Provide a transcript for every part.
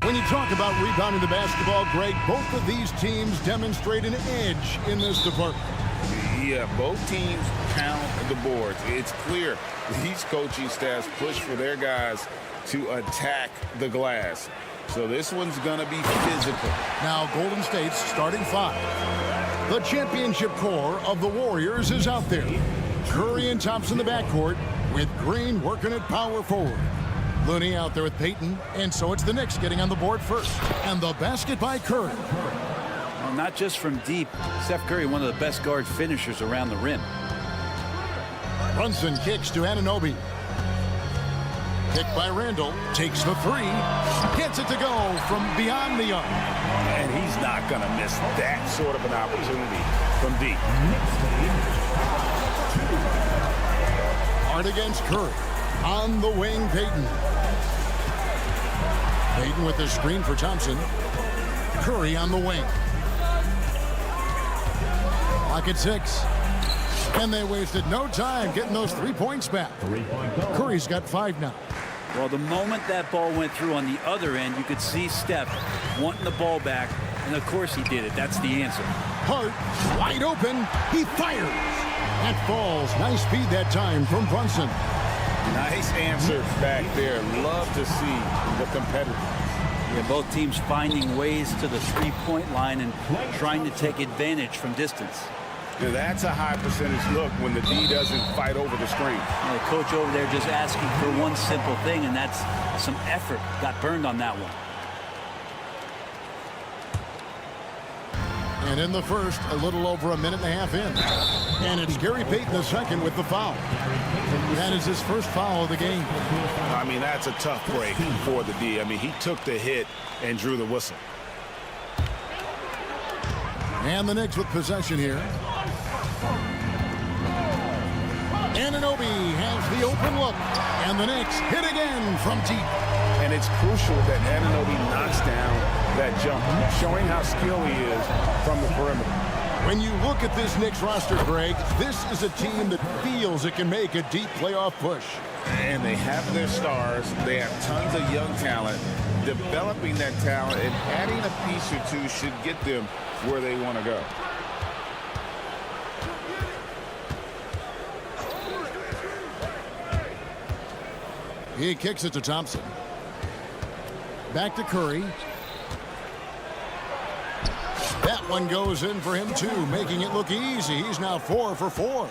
When you talk about rebounding the basketball, Greg, both of these teams demonstrate an edge in this department. Yeah, both teams pound the boards. It's clear these coaching staffs push for their guys to attack the glass. So this one's going to be physical. Now Golden State's starting five. The championship core of the Warriors is out there. Curry and Thompson in the backcourt with Green working at power forward. Looney out there with Payton, and so it's the Knicks getting on the board first. And the basket by Curry. Well, not just from deep. Steph Curry, one of the best guard finishers around the rim. Brunson kicks to Anunoby. Kick by Randall. Takes the three. Gets it to go from beyond the arc. And he's not going to miss that sort of an opportunity from deep. Hard against Curry. On the wing, Payton. Payton with the screen for Thompson. Curry on the wing. Clock at 6. And they wasted no time getting those 3 points back. Curry's got 5 now. Well, the moment that ball went through on the other end, you could see Steph wanting the ball back. And, of course, he did it. That's the answer. Hart, wide open. He fires. That falls. Nice speed that time from Brunson. Nice answer back there. Love to see the competitors. Yeah, both teams finding ways to the three-point line and trying to take advantage from distance. Yeah, that's a high percentage look when the D doesn't fight over the screen. The coach over there just asking for one simple thing, and that's some effort. Got burned on that one. And in the first, a little over a minute and a half in. And it's Gary Payton the second with the foul. That is his first foul of the game. I mean, that's a tough break for the D. I mean, he took the hit and drew the whistle. And the Knicks with possession here. Anunoby has the open look. And the Knicks hit again from deep. And it's crucial that Anunoby knocks down that jump, showing how skilled he is from the perimeter. When you look at this Knicks roster, Greg, this is a team that feels it can make a deep playoff push. And they have their stars. They have tons of young talent. Developing that talent and adding a piece or two should get them where they want to go. He kicks it to Thompson. Back to Curry. That one goes in for him, too, making it look easy. He's now 4 for 4.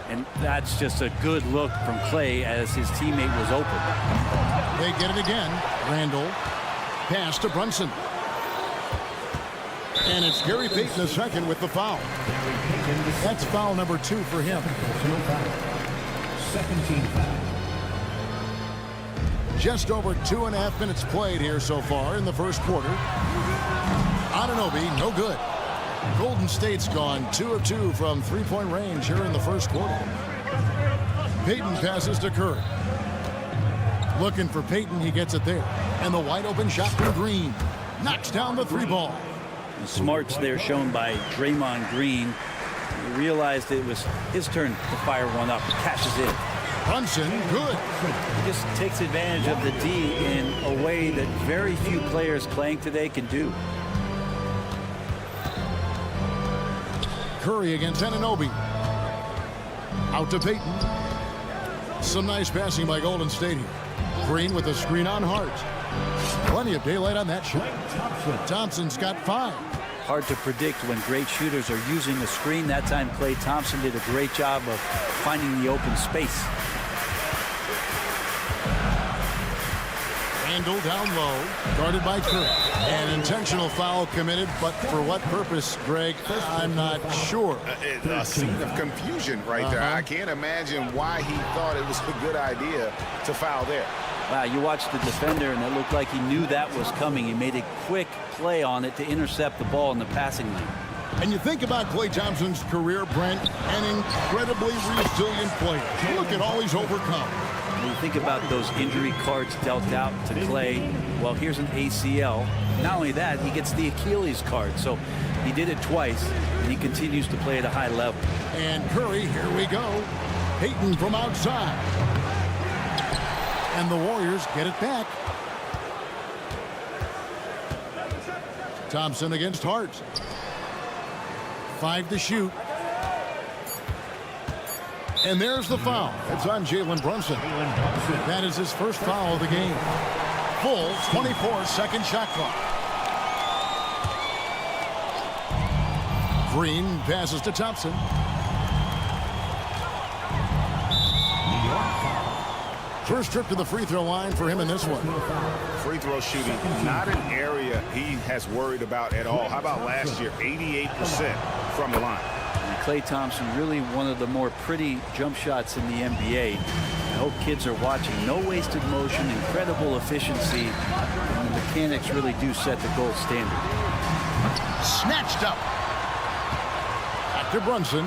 And that's just a good look from Clay as his teammate was open. They get it again. Randall. Pass to Brunson. And it's Gary Payton the second with the foul. That's foul number 2 for him. Second team foul. Just over 2.5 minutes played here so far in the first quarter. Anunoby, no good. Golden State's gone 2 of 2 from three-point range here in the first quarter. Payton passes to Curry. Looking for Payton, he gets it there. And the wide open shot from Green. Knocks down the 3 ball. The smarts there shown by Draymond Green. He realized it was his turn to fire one up. Cashes in. Brunson, good. He just takes advantage of the D in a way that very few players playing today can do. Curry against Anunoby. Out to Payton. Some nice passing by Golden State here. Green with a screen on Hart. Plenty of daylight on that shot. Thompson's got 5. Hard to predict when great shooters are using the screen. That time Klay Thompson did a great job of finding the open space. Randall down low, guarded by Curry. An intentional foul committed, but for what purpose, Greg? I'm not sure. A scene of confusion right there. I can't imagine why he thought it was a good idea to foul there. Wow, you watched the defender, and it looked like he knew that was coming. He made a quick play on it to intercept the ball in the passing lane. And you think about Klay Thompson's career, Brent, an incredibly resilient player. Look at all he's overcome. When you think about those injury cards dealt out to Klay, well, here's an ACL. Not only that, he gets the Achilles card. So he did it twice, and he continues to play at a high level. And Curry, here we go. Payton from outside. And the Warriors get it back. Thompson against Hart. 5 to shoot. And there's the foul. It's on Jalen Brunson. That is his first foul of the game. Full 24-second shot clock. Green passes to Thompson. First trip to the free throw line for him in this one. Free throw shooting, not an area he has worried about at all. How about last year, 88% from the line. And Klay Thompson, really one of the more pretty jump shots in the NBA. I hope kids are watching. No wasted motion, incredible efficiency, and the mechanics really do set the gold standard. Snatched up. Back to Brunson.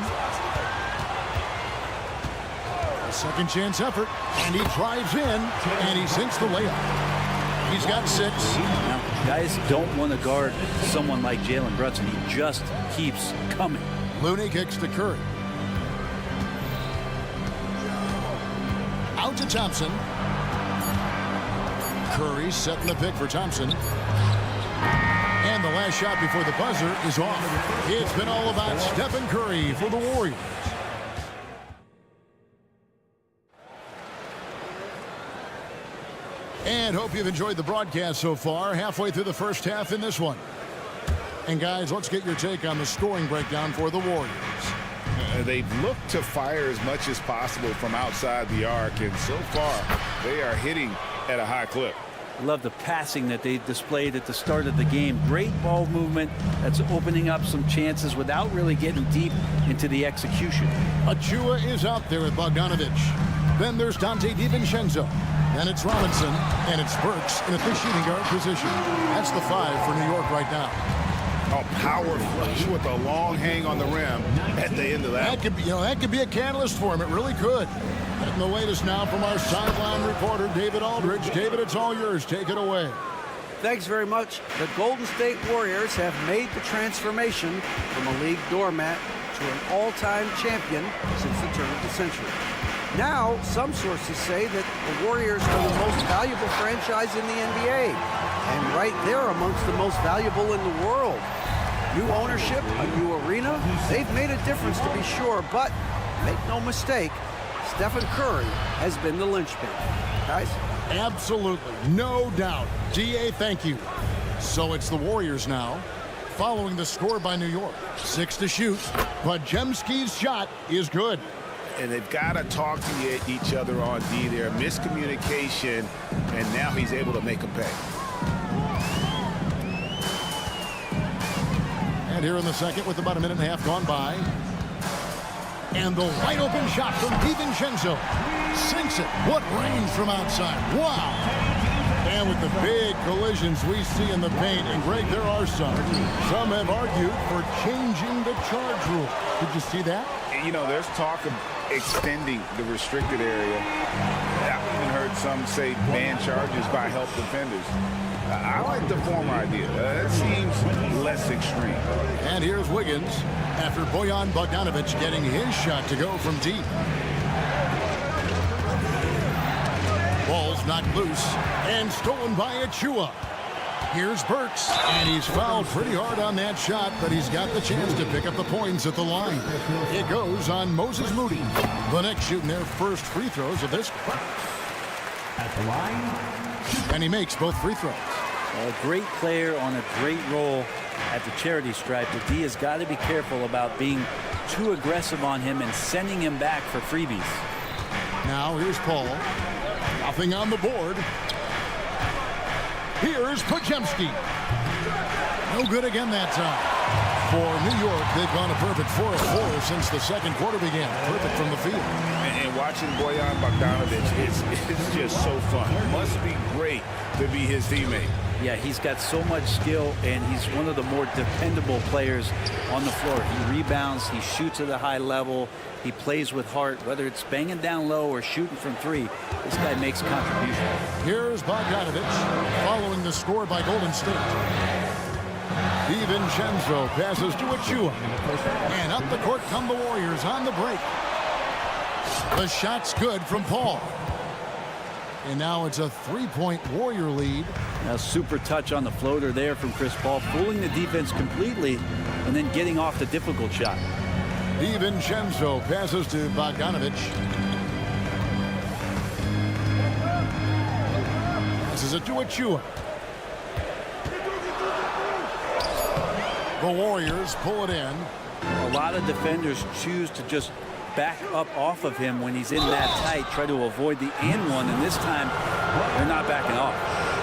A second chance effort, and he drives in, and he sinks the layup. He's got 6. Now, guys don't want to guard someone like Jalen Brunson. He just keeps coming. Looney kicks to Curry. Out to Thompson. Curry setting the pick for Thompson. And the last shot before the buzzer is off. It's been all about Stephen Curry for the Warriors. And hope you've enjoyed the broadcast so far. Halfway through the first half in this one. And guys, let's get your take on the scoring breakdown for the Warriors. They've looked to fire as much as possible from outside the arc, and so far they are hitting at a high clip. Love the passing that they displayed at the start of the game. Great ball movement that's opening up some chances without really getting deep into the execution. Achua is out there with Bogdanovich. Then there's Dante DiVincenzo. Then it's Robinson, and it's Burks in at the shooting guard position. That's the 5 for New York right now. A power flush with a long hang on the rim at the end of that. That could be, that could be a catalyst for him. It really could. And the latest now from our sideline reporter, David Aldridge. David, it's all yours. Take it away. Thanks very much. The Golden State Warriors have made the transformation from a league doormat to an all-time champion since the turn of the century. Now, some sources say that the Warriors are the most valuable franchise in the NBA, and right there amongst the most valuable in the world. New ownership, a new arena, they've made a difference to be sure, but make no mistake, Stephen Curry has been the linchpin. Guys? Absolutely, no doubt. DA, thank you. So it's the Warriors now, following the score by New York. 6 to shoot, but Jemski's shot is good. And they've got to talk to each other on D there. Miscommunication, and now he's able to make them pay. And here in the second with about a minute and a half gone by. And the wide open shot from DiVincenzo. Sinks it. What range from outside. Wow. And with the big collisions we see in the paint, and Greg, there are some. Some have argued for changing the charge rule. Did you see that? You know, there's talk of extending the restricted area. I've even heard some say ban charges by help defenders. I like the former idea. It seems less extreme. And here's Wiggins after Bojan Bogdanović getting his shot to go from deep. Ball's knocked loose and stolen by Achua. Here's Burks, and he's fouled pretty hard on that shot, but he's got the chance to pick up the points at the line. It goes on Moses Moody. The Knicks shooting their first free throws of this. At the line. And he makes both free throws. A great player on a great role at the charity stripe. The D has got to be careful about being too aggressive on him and sending him back for freebies. Now here's Paul. Nothing on the board. Here's Podziemski. No good again that time. For New York, they've gone a perfect 4 of 4 since the second quarter began. Perfect from the field. And watching Bojan Bogdanović, it's just so fun. It must be great to be his teammate. Yeah, he's got so much skill, and he's one of the more dependable players on the floor. He rebounds, he shoots at a high level, he plays with heart, whether it's banging down low or shooting from 3. This guy makes contributions. Here's Bogdanović following the score by Golden State. DiVincenzo passes to Achua. And up the court come the Warriors on the break. The shot's good from Paul. And now it's a 3-point Warrior lead. A super touch on the floater there from Chris Paul, fooling the defense completely and then getting off the difficult shot. DiVincenzo passes to Bogdanovic. Passes it to Achua. The Warriors pull it in. A lot of defenders choose to just back up off of him when he's in that tight, try to avoid the and one, and this time they're not backing off.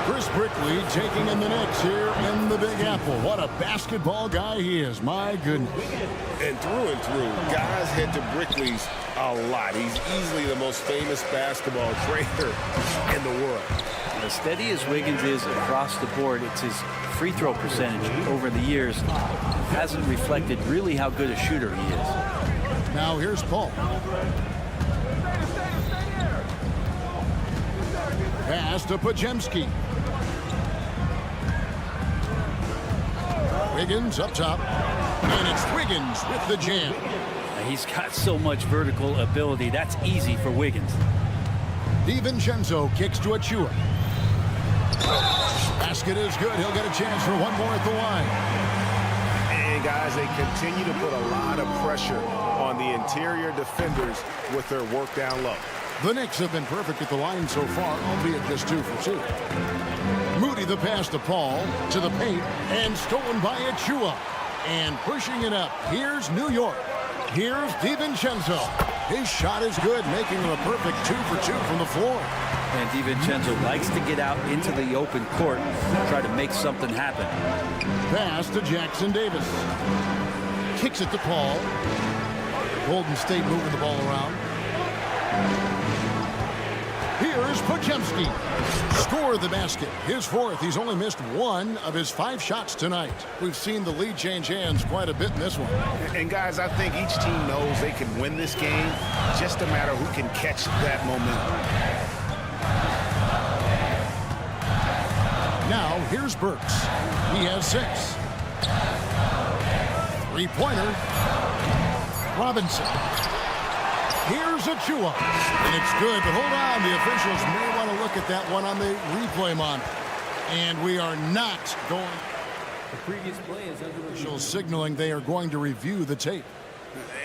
Chris Brickley taking in the Knicks here in the Big Apple. What a basketball guy he is. My goodness. And through, guys head to Brickley's a lot. He's easily the most famous basketball trader in the world. As steady as Wiggins is across the board, it's his free throw percentage over the years hasn't reflected really how good a shooter he is. Now here's Paul. Pass to Podziemski. Wiggins up top. And it's Wiggins with the jam. He's got so much vertical ability. That's easy for Wiggins. DiVincenzo kicks to Achua. Basket is good. He'll get a chance for one more at the line. And guys, they continue to put a lot of pressure on the interior defenders with their work down low. The Knicks have been perfect at the line so far, albeit just 2 for 2. Moody the pass to Paul, to the paint, and stolen by Achua. And pushing it up, here's New York. Here's DiVincenzo. His shot is good, making him a perfect 2 for 2 from the floor. And DiVincenzo likes to get out into the open court, try to make something happen. Pass to Jackson Davis. Kicks it to Paul. Golden State moving the ball around. Here's Podziemski. Score the basket. His 4th. He's only missed 1 of his 5 shots tonight. We've seen the lead change hands quite a bit in this one. And guys, I think each team knows they can win this game. Just a matter who can catch that momentum. Now here's Burks. He has 6. 3-pointer. Robinson. Here's Achua. And it's good, but hold on. The officials may want to look at that one on the replay monitor. And we are not going. The previous play is under Officials signaling they are going to review the tape.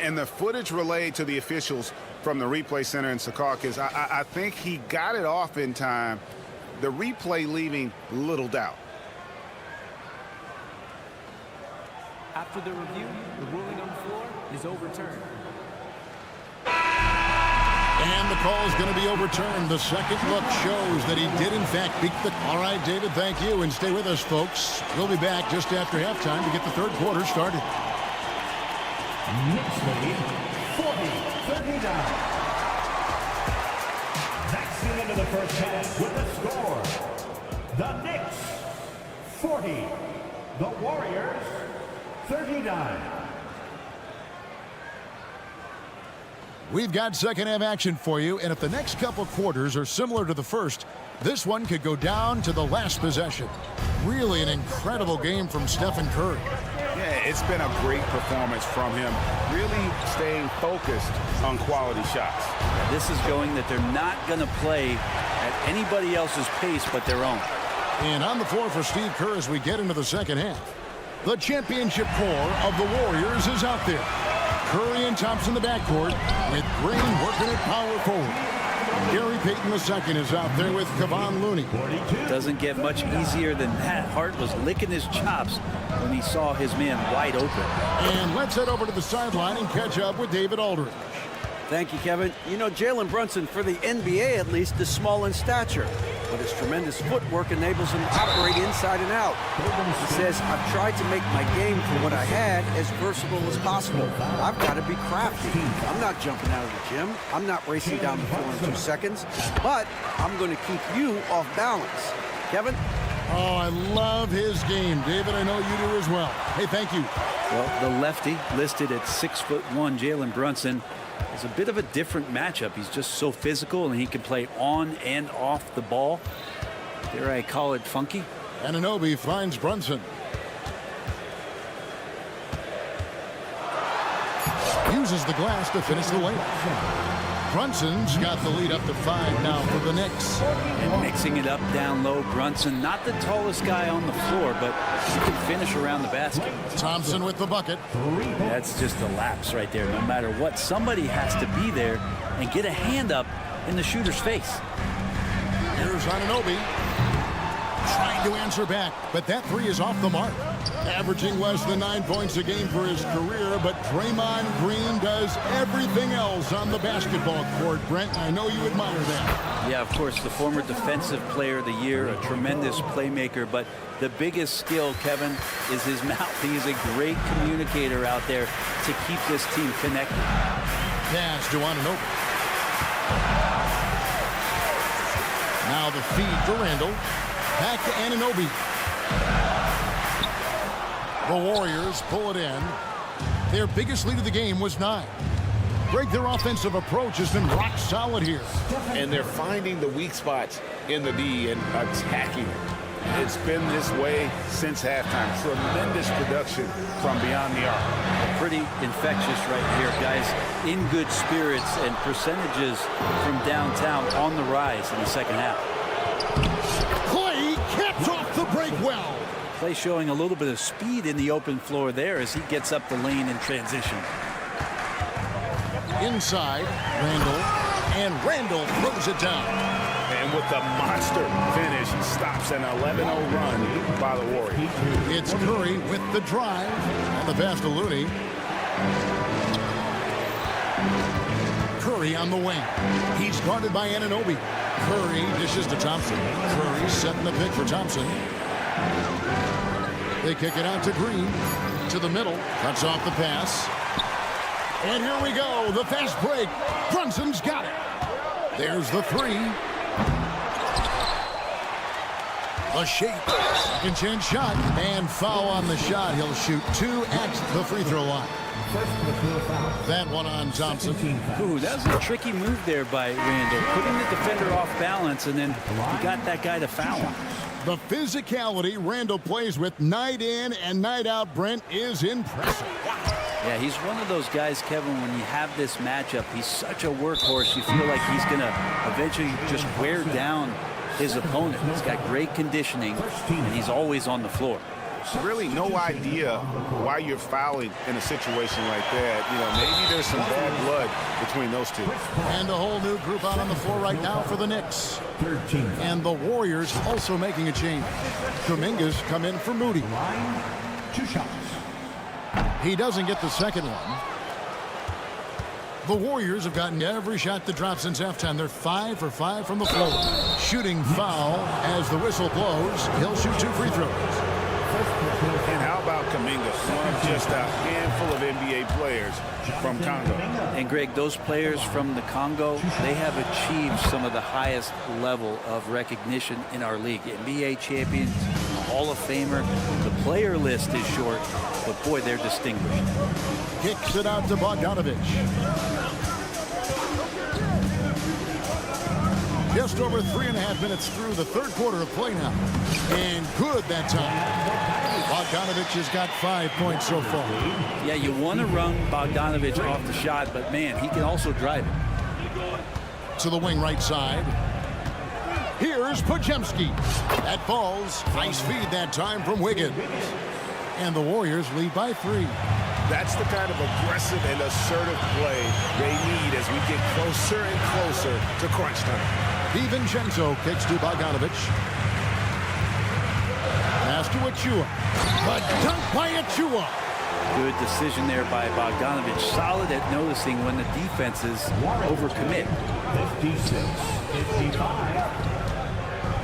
And the footage relayed to the officials from the replay center in Secaucus, I think he got it off in time. The replay leaving little doubt. After the review, the ruling on the floor is overturned. And the call is going to be overturned. The second look shows that he did, in fact, beat the... All right, David, thank you. And stay with us, folks. We'll be back just after halftime to get the third quarter started. Knicks lead 40-39. That's the end of the first half with the score. The Knicks 40, the Warriors 39. We've got second half action for you, and if the next couple quarters are similar to the first, this one could go down to the last possession. Really an incredible game from Stephen Curry. Yeah, it's been a great performance from him, really staying focused on quality shots. This is showing that they're not going to play at anybody else's pace but their own. And on the floor for Steve Kerr as we get into the second half. The championship core of the Warriors is out there. Curry and Thompson the backcourt with Green working at power forward. Gary Payton II is out there with Kevon Looney. Doesn't get much easier than that. Hart was licking his chops when he saw his man wide open. And let's head over to the sideline and catch up with David Aldridge. Thank you, Kevin. You know, Jalen Brunson, for the NBA at least, is small in stature, but his tremendous footwork enables him to operate inside and out. He says, I've tried to make my game for what I had as versatile as possible. I've got to be crafty. I'm not jumping out of the gym. I'm not racing down the floor in 2 seconds, but I'm going to keep you off balance. Kevin? Oh, I love his game. David, I know you do as well. Hey, thank you. Well, the lefty listed at 6'1", Jalen Brunson, is a bit of a different matchup. He's just so physical, and he can play on and off the ball. Dare I call it funky? Anunoby finds Brunson. Uses the glass to finish the layup. Brunson's got the lead up to 5 now for the Knicks. And mixing it up down low, Brunson, not the tallest guy on the floor, but he can finish around the basket. Thompson with the bucket. That's just a lapse right there. No matter what, somebody has to be there and get a hand up in the shooter's face. Here's Anunoby trying to answer back, but that 3 is off the mark. Averaging less than 9 points a game for his career, but Draymond Green does everything else on the basketball court. Brent, I know you admire that. Yeah, of course, the former Defensive Player of the Year, a tremendous playmaker, but the biggest skill, Kevin, is his mouth. He is a great communicator out there to keep this team connected. Pass to Anunoby. Now the feed to Randall. Back to Anunoby. The Warriors pull it in. Their biggest lead of the game was 9. Greg, their offensive approach has been rock solid here. And they're finding the weak spots in the D and attacking it. It's been this way since halftime. Tremendous production from beyond the arc. Pretty infectious right here, guys. In good spirits and percentages from downtown on the rise in the second half. Clay caps off the break well. Clay showing a little bit of speed in the open floor there as he gets up the lane in transition. Inside, Randall, and Randall throws it down. And with the monster finish, he stops an 11-0 run by the Warriors. It's Curry with the drive and the pass to Looney. Curry on the wing. He's guarded by Anunoby. Curry dishes to Thompson. Curry setting the pick for Thompson. They kick it out to Green. To the middle. Cuts off the pass. And here we go. The fast break. Brunson's got it. There's the 3. A shape. Second chance shot. And foul on the shot. He'll shoot 2 at the free throw line. That one on Thompson. Ooh, that was a tricky move there by Randall. Putting the defender off balance, and then he got that guy to foul him. The physicality Randall plays with night in and night out, Brent, is impressive. Yeah, he's one of those guys, Kevin, when you have this matchup, he's such a workhorse. You feel like he's going to eventually just wear down his opponent. He's got great conditioning, and he's always on the floor. Really no idea why you're fouling in a situation like that. You know, maybe there's some bad blood between those two. And a whole new group out on the floor right now for the Knicks. And the Warriors also making a change. Kuminga's come in for Moody. 2 shots. He doesn't get the second one. The Warriors have gotten every shot that dropped since halftime. They're 5 for 5 from the floor. Shooting foul as the whistle blows. He'll shoot 2 free throws. And how about Kuminga, one of just a handful of NBA players from Congo. And Greg, those players from the Congo, they have achieved some of the highest level of recognition in our league. NBA champions, Hall of Famer. The player list is short, but boy, they're distinguished. Kicks it out to Bogdanovich. Just over 3.5 minutes through the third quarter of play now. And good that time. Bogdanovich has got 5 points so far. Yeah, you want to run Bogdanovich off the shot, but man, he can also drive it. To the wing right side. Here's Podziemski. That falls. Nice feed that time from Wiggins. And the Warriors lead by 3. That's the kind of aggressive and assertive play they need as we get closer and closer to crunch time. DiVincenzo kicks to Bogdanovich. Pass to Achua. But dunk by Achua. Good decision there by Bogdanovich. Solid at noticing when the defenses overcommit. 56-55.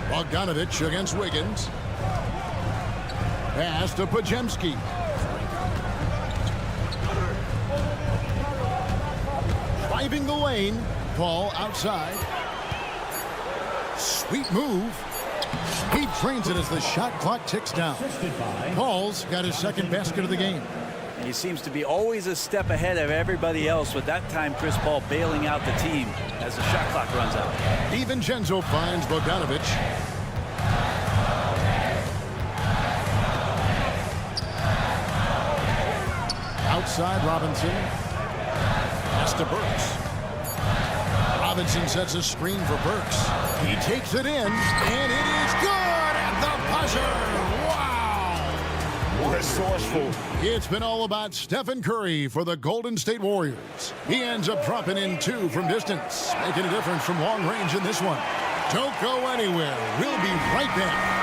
Bogdanovich against Wiggins. Pass to Podziemski. Driving the lane. Ball outside. Sweet move. He trains it as the shot clock ticks down. Paul's got his second basket of the game. And he seems to be always a step ahead of everybody else, with that time Chris Paul bailing out the team as the shot clock runs out. DiVincenzo finds Bogdanovich. Outside Robinson. Pass to Burks. Robinson sets a screen for Burks. He takes it in, and it is good at the buzzer. Wow! Resourceful. It's been all about Stephen Curry for the Golden State Warriors. He ends up dropping in 2 from distance, making a difference from long range in this one. Don't go anywhere. We'll be right back.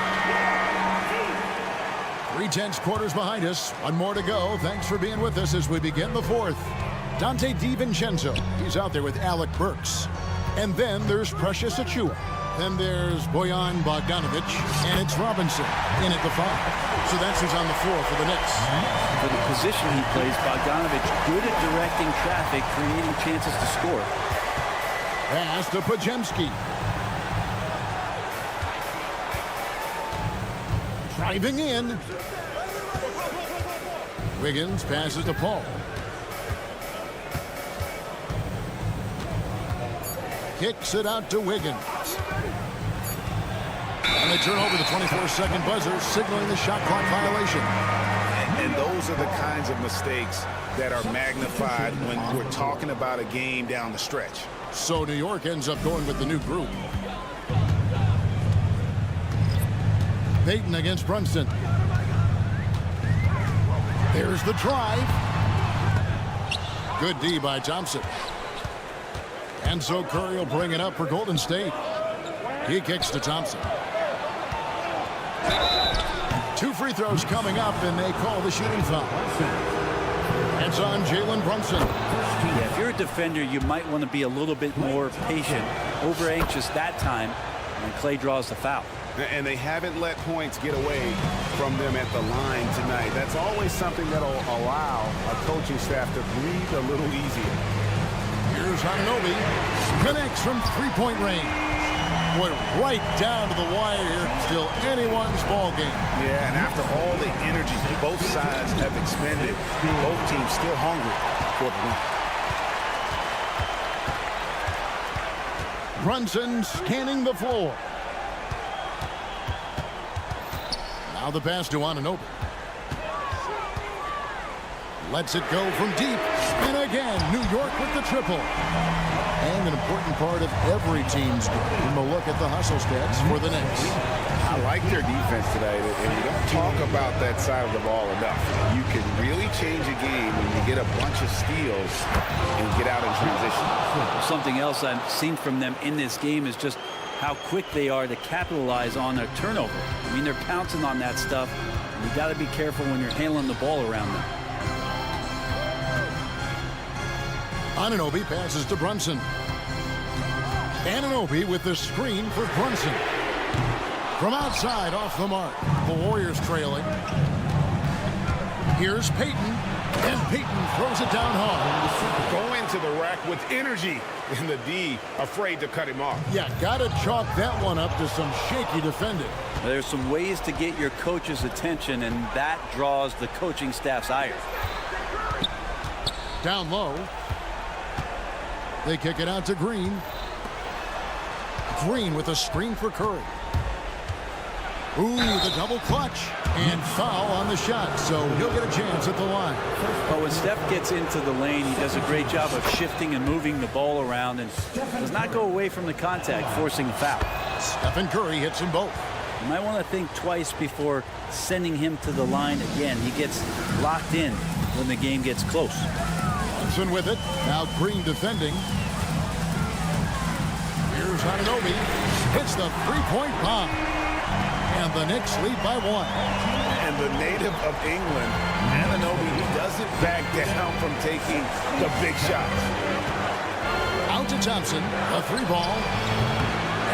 3/10 quarters behind us. One more to go. Thanks for being with us as we begin the 4th. Dante DiVincenzo. He's out there with Alec Burks. And then there's Precious Achiuwa. Then there's Bojan Bogdanovic. And it's Robinson in at the 5. So that's who's on the floor for the Knicks. For the position he plays, Bogdanovic good at directing traffic, creating chances to score. Pass to Podziemski. Driving in. Wiggins passes to Paul. Kicks it out to Wiggins. And they turn over the 24-second buzzer, signaling the shot clock violation. And those are the kinds of mistakes that are magnified when we're talking about a game down the stretch. So New York ends up going with the new group. Payton against Brunson. There's the drive. Good D by Thompson. And so Curry will bring it up for Golden State. He kicks to Thompson. 2 free throws coming up, and they call the shooting foul. It's on Jalen Brunson. Yeah, if you're a defender, you might want to be a little bit more patient, over anxious that time when Clay draws the foul. And they haven't let points get away from them at the line tonight. That's always something that'll allow a coaching staff to breathe a little easier. Here's Anunoby. Connects from 3-point range. Boy, right down to the wire here. Still anyone's ball game. Yeah, and after all the energy both sides have expended, both teams still hungry for the win. Brunson scanning the floor. Now the pass to Anunoby. Lets it go from deep. And again, New York with the triple. And an important part of every team's game. We'll look at the hustle stats for the Knicks. I like their defense today, and we don't talk about that side of the ball enough. You can really change a game when you get a bunch of steals and get out in transition. Something else I've seen from them in this game is just how quick they are to capitalize on a turnover. I mean, they're pouncing on that stuff. And you got to be careful when you're handling the ball around them. Anunoby passes to Brunson. Anunoby with the screen for Brunson. From outside, off the mark. The Warriors trailing. Here's Payton. And Payton throws it down hard. Going to the rack with energy. And the D afraid to cut him off. Yeah, got to chalk that one up to some shaky defending. There's some ways to get your coach's attention, and that draws the coaching staff's ire. Down low. They kick it out to Green. Green with a screen for Curry. Ooh, the double clutch. And foul on the shot, so he'll get a chance at the line. But when Steph gets into the lane, he does a great job of shifting and moving the ball around and does not go away from the contact, forcing the foul. Stephen Curry hits them both. You might want to think twice before sending him to the line again. He gets locked in when the game gets close. Brunson with it. Now Green defending. Here's Anunoby. Hits the three-point bomb. And the Knicks lead by 1. And the native of England, Anunoby, he doesn't back down from taking the big shots. Out to Thompson. A 3-ball.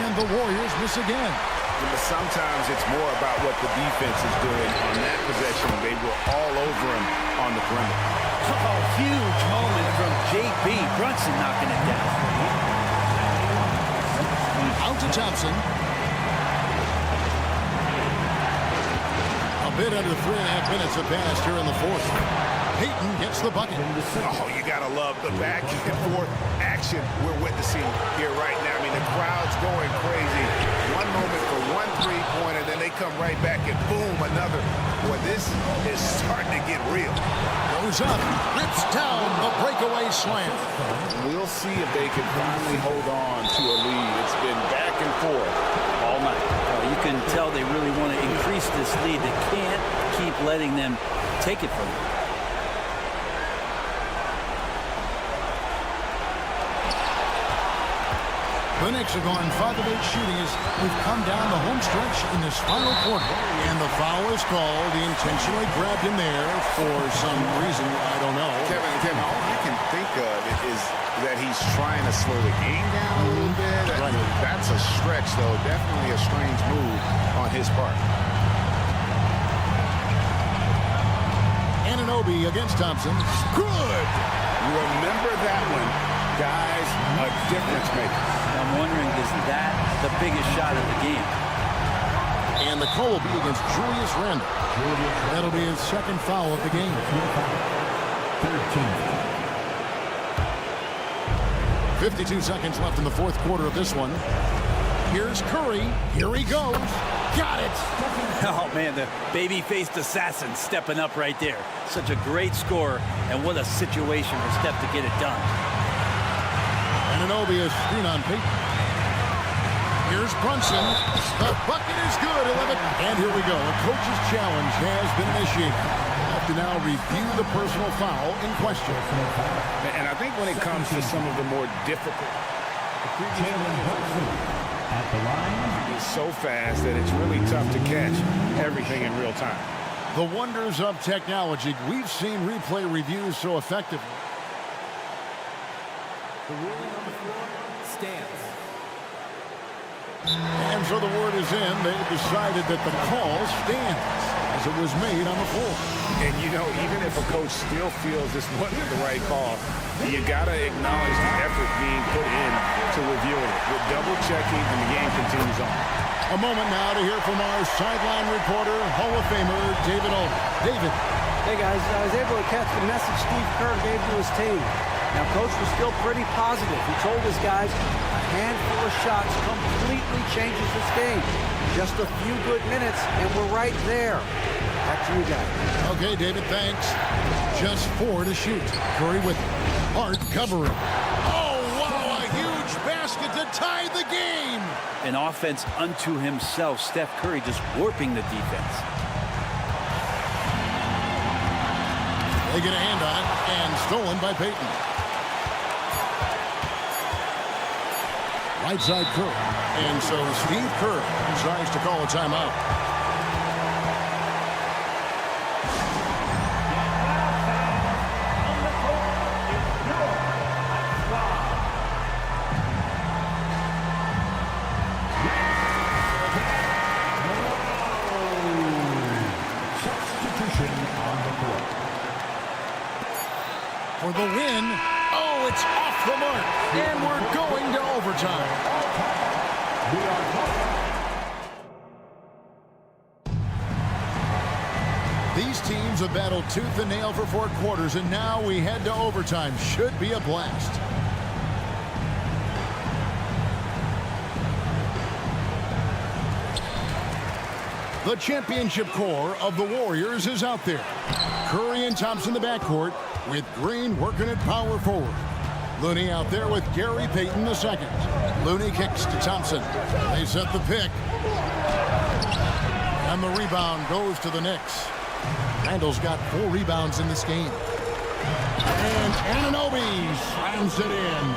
And the Warriors miss again. But sometimes it's more about what the defense is doing on that possession. They were all over him on the perimeter. A huge moment from J.B. Brunson knocking it down. Out to Thompson. A bit under 3.5 minutes have passed here in the 4th. Payton gets the bucket. Oh, you got to love the back and forth action we're witnessing here right now. I mean, the crowd's going crazy. One moment for one three-pointer, then they come right back and boom, another. Boy, this is starting to get real. Goes up, rips down the breakaway slam. We'll see if they can finally hold on to a lead. It's been back and forth all night. You can tell they really want to increase this lead. They can't keep letting them take it from them. The Knicks are going 5 of 8 shooting as we've come down the home stretch in this final quarter. And the foul is called. He intentionally grabbed him there for some reason. I don't know. Kevin, all I can think of is that he's trying to slow the game down a little bit. That's a stretch, though. Definitely a strange move on his part. Anunoby against Thompson. Good! Remember that one, guys, a difference maker. I'm wondering, is that the biggest shot of the game? And the call will be against Julius Randle. That'll be his second foul of the game. 52 seconds left in the fourth quarter of this one. Here's Curry. Here he goes. Got it! Oh, man, the baby-faced assassin stepping up right there. Such a great score, and what a situation for Steph to get it done. Anunoby is screen on Payton. Here's Brunson. The bucket is good. 11. And here we go. A coach's challenge has been initiated. Have to now review the personal foul in question. And I think when it comes to some of the more difficult, At the line. it's so fast that it's really tough to catch everything in real time. The wonders of technology. We've seen replay reviews so effective. The ruling on the floor stands. And so the word is in. They decided that the call stands as it was made on the floor. And, you know, even if a coach still feels this wasn't the right call, you got to acknowledge the effort being put in to reviewing it. With double-checking, and the game continues on. A moment now to hear from our sideline reporter, Hall of Famer, David Alden. David. Hey, guys, I was able to catch the message Steve Kerr gave to his team. Now, Coach was still pretty positive. He told his guys a handful of shots completely changes this game. Just a few good minutes, and we're right there. Back to you guys. Okay, David, thanks. Just 4 to shoot. Curry with it. Hart covering. Oh, wow, a huge basket to tie the game. An offense unto himself. Steph Curry just warping the defense. They get a hand on it, and stolen by Payton. Right side Curry. And so Steve Kerr decides to call a timeout. Substitution on the court. For the win. Oh, it's off the mark. And we're going to overtime. These teams have battled tooth and nail for 4 quarters, and now we head to overtime. Should be a blast. The championship core of the Warriors is out there. Curry and Thompson in the backcourt, with Green working at power forward. Looney out there with Gary Payton II. Looney kicks to Thompson. They set the pick. And the rebound goes to the Knicks. Randall's got 4 rebounds in this game. And Anunoby slams it in.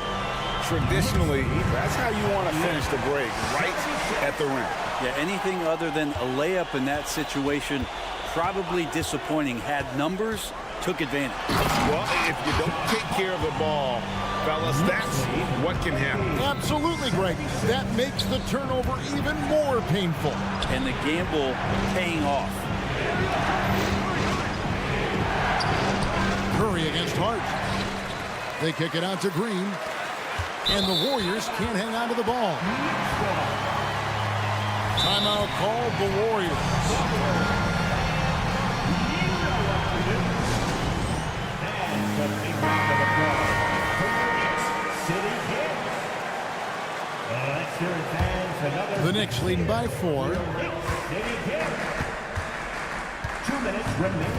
Traditionally, that's how you want to finish the break, right at the rim. Yeah, anything other than a layup in that situation, probably disappointing. Had numbers, took advantage. Well, if you don't take care of the ball, fellas, that's what can happen. Absolutely, Greg. That makes the turnover even more painful. And the gamble paying off. Curry against Hart. They kick it out to Green. And the Warriors can't hang on to the ball. Timeout called the Warriors. The Knicks leading by 4.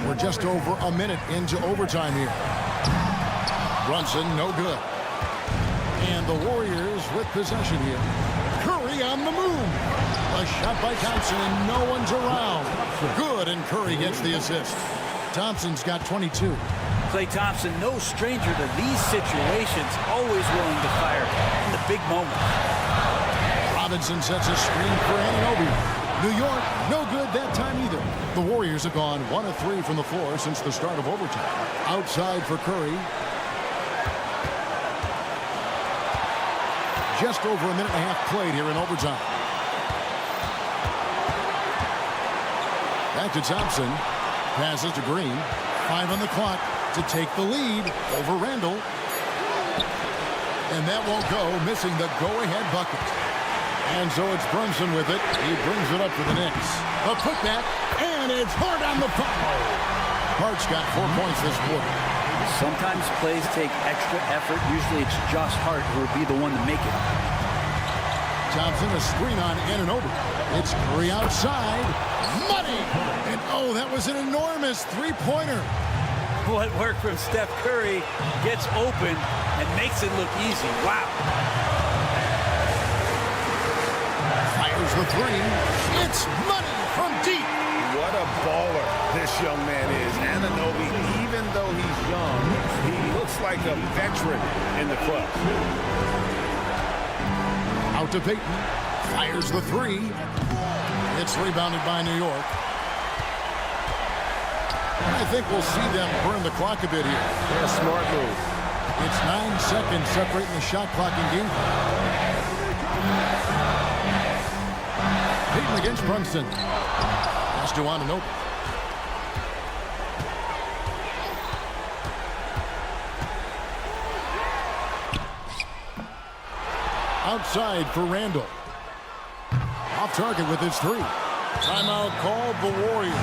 We're just over a minute into overtime here. Brunson, no good. And the Warriors with possession here. Curry on the move. A shot by Thompson, and no one's around. Good, and Curry gets the assist. Thompson's got 22. Klay Thompson, no stranger to these situations, always willing to fire in the big moments. Robinson sets a screen for Anunoby. New York, no good that time either. The Warriors have gone 1 of 3 from the floor since the start of overtime. Outside for Curry. Just over a minute and a half played here in overtime. Back to Thompson. Passes to Green. 5 on the clock to take the lead over Randall. And that won't go, missing the go-ahead bucket. And so it's Brunson with it. He brings it up for the Knicks. A putback, and it's Hart on the foul. Hart's got 4 points this quarter. Sometimes plays take extra effort. Usually it's just Hart who will be the one to make it. Thompson, a screen on Anunoby. It's Curry outside. Money! And oh, that was an enormous three-pointer. What worked from Steph Curry gets open and makes it look easy. Wow. Fires the three. It's money from deep. What a baller this young man is. Anunoby, even though he's young, he looks like a veteran in the club. Out to Payton. Fires the three. It's rebounded by New York. I think we'll see them burn the clock a bit here. Yeah, smart move. It's 9 seconds separating the shot clock and game clock. Payton against Brunson. Pass to Anunoby. Outside for Randall. Off target with his three. Timeout called the Warriors.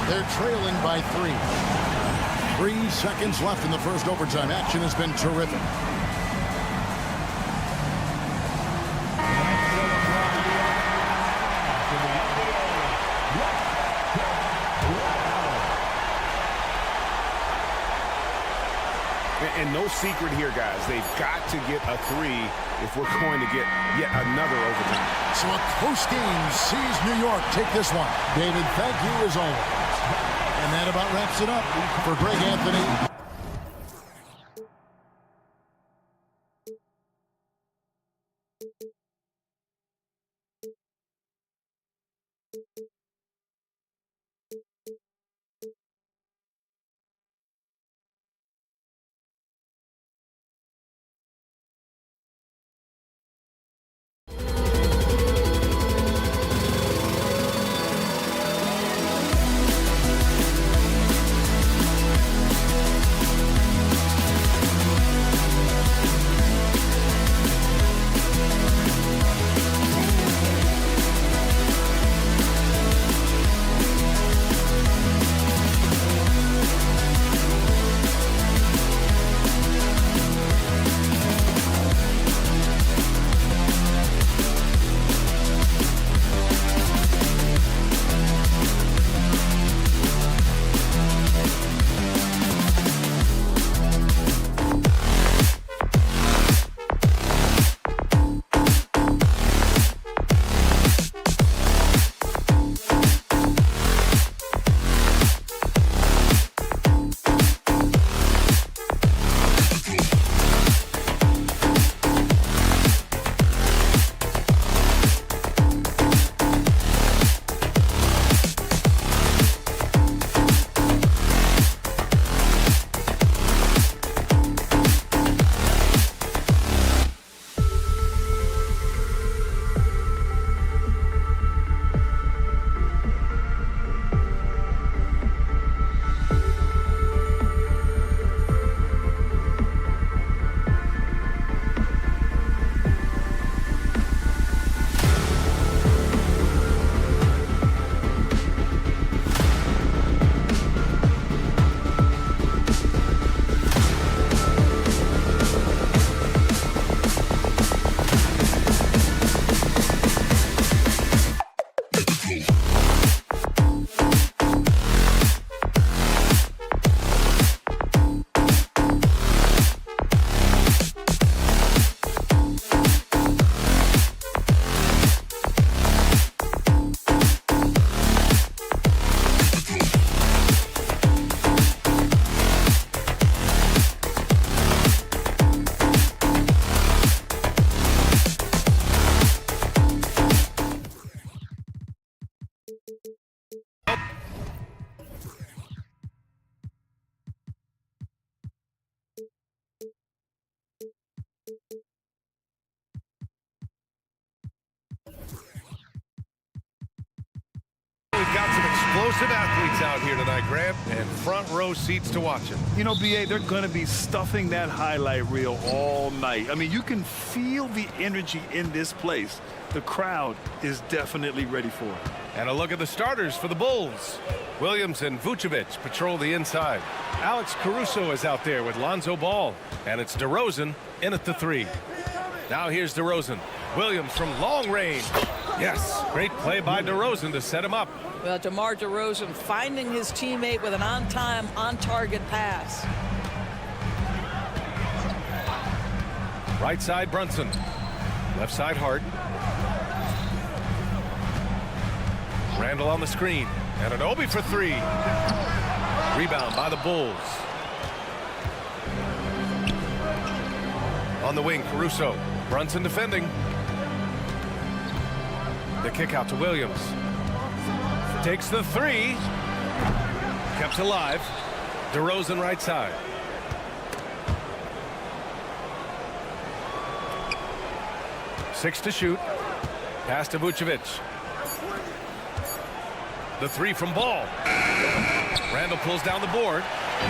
They're trailing by 3. 3 seconds left in the first overtime. Action has been terrific. And no secret here, guys. They've got to get a 3 if we're going to get yet another overtime. So a close game sees New York take this one. David, thank you as always. And that about wraps it up for Greg Anthony. Knicks out here tonight, Grant, and front row seats to watch it. You know, BA, they're going to be stuffing that highlight reel all night. I mean, you can feel the energy in this place. The crowd is definitely ready for it. And a look at the starters for the Bulls. Williams and Vucevic patrol the inside. Alex Caruso is out there with Lonzo Ball. And it's DeRozan in at the 3. Now here's DeRozan. Williams from long range. Yes, great play by DeRozan to set him up. Well, DeMar DeRozan finding his teammate with an on-time, on-target pass. Right side, Brunson. Left side, Hart. Randall on the screen. And an Obi for 3. Rebound by the Bulls. On the wing, Caruso. Brunson defending. The kick out to Williams. Takes the 3. Kept alive. DeRozan right side. Six to shoot. Pass to Vucevic. The 3 from Ball. Randall pulls down the board.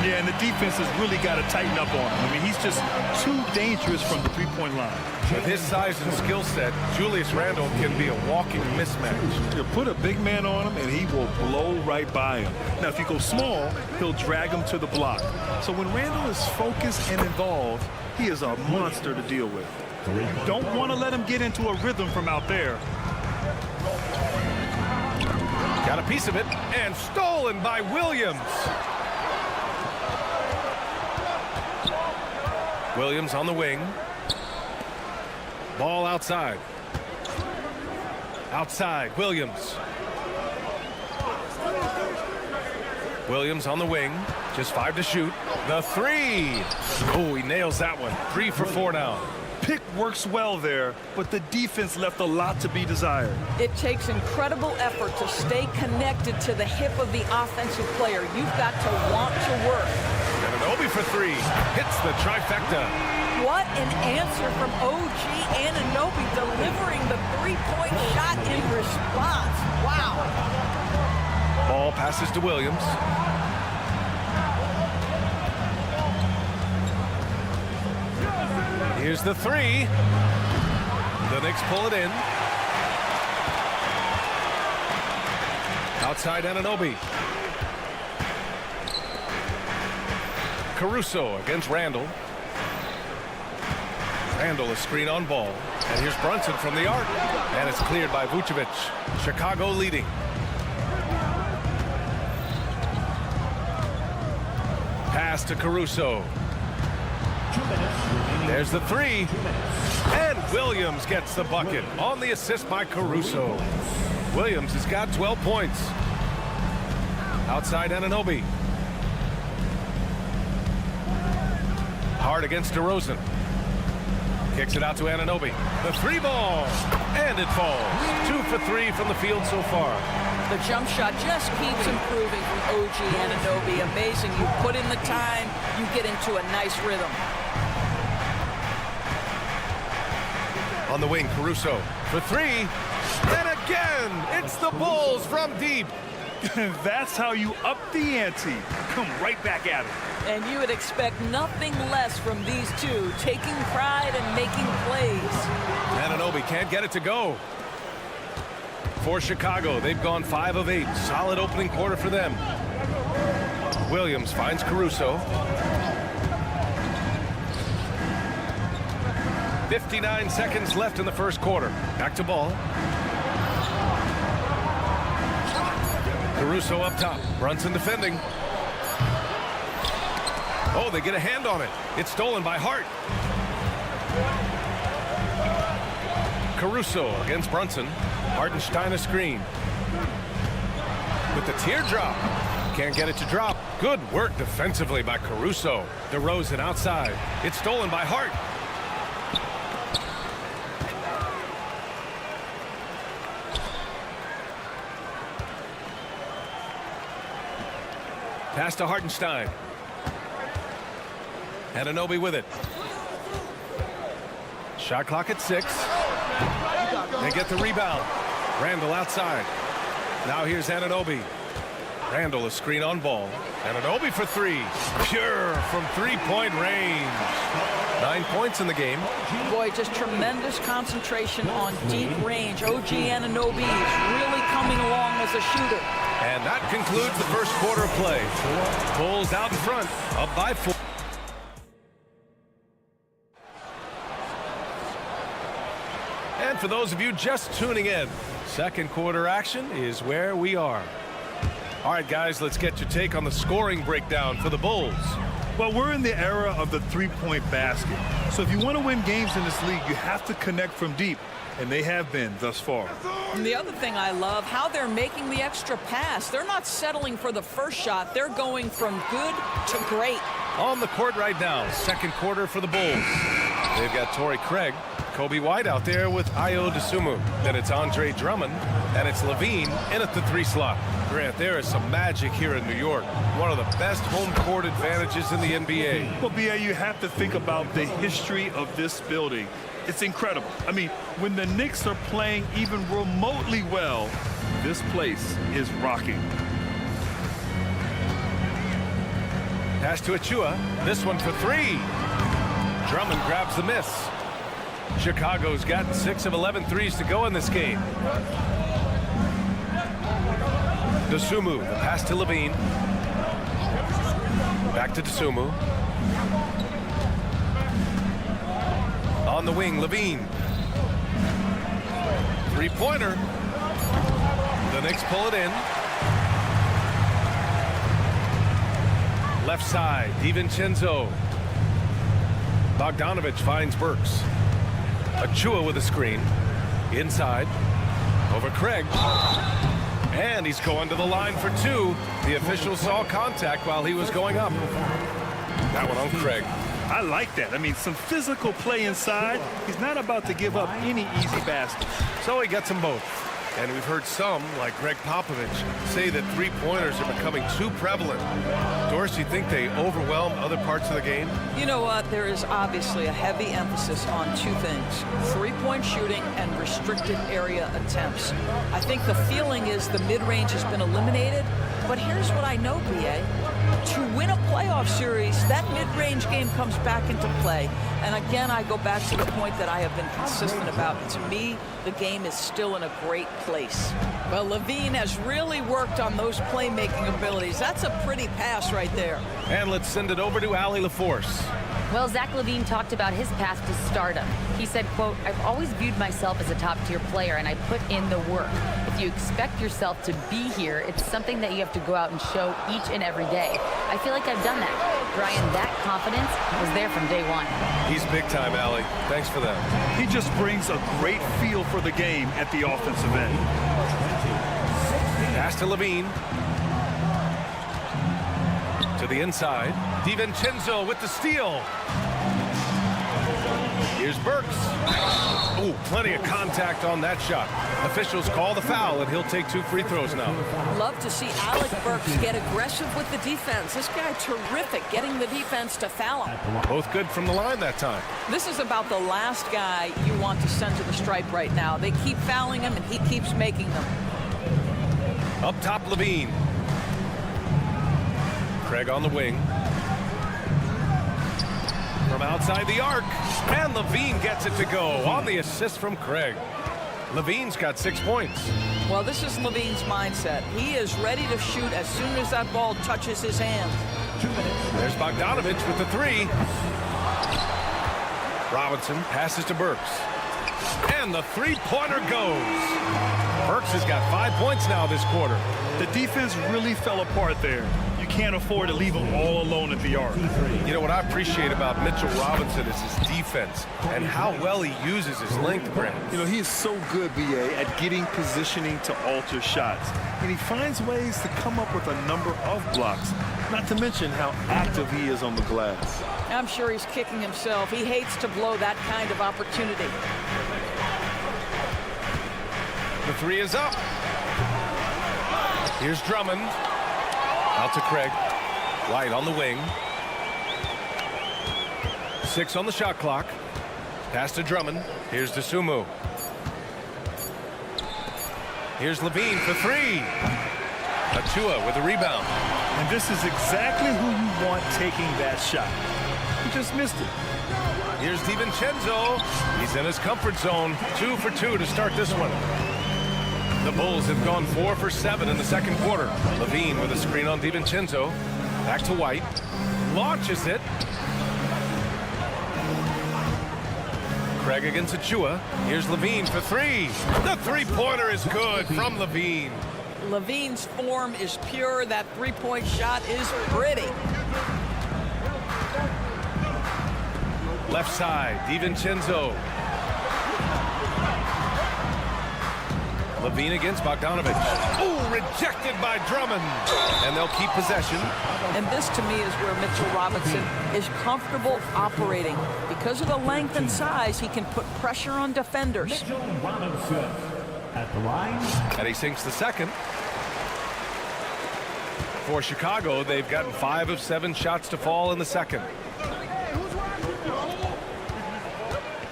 Yeah, and the defense has really got to tighten up on him. I mean, he's just too dangerous from the three-point line. With his size and skill set, Julius Randle can be a walking mismatch. You put a big man on him, and he will blow right by him. Now, if you go small, he'll drag him to the block. So when Randle is focused and involved, he is a monster to deal with. You don't want to let him get into a rhythm from out there. Got a piece of it, and stolen by Williams. Williams on the wing. Ball outside. Outside, Williams. Williams on the wing. Just 5 to shoot. The 3. Oh, he nails that one. 3 for 4 now. Pick works well there, but the defense left a lot to be desired. It takes incredible effort to stay connected to the hip of the offensive player. You've got to want to work. And an Obi for 3. Hits the trifecta. What an answer from OG Anunoby, delivering the three-point shot in response. Wow. Ball passes to Williams. Here's the 3. The Knicks pull it in. Outside Anunoby. Caruso against Randall. Randall a screen on Ball. And here's Brunson from the arc. And it's cleared by Vucevic. Chicago leading. Pass to Caruso. There's the 3. And Williams gets the bucket on the assist by Caruso. Williams has got 12 points. Outside Anunoby. Hard against DeRozan. Kicks it out to Anunoby. The 3 ball. And it falls. 2 for 3 from the field so far. The jump shot just keeps improving from OG Anunoby. Amazing. You put in the time, you get into a nice rhythm. On the wing, Caruso for 3. And again, it's the Bulls from deep. That's how you up the ante. Come right back at it. And you would expect nothing less from these two, taking pride and making plays. Anunoby can't get it to go. For Chicago, they've gone 5 of 8. Solid opening quarter for them. Williams finds Caruso. 59 seconds left in the first quarter. Back to Ball. Caruso up top. Brunson defending. Oh, they get a hand on it. It's stolen by Hart. Caruso against Brunson. Hartenstein a screen. With the teardrop. Can't get it to drop. Good work defensively by Caruso. DeRozan outside. It's stolen by Hart. Pass to Hartenstein. Anunoby with it. Shot clock at 6. They get the rebound. Randall outside. Now here's Anunoby. Randall a screen on ball. And Anunoby for three. Pure from three-point range. 9 points in the game. Boy, just tremendous concentration on deep range. OG Anunoby is really coming along as a shooter. And that concludes the first quarter of play. Bulls out in front, up by 4. And for those of you just tuning in, second quarter action is where we are. All right, guys, let's get your take on the scoring breakdown for the Bulls. Well, we're in the era of the three-point basket. So if you want to win games in this league, you have to connect from deep. And they have been thus far. And the other thing I love, how they're making the extra pass. They're not settling for the first shot. They're going from good to great. On the court right now, second quarter for the Bulls. They've got Torrey Craig, Kobe White out there with Ayo Dosunmu. Then it's Andre Drummond, and it's Levine in at the 3 slot. Grant, there is some magic here in New York. One of the best home court advantages in the NBA. Well, B.A., you have to think about the history of this building. It's incredible. I mean, when the Knicks are playing even remotely well, this place is rocking. Pass to Achua. This one for 3. Drummond grabs the miss. Chicago's got 6 of 11 threes to go in this game. Dosunmu, the pass to Levine. Back to Dosunmu. On the wing, Levine. Three-pointer. The Knicks pull it in. Left side, DiVincenzo. Bogdanovich finds Burks. Achua with a screen. Inside. Over Craig. And he's going to the line for 2. The official saw contact while he was going up. That one on Craig. I like that. I mean, some physical play inside. He's not about to give up any easy baskets. So he gets them both. And we've heard some, like Greg Popovich, say that three-pointers are becoming too prevalent. Dorsey, think they overwhelm other parts of the game? You know what? There is obviously a heavy emphasis on 2 things: three-point shooting and restricted area attempts. I think the feeling is the mid-range has been eliminated. But here's what I know, B.A. To win a playoff series, that mid-range game comes back into play. And again, I go back to the point that I have been consistent about. To me, the game is still in a great place. Well, Levine has really worked on those playmaking abilities. That's a pretty pass right there. And let's send it over to Allie LaForce. Well, Zach LaVine talked about his path to stardom. He said, quote, "I've always viewed myself as a top-tier player, and I put in the work. If you expect yourself to be here, it's something that you have to go out and show each and every day. I feel like I've done that. Brian, that confidence was there from day one." He's big time, Allie. Thanks for that. He just brings a great feel for the game at the offensive end. Pass to Levine. To the inside. DiVincenzo with the steal. Here's Burks. Oh, plenty of contact on that shot. Officials call the foul, and he'll take 2 free throws now. Love to see Alec Burks get aggressive with the defense. This guy terrific, getting the defense to foul him. Both good from the line that time. This is about the last guy you want to send to the stripe right now. They keep fouling him, and he keeps making them. Up top, Levine. Craig on the wing. From outside the arc. And Levine gets it to go on the assist from Craig. Levine's got 6 points. Well, this is Levine's mindset. He is ready to shoot as soon as that ball touches his hand. There's Bogdanovich with the 3. Robinson passes to Burks. And the three-pointer goes. Burks has got 5 points now this quarter. The defense really fell apart there. You can't afford to leave him all alone at the arc. You know what I appreciate about Mitchell Robinson is his defense and how well he uses his length, Grant. You know, he is so good, B.A., at getting positioning to alter shots. And he finds ways to come up with a number of blocks, not to mention how active he is on the glass. I'm sure he's kicking himself. He hates to blow that kind of opportunity. The 3 is up. Here's Drummond. Out to Craig. White on the wing. 6 on the shot clock. Pass to Drummond. Here's Dosunmu. Here's Levine for 3. Achua with a rebound. And this is exactly who you want taking that shot. He just missed it. Here's DiVincenzo. He's in his comfort zone. 2 for 2 to start this one. The Bulls have gone 4 for 7 in the second quarter. Levine with a screen on DiVincenzo. Back to White. Launches it. Craig against Achua. Here's Levine for 3. The three-pointer is good from Levine. Levine's form is pure. That three-point shot is pretty. Left side, DiVincenzo. Levine against Bogdanovich. Oh, rejected by Drummond. And they'll keep possession. And this, to me, is where Mitchell Robinson is comfortable operating. Because of the length and size, he can put pressure on defenders. Mitchell Robinson at the line. And he sinks the second. For Chicago, they've gotten 5 of 7 shots to fall in the second.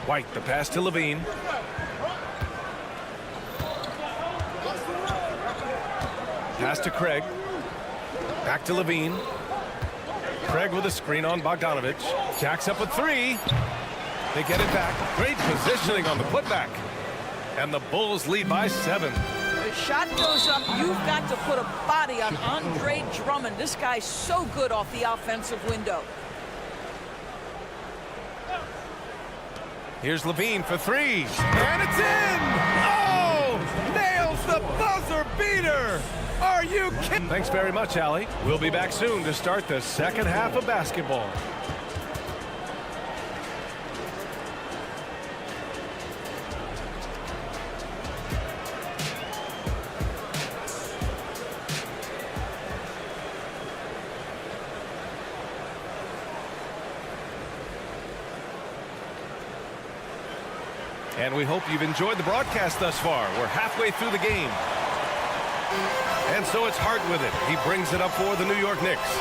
White, the pass to Levine. Pass to Craig. Back to Levine. Craig with a screen on Bogdanovich. Jacks up a 3. They get it back. Great positioning on the putback. And the Bulls lead by 7. The shot goes up. You've got to put a body on Andre Drummond. This guy's so good off the offensive window. Here's Levine for 3. And it's in! Oh! Nails the buzzer beater! Are you kidding? Thanks very much, Allie. We'll be back soon to start the second half of basketball. And we hope you've enjoyed the broadcast thus far. We're halfway through the game. And so it's Hart with it. He brings it up for the New York Knicks.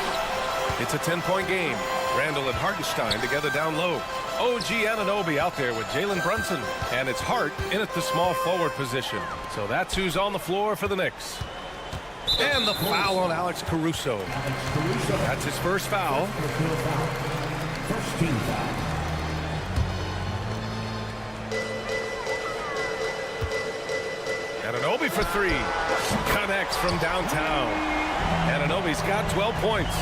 It's a 10-point game. Randall and Hartenstein together down low. OG Anunoby out there with Jalen Brunson. And it's Hart in at the small forward position. So that's who's on the floor for the Knicks. And the foul on Alex Caruso. That's his first foul. First team foul. Anunoby for 3. Connects from downtown. Anunoby's got 12 points.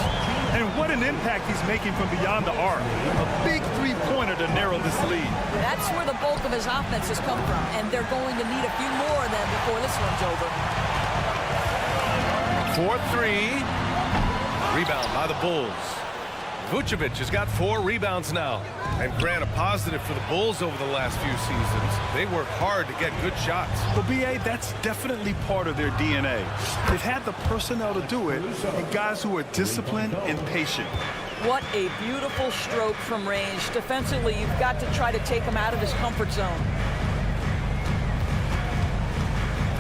And what an impact he's making from beyond the arc. A big three-pointer to narrow this lead. That's where the bulk of his offense has come from, and they're going to need a few more of them before this one's over. 4-3. Rebound by the Bulls. Vucevic has got 4 rebounds now. And Grant, a positive for the Bulls over the last few seasons. They work hard to get good shots. Well, B.A., that's definitely part of their DNA. They've had the personnel to do it, and guys who are disciplined and patient. What a beautiful stroke from range. Defensively, you've got to try to take him out of his comfort zone.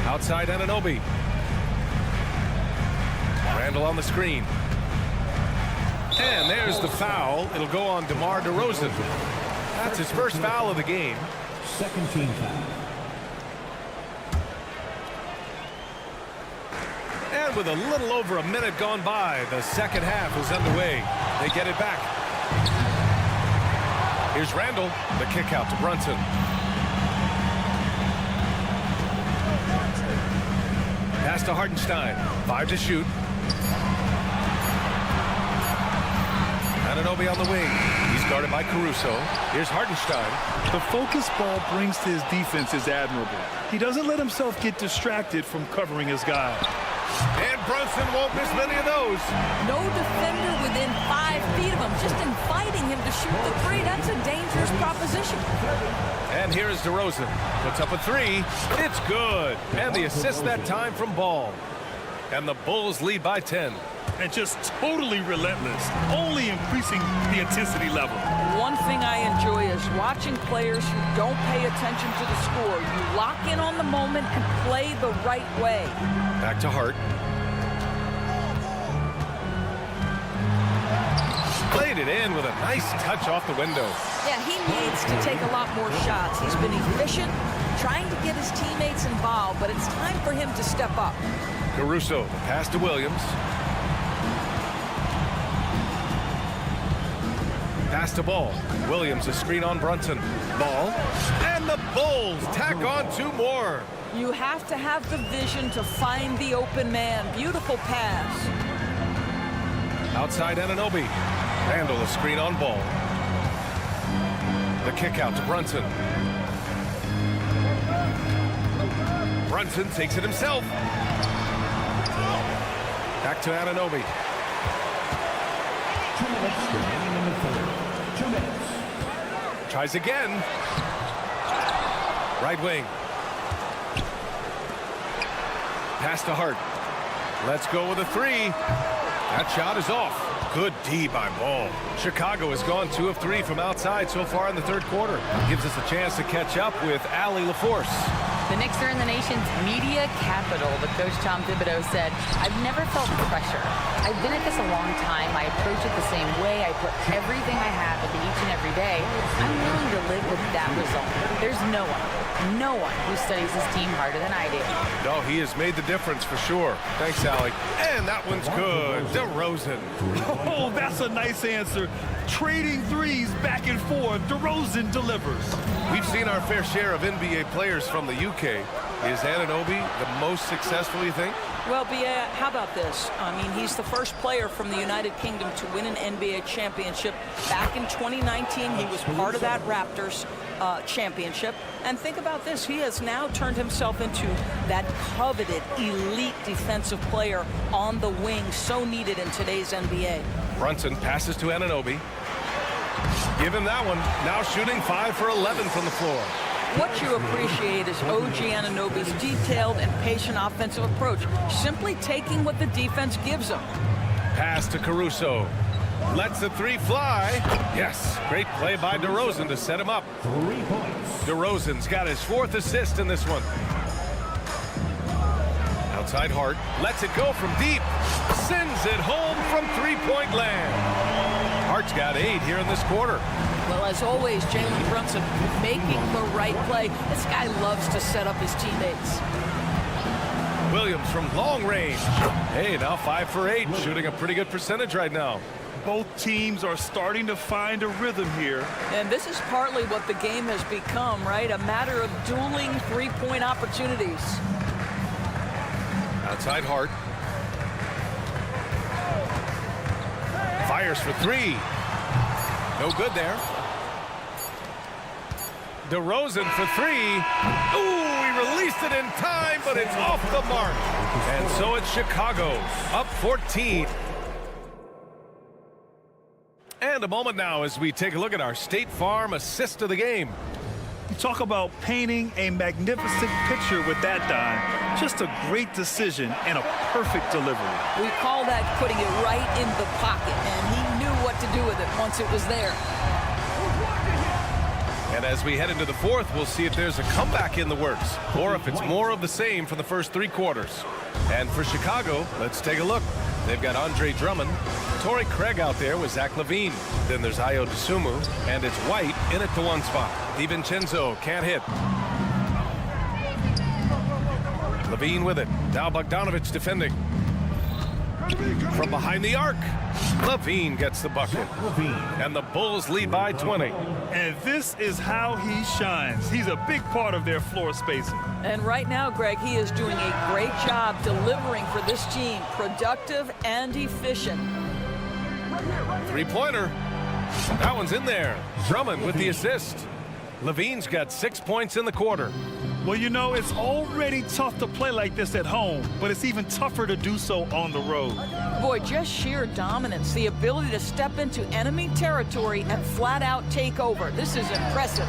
Outside Anunoby. Randall on the screen. And there's the foul. It'll go on DeMar DeRozan. That's his first foul of the game. Second team foul. And with a little over a minute gone by, the second half is underway. They get it back. Here's Randall. The kick out to Brunson. Pass to Hartenstein. 5 to shoot. Anunoby on the wing. He's guarded by Caruso. Here's Hartenstein. The focus ball brings to his defense is admirable. He doesn't let himself get distracted from covering his guy. And Brunson won't miss many of those. No defender within 5 feet of him, just inviting him to shoot the 3. That's a dangerous proposition. And here is DeRozan. Puts up a 3. It's good. And the assist that time from Ball. And the Bulls lead by 10. And just totally relentless, only increasing the intensity level. One thing I enjoy is watching players who don't pay attention to the score. You lock in on the moment and play the right way. Back to Hart. Played it in with a nice touch off the window. Yeah, he needs to take a lot more shots. He's been efficient, trying to get his teammates involved, but it's time for him to step up. Caruso, pass to Williams. Pass to Ball. Williams, a screen on Brunson. Ball. And the Bulls tack on 2 more. You have to have the vision to find the open man. Beautiful pass. Outside Anunoby. Randall, a screen on Ball. The kick out to Brunson. Brunson takes it himself. Back to Anunoby. 2 minutes remaining in the third. 2 minutes. Tries again. Right wing. Pass to Hart. Let's go with a 3. That shot is off. Good D by Ball. Chicago has gone 2 of 3 from outside so far in the third quarter. Gives us a chance to catch up with Allie LaForce. The Knicks are in the nation's media capital, but Coach Tom Thibodeau said, I've never felt pressure. I've been at this a long time. I approach it the same way. I put everything I have into each and every day. I'm willing to live with that result. There's no one who studies his team harder than I do. No, he has made the difference for sure. Thanks, Allie. And that one's good. DeRozan. Oh, that's a nice answer. Trading threes back and forth. DeRozan delivers. We've seen our fair share of NBA players from the UK. Is Anunoby the most successful, you think? Well, how about this? I mean, he's the first player from the United Kingdom to win an NBA championship. Back in 2019, he was part of that Raptors championship. And think about this. He has now turned himself into that coveted elite defensive player on the wing, so needed in today's NBA. Brunson passes to Anunoby. Give him that one. Now shooting 5 for 11 from the floor. What you appreciate is OG Anunoby's detailed and patient offensive approach, simply taking what the defense gives him. Pass to Caruso. Lets the 3 fly. Yes, great play by DeRozan to set him up. 3 points. DeRozan's got his 4th assist in this one. Outside Hart. Lets it go from deep. Sends it home from 3-point land. Hart's got 8 here in this quarter. Well, as always, Jalen Brunson making the right play. This guy loves to set up his teammates. Williams from long range. Hey, now 5 for 8, shooting a pretty good percentage right now. Both teams are starting to find a rhythm here. And this is partly what the game has become, right? A matter of dueling 3-point opportunities. Outside Hart. Fires for 3. No good there. DeRozan for 3. Ooh, he released it in time, but it's off the mark. And so it's Chicago, up 14. And a moment now as we take a look at our State Farm assist of the game. You talk about painting a magnificent picture with that dime. Just a great decision and a perfect delivery. We call that putting it right in the pocket, and he knew what to do with it once it was there. And as we head into the 4th, we'll see if there's a comeback in the works or if it's more of the same for the first 3 quarters. And for Chicago, let's take a look. They've got Andre Drummond, Torrey Craig out there with Zach LaVine. Then there's Ayo Dosunmu, and it's White in at the 1 spot. DiVincenzo can't hit. LaVine with it. Now Bogdanovich defending. From behind the arc, LaVine gets the bucket. And the Bulls lead by 20. And this is how he shines. He's a big part of their floor spacing. And right now, Greg, he is doing a great job delivering for this team. Productive and efficient. 3-pointer. That one's in there. Drummond with the assist. LaVine's got 6 points in the quarter. Well, you know, it's already tough to play like this at home, but it's even tougher to do so on the road. Boy, just sheer dominance, the ability to step into enemy territory and flat out take over. This is impressive.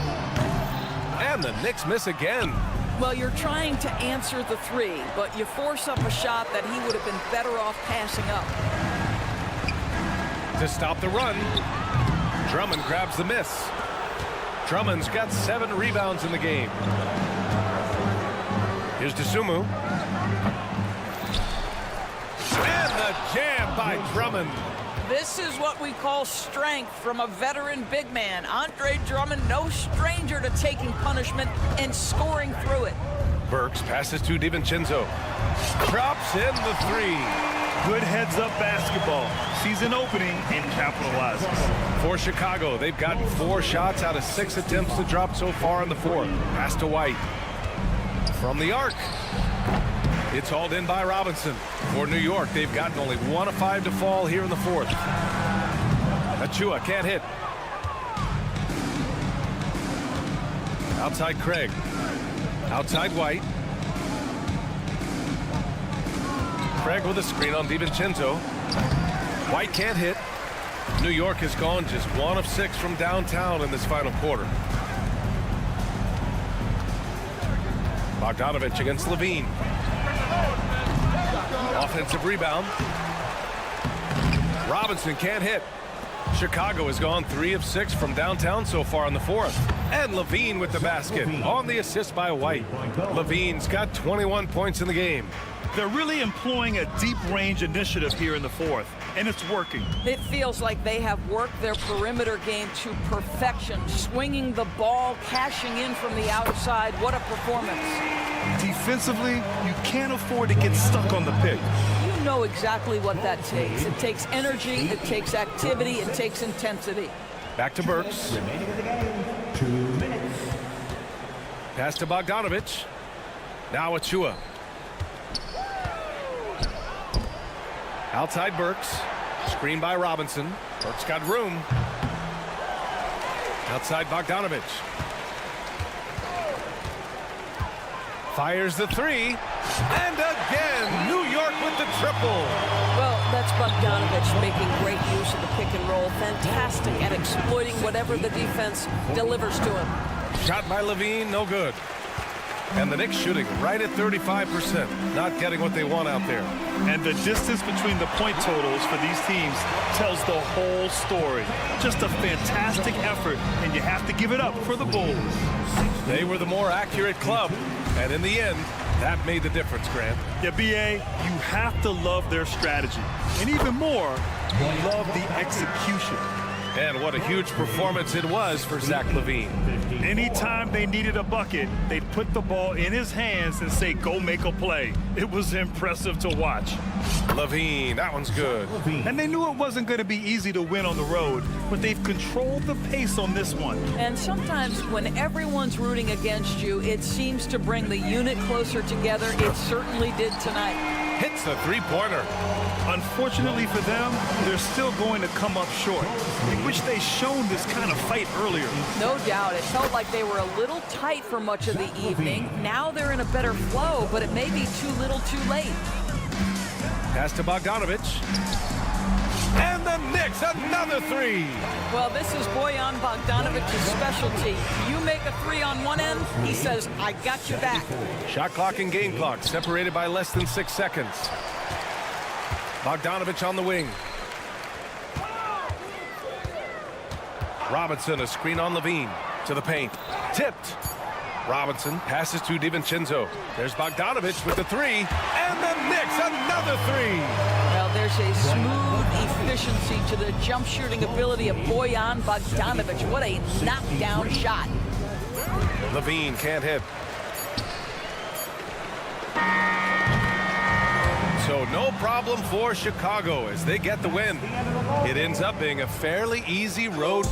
And the Knicks miss again. Well, you're trying to answer the 3, but you force up a shot that he would have been better off passing up. To stop the run, Drummond grabs the miss. Drummond's got 7 rebounds in the game. Here's Dosunmu. And the jam by Drummond. This is what we call strength from a veteran big man. Andre Drummond, no stranger to taking punishment and scoring through it. Burks passes to DiVincenzo. Drops in the three. Good heads-up basketball. Sees an opening and capitalizes. For Chicago, they've gotten 4 shots out of 6 attempts to drop so far in the fourth. Pass to White. From the arc. It's hauled in by Robinson. For New York, they've gotten only 1 of 5 to fall here in the fourth. Achua can't hit. Outside Craig. Outside White. Craig with a screen on DiVincenzo. White can't hit. New York has gone just 1 of 6 from downtown in this final quarter. Bogdanovich against Levine. Offensive rebound. Robinson can't hit. Chicago has gone 3 of 6 from downtown so far in the fourth. And Levine with the basket on the assist by White. Levine's got 21 points in the game. They're really employing a deep range initiative here in the fourth, and it's working. It feels like they have worked their perimeter game to perfection, swinging the ball, cashing in from the outside. What a performance. Defensively, you can't afford to get stuck on the pick. You know exactly what that takes. It takes energy, it takes activity, it takes intensity. Back to Burks. Remaining of the game, 2 minutes. Pass to Bogdanovich. Now Achua. Outside Burks. Screen by Robinson. Burks got room. Outside Bogdanovich. Fires the three. And again, New York with the triple. Well, that's Bogdanovich making great use of the pick and roll. Fantastic at exploiting whatever the defense delivers to him. Shot by Levine, no good. And the Knicks shooting right at 35%. Not getting what they want out there. And the distance between the point totals for these teams tells the whole story. Just a fantastic effort, and you have to give it up for the Bulls. They were the more accurate club. And in the end, that made the difference, Grant. Yeah, B.A., you have to love their strategy. And even more, you love the execution. And what a huge performance it was for Zach LaVine. Anytime they needed a bucket, they'd put the ball in his hands and say, go make a play. It was impressive to watch. LaVine, that one's good. And they knew it wasn't going to be easy to win on the road, but they've controlled the pace on this one. And sometimes when everyone's rooting against you, it seems to bring the unit closer together. It certainly did tonight. Hits the three-pointer. Unfortunately for them, they're still going to come up short. I wish they'd shown this kind of fight earlier. No doubt. It felt like they were a little tight for much of the evening. Now they're in a better flow, but it may be too little too late. Pass to Bogdanovich. And the Knicks, another three. Well, this is Bojan Bogdanovich's specialty. You make a three on one end, he says, I got your back. Shot clock and game clock separated by less than 6 seconds. Bogdanovich on the wing. Robinson, a screen on Levine. To the paint. Tipped. Robinson passes to DiVincenzo. There's Bogdanovich with the three. And the Knicks, another three. Well, there's a smooth efficiency to the jump shooting ability of Bojan Bogdanovic. What a knockdown shot. Levine can't hit. So no problem for Chicago as they get the win. It ends up being a fairly easy road.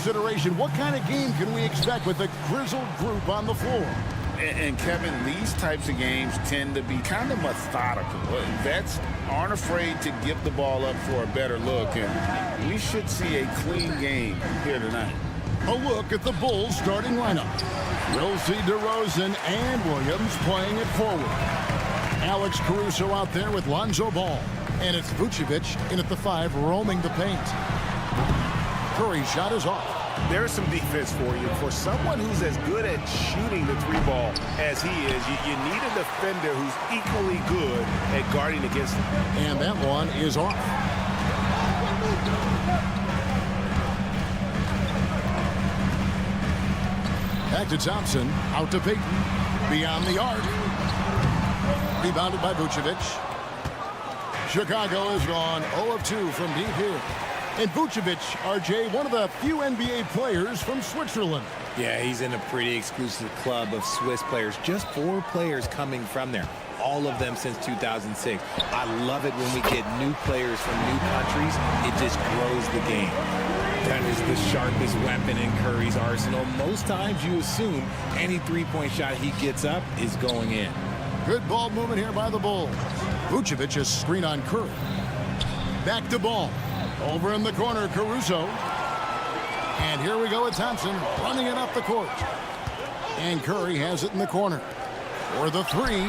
consideration, what kind of game can we expect with a grizzled group on the floor? And Kevin, these types of games tend to be kind of methodical. Vets aren't afraid to give the ball up for a better look, and we should see a clean game here tonight. A look at the Bulls starting lineup. We'll see DeRozan and Williams playing it forward. Alex Caruso out there with Lonzo Ball. And it's Vucevic in at the 5, roaming the paint. Curry's shot is off. there's some defense for you. For someone who's as good at shooting the three ball as he is, you need a defender who's equally good at guarding against him. And that one is off. Back to Thompson, out to Payton, beyond the arc. Rebounded by Vucevic. Chicago has gone 0 of 2 from deep here. And Vucevic, RJ, one of the few NBA players from Switzerland. Yeah, he's in a pretty exclusive club of Swiss players. Just 4 players coming from there. All of them since 2006. I love it when we get new players from new countries. It just grows the game. That is the sharpest weapon in Curry's arsenal. Most times you assume any three-point shot he gets up is going in. Good ball movement here by the Bulls. Vucevic is screen on Curry. Back to Ball. Over in the corner, Caruso. And here we go with Thompson running it up the court. And Curry has it in the corner. For the three.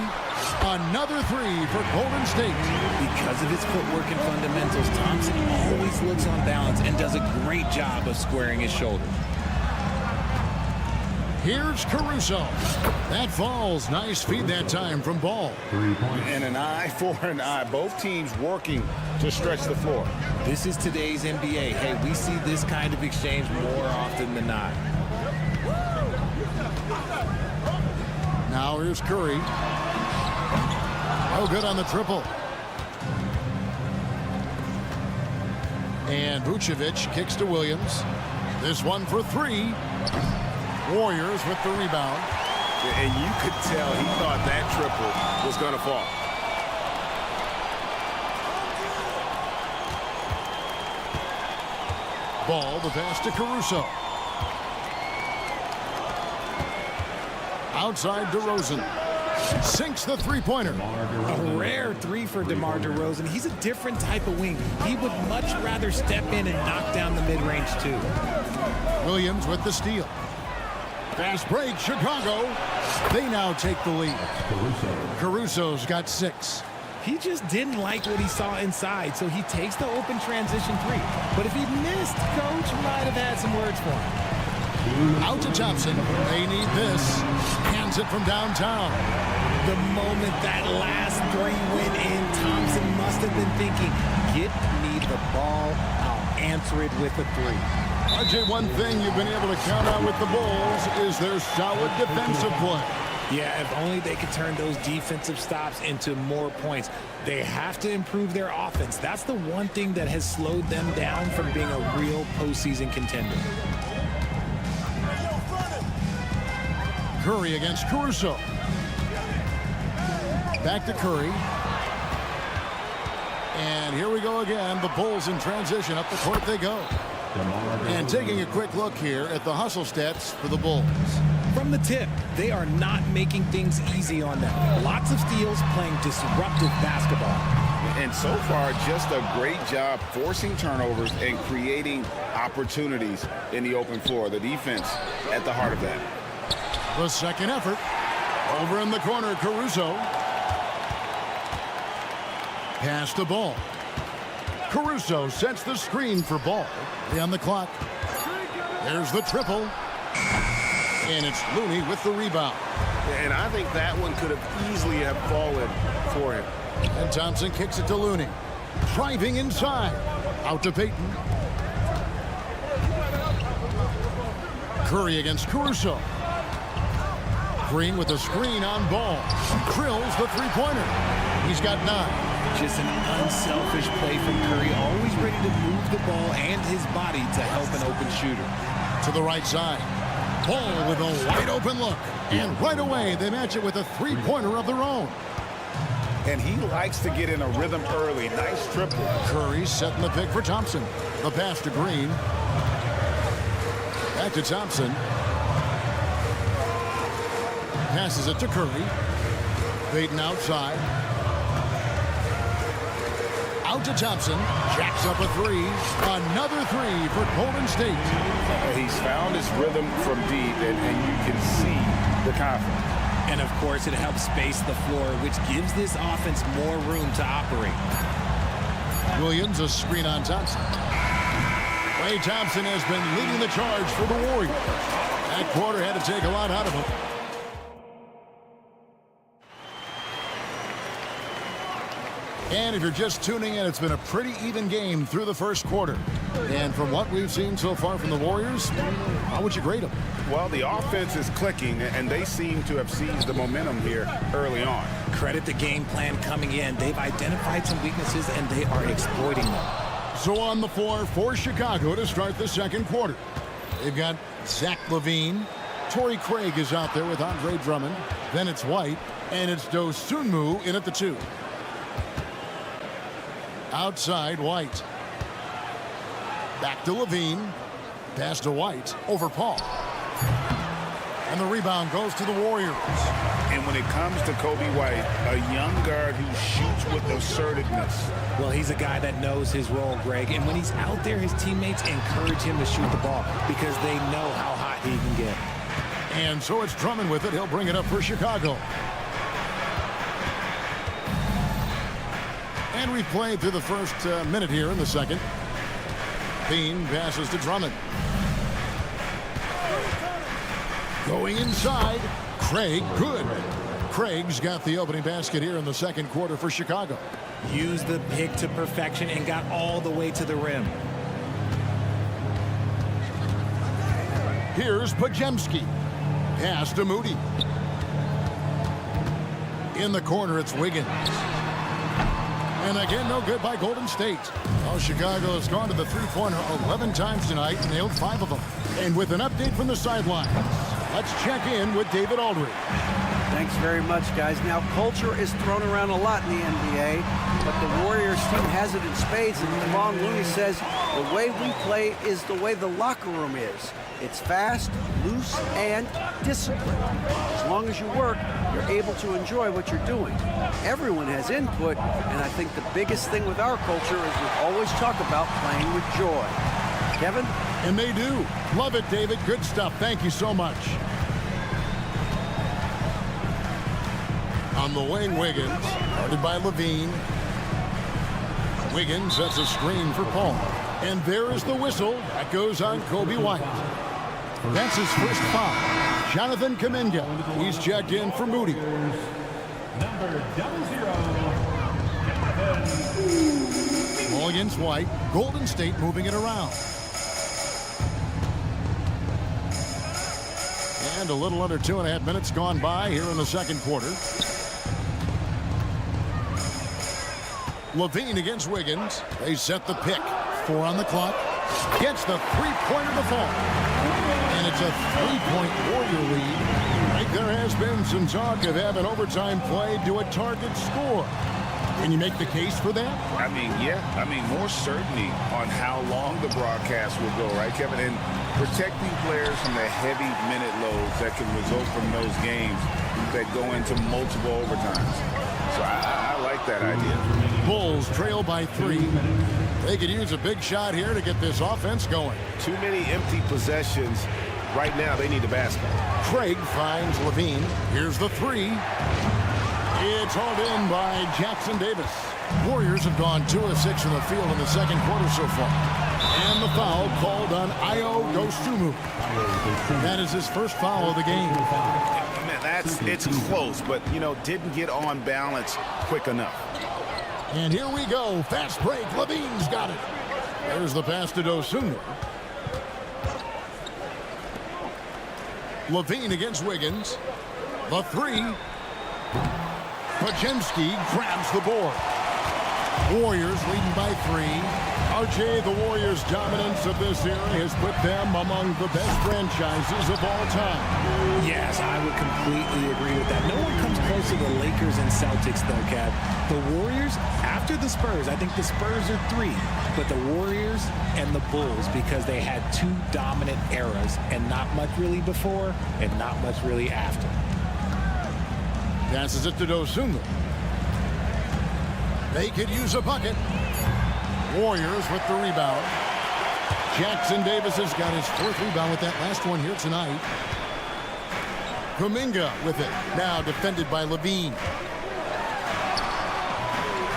Another three for Golden State. Because of his footwork and fundamentals, Thompson always looks on balance and does a great job of squaring his shoulder. Here's Caruso. That falls. Nice feed that time from Ball. And an eye for an eye. Both teams working to stretch the floor. This is today's NBA. Hey, we see this kind of exchange more often than not. Now here's Curry. Oh, good on the triple. And Vucevic kicks to Williams. This one for three. Warriors with the rebound. And you could tell he thought that triple was going to fall. Ball, the pass to Caruso. Outside DeRozan. Sinks the three-pointer. A rare three for DeMar DeRozan. He's a different type of wing. He would much rather step in and knock down the mid-range too. Williams with the steal. Fast break, Chicago. They now take the lead. Caruso's got 6. He just didn't like what he saw inside, so he takes the open transition three. But if he missed, Coach might have had some words for him. Out to Thompson. They need this. Hands it from downtown. The moment that last three went in, Thompson must have been thinking, get me the ball, I'll answer it with a three. RJ, one thing you've been able to count on with the Bulls is their solid defensive play. Yeah, if only they could turn those defensive stops into more points. They have to improve their offense. That's the one thing that has slowed them down from being a real postseason contender. Curry against Caruso. Back to Curry. And here we go again. The Bulls in transition. Up the court they go. And taking a quick look here at the hustle stats for the Bulls. From the tip, they are not making things easy on them. Lots of steals, playing disruptive basketball. And so far, just a great job forcing turnovers and creating opportunities in the open floor. The defense at the heart of that. The second effort. Over in the corner, Caruso. Pass the Ball. Caruso sets the screen for Ball. On the clock. There's the triple. And it's Looney with the rebound. And I think that one could have easily have fallen for him. And Thompson kicks it to Looney. Driving inside. Out to Payton. Curry against Caruso. Green with the screen on Ball. Drills the three-pointer. He's got 9. Just an unselfish play from Curry, always ready to move the ball and his body to help an open shooter. To the right side. Ball with a wide open look. And right away, they match it with a three-pointer of their own. And he likes to get in a rhythm early. Nice triple. Curry setting the pick for Thompson. The pass to Green. Back to Thompson. Passes it to Curry. Payton outside. Out to Thompson. Jacks up a three. Another three for Golden State. He's found his rhythm from deep, and you can see the confidence. And, of course, it helps space the floor, which gives this offense more room to operate. Williams, a screen on Thompson. Klay Thompson has been leading the charge for the Warriors. That quarter had to take a lot out of him. And if you're just tuning in, it's been a pretty even game through the first quarter. And from what we've seen so far from the Warriors, how would you grade them? Well, the offense is clicking, and they seem to have seized the momentum here early on. Credit the game plan coming in. They've identified some weaknesses, and they are exploiting them. So on the floor for Chicago to start the second quarter, they've got Zach LaVine. Torrey Craig is out there with Andre Drummond. Then it's White, and it's Dosunmu in at the 2. Outside, White. Back to LaVine. Pass to White. Over Paul. And the rebound goes to the Warriors. And when it comes to Kobe White, a young guard who shoots with assertiveness. Well, he's a guy that knows his role, Greg. And when he's out there, his teammates encourage him to shoot the ball because they know how hot he can get. And so it's Drummond with it. He'll bring it up for Chicago. And we've played through the first minute here in the second. Bean passes to Drummond. Going inside, Craig, good. Craig's got the opening basket here in the second quarter for Chicago. Used the pick to perfection and got all the way to the rim. Here's Pajemski. Pass to Moody. In the corner, it's Wiggins. And again, no good by Golden State. Well, Chicago has gone to the three-pointer 11 times tonight and nailed 5 of them. And with an update from the sidelines, let's check in with David Aldridge. Thanks very much, guys. Now, culture is thrown around a lot in the NBA, but the Warriors team has it in spades, and Kevon Looney says the way we play is the way the locker room is. It's fast, loose, and disciplined. As long as you work, you're able to enjoy what you're doing. Everyone has input, and I think the biggest thing with our culture is we always talk about playing with joy. Kevin? And they do. Love it, David. Good stuff. Thank you so much. On the wing, Wiggins, guarded by LaVine. Wiggins sets a screen for Paul. And there is the whistle that goes on Kobe White. That's his first foul. Jonathan Kuminga. He's checked in for Moody. Number 00. Ball against White. Golden State moving it around. And a little under 2.5 minutes gone by here in the second quarter. LaVine against Wiggins. They set the pick. 4 on the clock. Gets the three-pointer to fall. And it's a 3-point Warrior lead. Right, there has been some talk of having overtime play to a target score. Can you make the case for that? I mean, yeah. I mean, more certainty on how long the broadcast will go, right, Kevin? And protecting players from the heavy minute loads that can result from those games that go into multiple overtimes. So I like that idea. Bulls trail by 3. They could use a big shot here to get this offense going. Too many empty possessions. Right now, they need a basket. Craig finds LaVine. Here's the 3. It's hauled in by Jackson Davis. Warriors have gone 2 of 6 in the field in the second quarter so far. And the foul called on Dosunmu. That is his first foul of the game. Man, it's close, but, you know, didn't get on balance quick enough. And here we go. Fast break. LaVine's got it. There's the pass to Dosunmu. LaVine against Wiggins. The 3. Pajemski grabs the board. Warriors leading by 3. RJ, the Warriors' dominance of this era has put them among the best franchises of all time. Yes, I would completely agree with that. No one comes close to the Lakers and Celtics, though, Kev. The Warriors, after the Spurs, I think the Spurs are 3, but the Warriors and the Bulls, because they had 2 dominant eras and not much really before and not much really after. Passes it to Dosunmu. They could use a bucket. Warriors with the rebound. Jackson Davis has got his 4th rebound with that last one here tonight. Kuminga with it. Now defended by LaVine.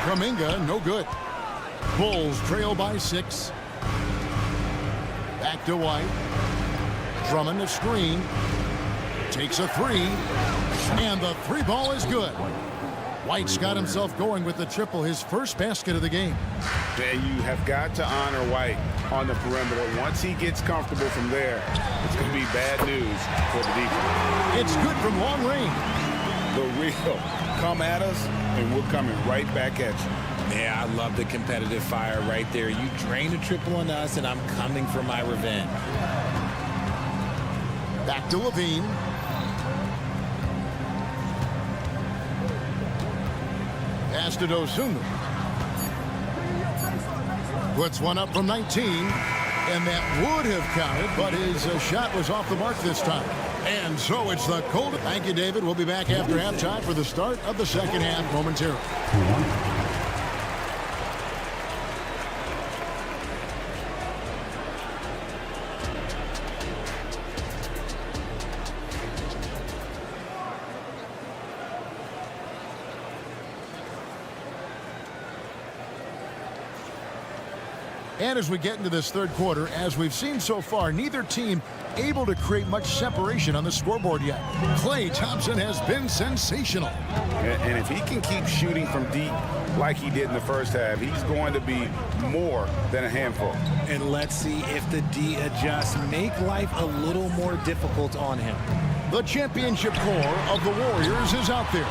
Kuminga, no good. Bulls trail by 6. Back to White. Drummond a screen. Takes a three. And the three ball is good. White's got himself going with the triple, his first basket of the game. And you have got to honor White on the perimeter. Once he gets comfortable from there, it's going to be bad news for the defense. It's good from long range. The real come at us, and we're coming right back at you. Yeah, I love the competitive fire right there. You drain a triple on us, and I'm coming for my revenge. Back to Levine. Pass to Dosunmu. Puts one up from 19, and that would have counted, but his shot was off the mark this time. And so it's the cold. Thank you, David. We'll be back after halftime for the start of the second half momentarily. And as we get into this third quarter, as we've seen so far, neither team able to create much separation on the scoreboard yet. Klay Thompson has been sensational. And if he can keep shooting from deep like he did in the first half, he's going to be more than a handful. And let's see if the D adjusts, make life a little more difficult on him. The championship core of the Warriors is out there.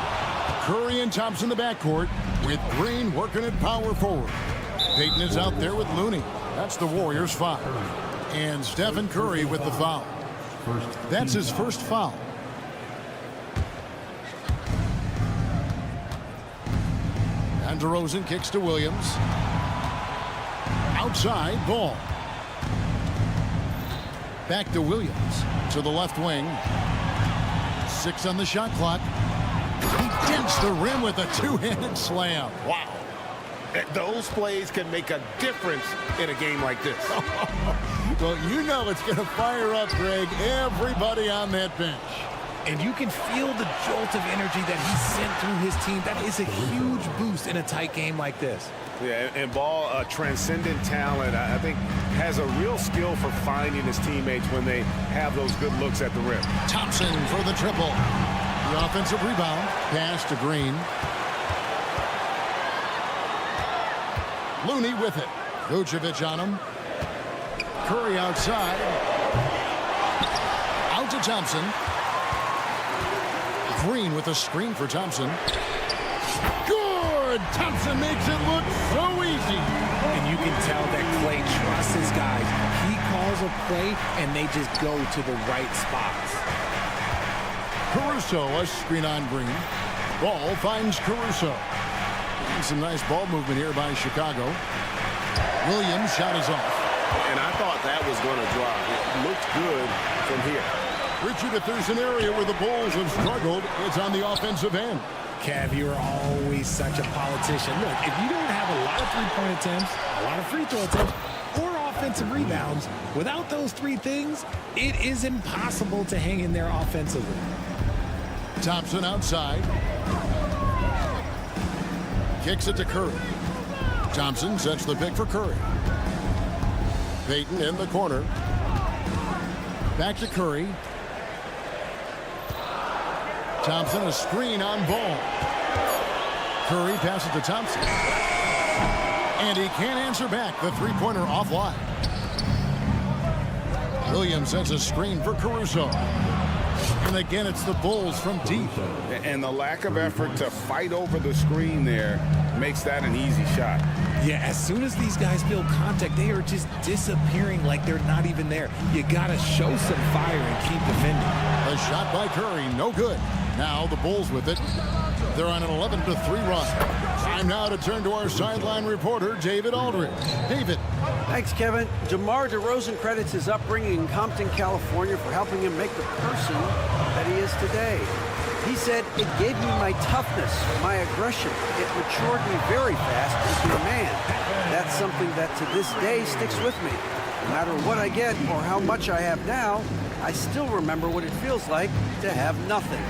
Curry and Thompson in the backcourt with Green working at power forward. Payton is out there with Looney. That's the Warriors' foul. And Stephen Curry with the foul. That's his first foul. And DeRozan kicks to Williams. Outside, Ball. Back to Williams. To the left wing. 6 on the shot clock. He dents the rim with a two-handed slam. Wow. Those plays can make a difference in a game like this. Well, you know it's going to fire up, Greg, everybody on that bench. And you can feel the jolt of energy that he sent through his team. That is a huge boost in a tight game like this. Yeah, and Ball, a transcendent talent, I think, has a real skill for finding his teammates when they have those good looks at the rim. Thompson for the triple. The offensive rebound. Pass to Green. Looney with it. Vucevic on him. Curry outside. Out to Thompson. Green with a screen for Thompson. Good! Thompson makes it look so easy. And you can tell that Klay trusts his guys. He calls a play, and they just go to the right spots. Caruso, a screen on Green. Ball finds Caruso. Some nice ball movement here by Chicago. Williams shot is off. And I thought that was going to drop. It looked good from here. Richard, if there's an area where the Bulls have struggled, it's on the offensive end. Kev, you are always such a politician. Look, if you don't have a lot of three-point attempts, a lot of free throw attempts, or offensive rebounds, without those three things, it is impossible to hang in there offensively. Thompson outside. Kicks it to Curry. Thompson sets the pick for Curry. Payton in the corner. Back to Curry. Thompson, a screen on Ball. Curry passes to Thompson. And he can't answer back. The three-pointer offline. Williams sends a screen for Caruso. And again, it's the Bulls from deep. And the lack of effort to fight over the screen there makes that an easy shot. Yeah, as soon as these guys feel contact, they are just disappearing like they're not even there. You got to show some fire and keep defending. A shot by Curry, no good. Now the Bulls with it. They're on an 11-3 run. Time now to turn to our sideline reporter, David Aldridge. David. Thanks, Kevin. DeMar DeRozan credits his upbringing in Compton, California for helping him make the person that he is today. He said, "It gave me my toughness, my aggression. It matured me very fast into a man. That's something that to this day sticks with me. No matter what I get or how much I have now, I still remember what it feels like to have nothing."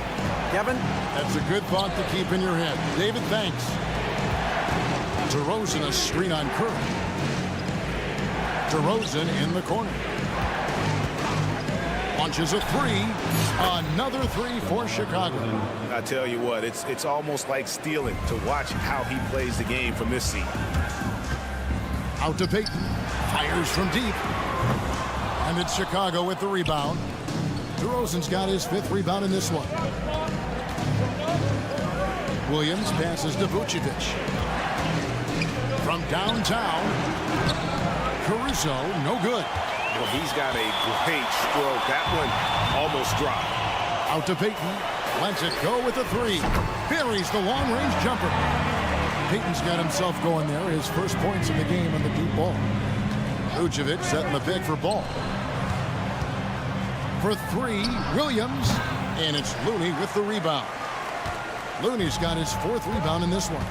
Kevin? That's a good thought to keep in your head. David, thanks. DeRozan, a screen on Curry. DeRozan in the corner. Launches a three. Another three for Chicago. I tell you what, it's almost like stealing to watch how he plays the game from this seat. Out to Payton. Fires from deep. And it's Chicago with the rebound. DeRozan's got his 5th rebound in this one. Williams passes to Vucevic. From downtown, Caruso, no good. Well, he's got a great stroke. That one almost dropped. Out to Payton. Lets it go with the 3. Buries the long-range jumper. Payton's got himself going there. His first points in the game on the deep ball. Vucevic setting the pick for Ball. For 3, Williams. And it's Looney with the rebound. Looney's got his 4th rebound in this one.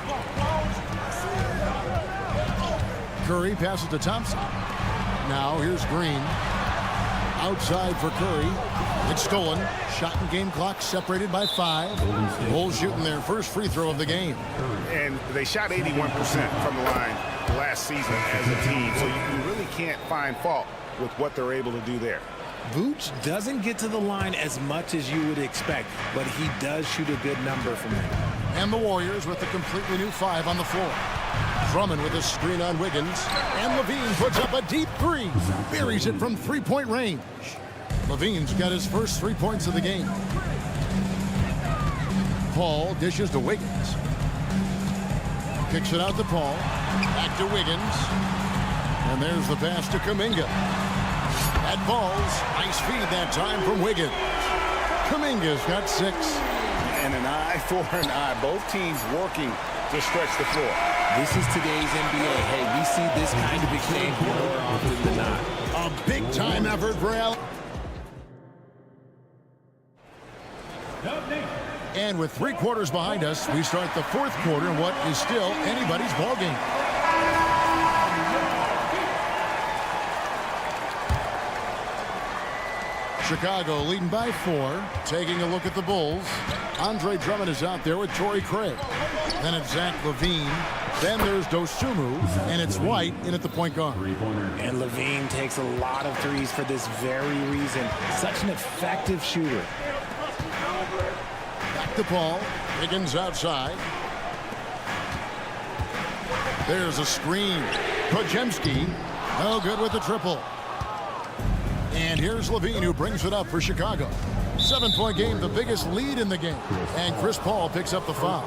Curry passes to Thompson. Now here's Green. Outside for Curry. It's stolen. Shot and game clock separated by 5. Bulls shooting their first free throw of the game. And they shot 81% from the line last season as a team. So you really can't find fault with what they're able to do there. Vooch doesn't get to the line as much as you would expect, but he does shoot a good number from there. And the Warriors with a completely new 5 on the floor. Drummond with a screen on Wiggins. And Levine puts up a deep 3. Buries it from 3-point range. Levine's got his first 3 points of the game. Paul dishes to Wiggins. Kicks it out to Paul. Back to Wiggins. And there's the pass to Kuminga. That ball's nice feed that time from Wiggins. Kuminga's got 6. And an eye for an eye. Both teams working to stretch the floor. This is today's NBA. Hey, we see this kind of exchange more often than not. A big-time effort for Al. And with 3 quarters behind us, we start the 4th quarter in what is still anybody's ballgame. Chicago leading by 4. Taking a look at the Bulls. Andre Drummond is out there with Torrey Craig. Then it's Zach LaVine. Then there's Dosunmu. And it's White in at the point guard. And LaVine takes a lot of threes for this very reason. Such an effective shooter. Back to Paul. Higgins outside. There's a screen. Podziemski. No good with the triple. And here's LaVine, who brings it up for Chicago. 7-point game, the biggest lead in the game. And Chris Paul picks up the foul.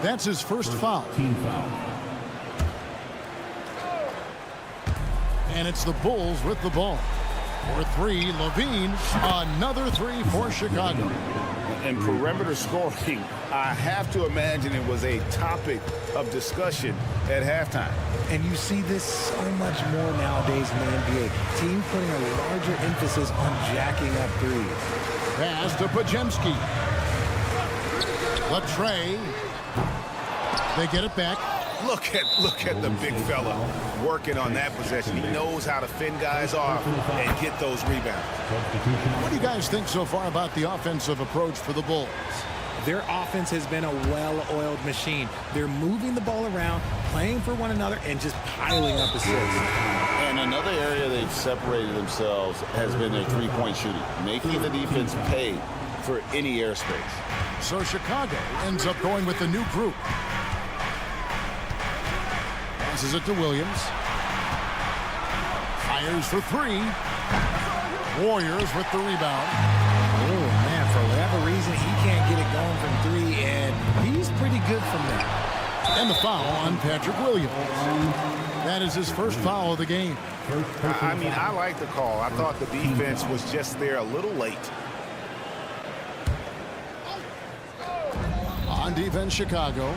That's his first foul. And it's the Bulls with the ball. For 3, LaVine. Another 3 for Chicago. And perimeter scoring, I have to imagine it was a topic of discussion at halftime. And you see this so much more nowadays in the NBA. Team putting a larger emphasis on jacking up threes. Pass to Podziemski. Latrey. They get it back. Look at the big fella working on that possession. He knows how to fend guys off and get those rebounds. What do you guys think so far about the offensive approach for the Bulls? Their offense has been a well-oiled machine. They're moving the ball around, playing for one another, and just piling up assists. And another area they've separated themselves has been their 3-point shooting, making the defense pay for any airspace. So Chicago ends up going with the new group. Passes it to Williams. Fires for 3. Warriors with the rebound. Oh, man, for whatever reason, he can't get it going from 3, and he's pretty good from there. And the foul on Patrick Williams. That is his first foul of the game. I mean, I like the call. I thought the defense was just there a little late. On defense, Chicago.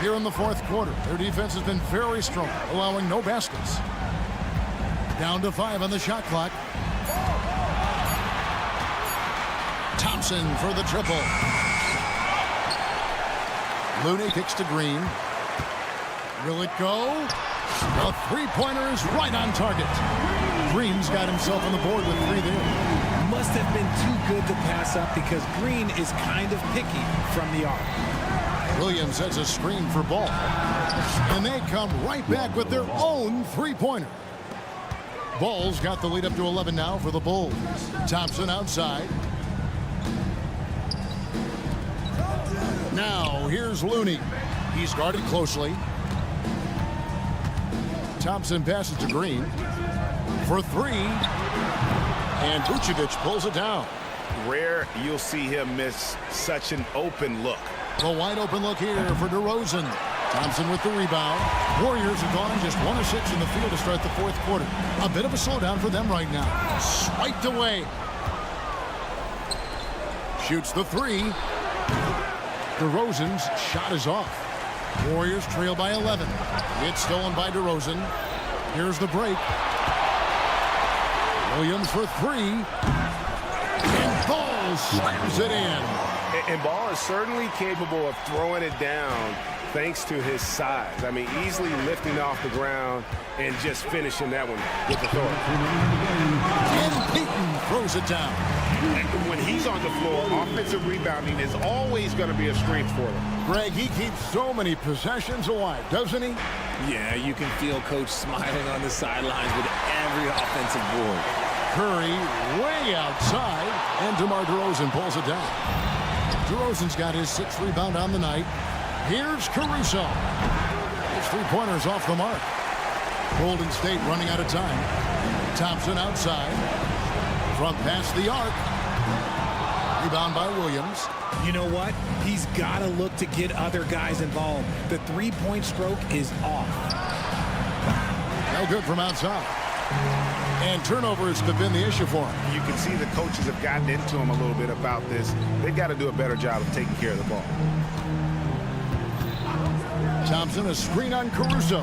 Here in the 4th quarter, their defense has been very strong, allowing no baskets. Down to 5 on the shot clock. Thompson for the triple. Looney kicks to Green. Will it go? The 3-pointer is right on target. Green's got himself on the board with 3 there. Must have been too good to pass up because Green is kind of picky from the arc. Williams has a screen for Ball. And they come right back with their own 3-pointer. Bulls got the lead up to 11 now for the Bulls. Thompson outside. Now here's Looney. He's guarded closely. Thompson passes to Green for three. And Vucevic pulls it down. Rare you'll see him miss such an open look. The wide open look here for DeRozan. Thompson with the rebound. Warriors have gone just 1 of 6 in the field to start the fourth quarter. A bit of a slowdown for them right now. Swiped away. Shoots the three. DeRozan's shot is off. Warriors trail by 11. It's stolen by DeRozan. Here's the break. Williams for three. And Ball slams it in. And Ball is certainly capable of throwing it down thanks to his size. I mean, easily lifting off the ground and just finishing that one with authority. And Payton throws it down. And when he's on the floor, offensive rebounding is always going to be a strength for them. Greg, he keeps so many possessions alive, doesn't he? Yeah, you can feel Coach smiling on the sidelines with every offensive board. Curry way outside, and DeMar DeRozan pulls it down. DeRozan's got his 6th rebound on the night. Here's Caruso. His three-pointer's off the mark. Golden State running out of time. Thompson outside. From past the arc. Rebound by Williams. You know what? He's got to look to get other guys involved. The three-point stroke is off. No good from outside. And turnovers have been the issue for him. You can see the coaches have gotten into him a little bit about this. They've got to do a better job of taking care of the ball. Thompson, a screen on Caruso.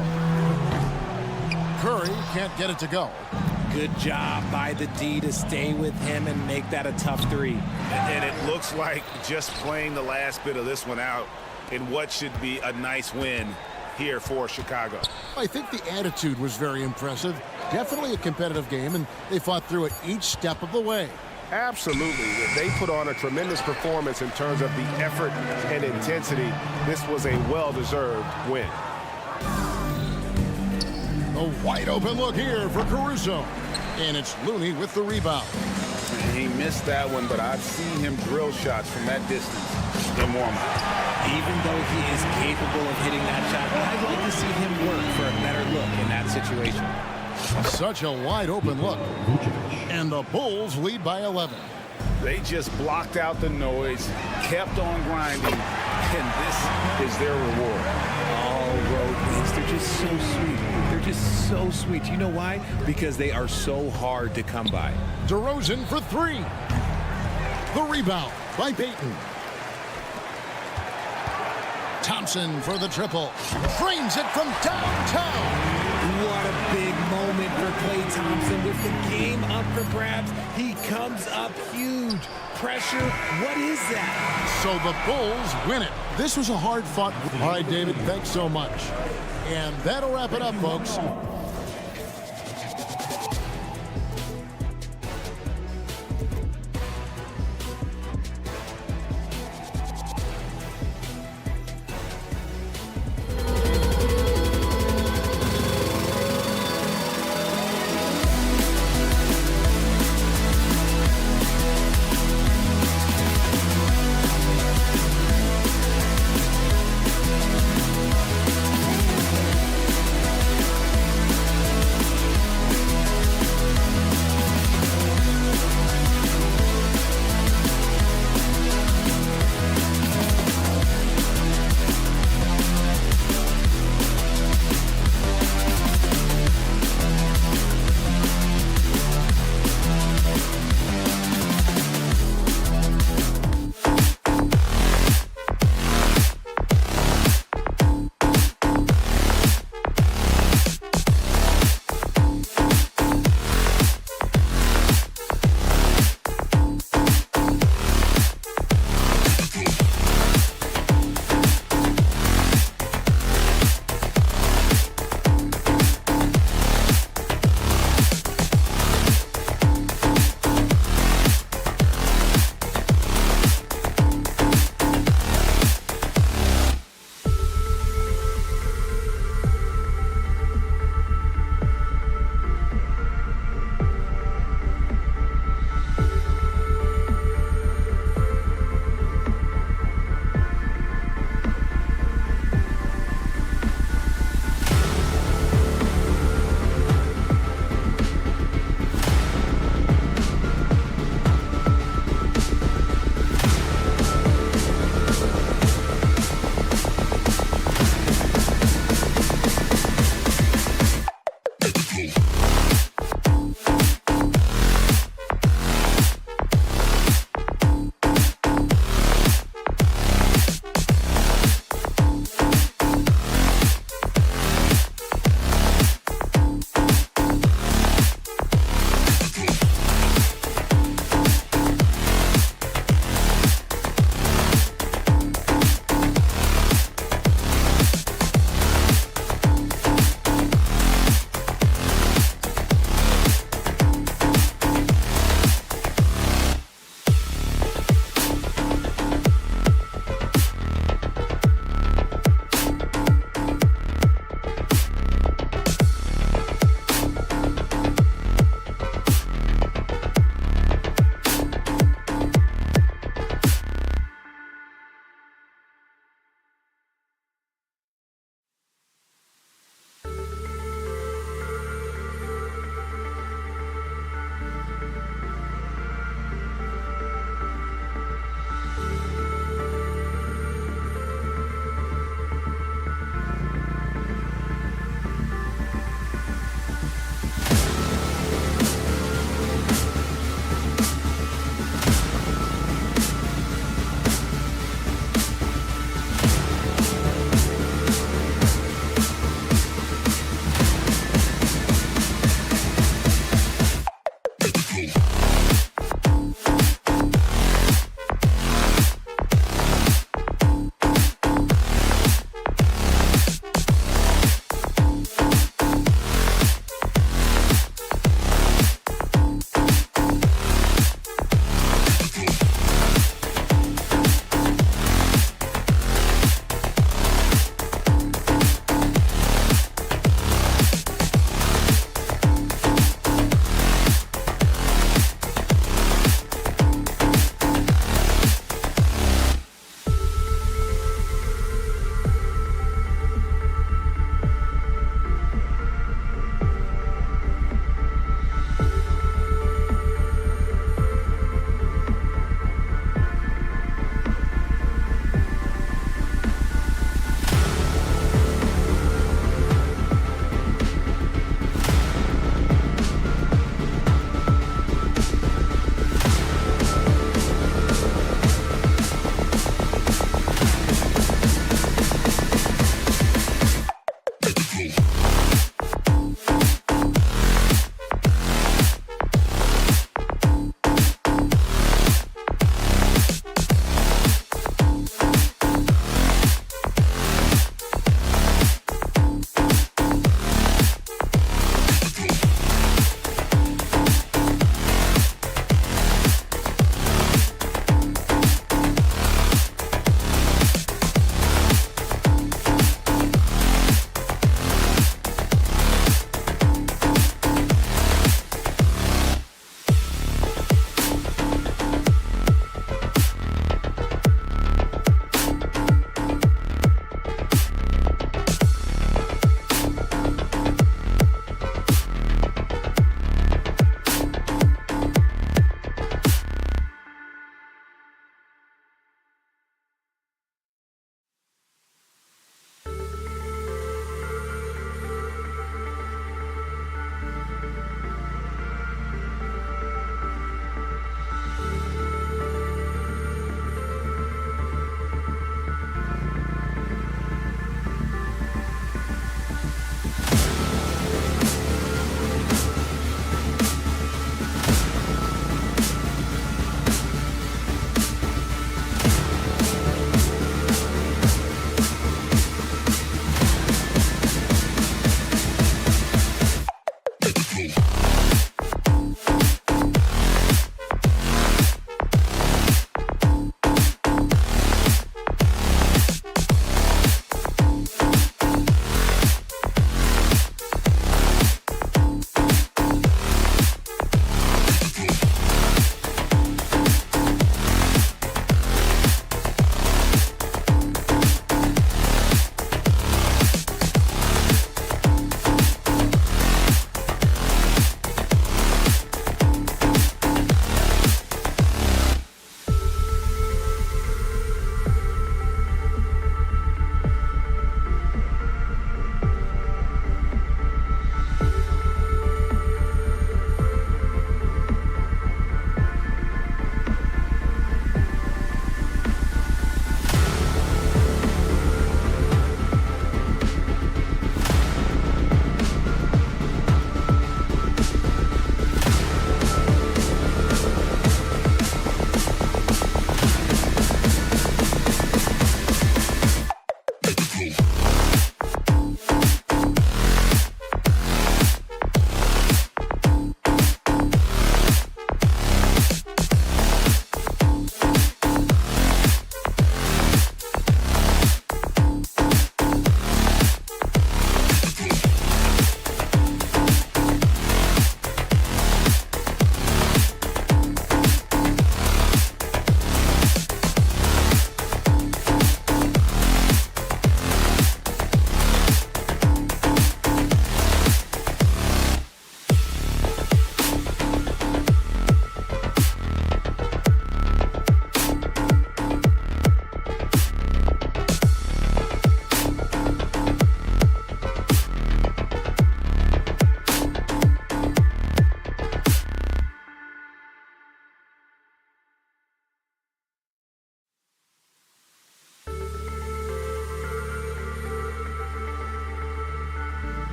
Curry can't get it to go. Good job by the D to stay with him and make that a tough three. And it looks like just playing the last bit of this one out in what should be a nice win here for Chicago. I think the attitude was very impressive. Definitely a competitive game, and they fought through it each step of the way. Absolutely. They put on a tremendous performance in terms of the effort and intensity. This was a well-deserved win. A wide open look here for Caruso. And it's Looney with the rebound. He missed that one, but I've seen him drill shots from that distance in warm-up. Even though he is capable of hitting that shot, I'd like to see him work for a better look in that situation. Such a wide open look. And the Bulls lead by 11. They just blocked out the noise, kept on grinding, and this is their reward. All road wins. They're just so sweet. They're just so sweet. You know why? Because they are so hard to come by. DeRozan for three. The rebound by Payton. Thompson for the triple. Frames it from downtown. What a big moment for Klay Thompson. With the game up for grabs, he comes up huge. Pressure, what is that? So the Bulls win it. This was a hard-fought. All right, David, thanks so much. And that'll wrap it up, folks.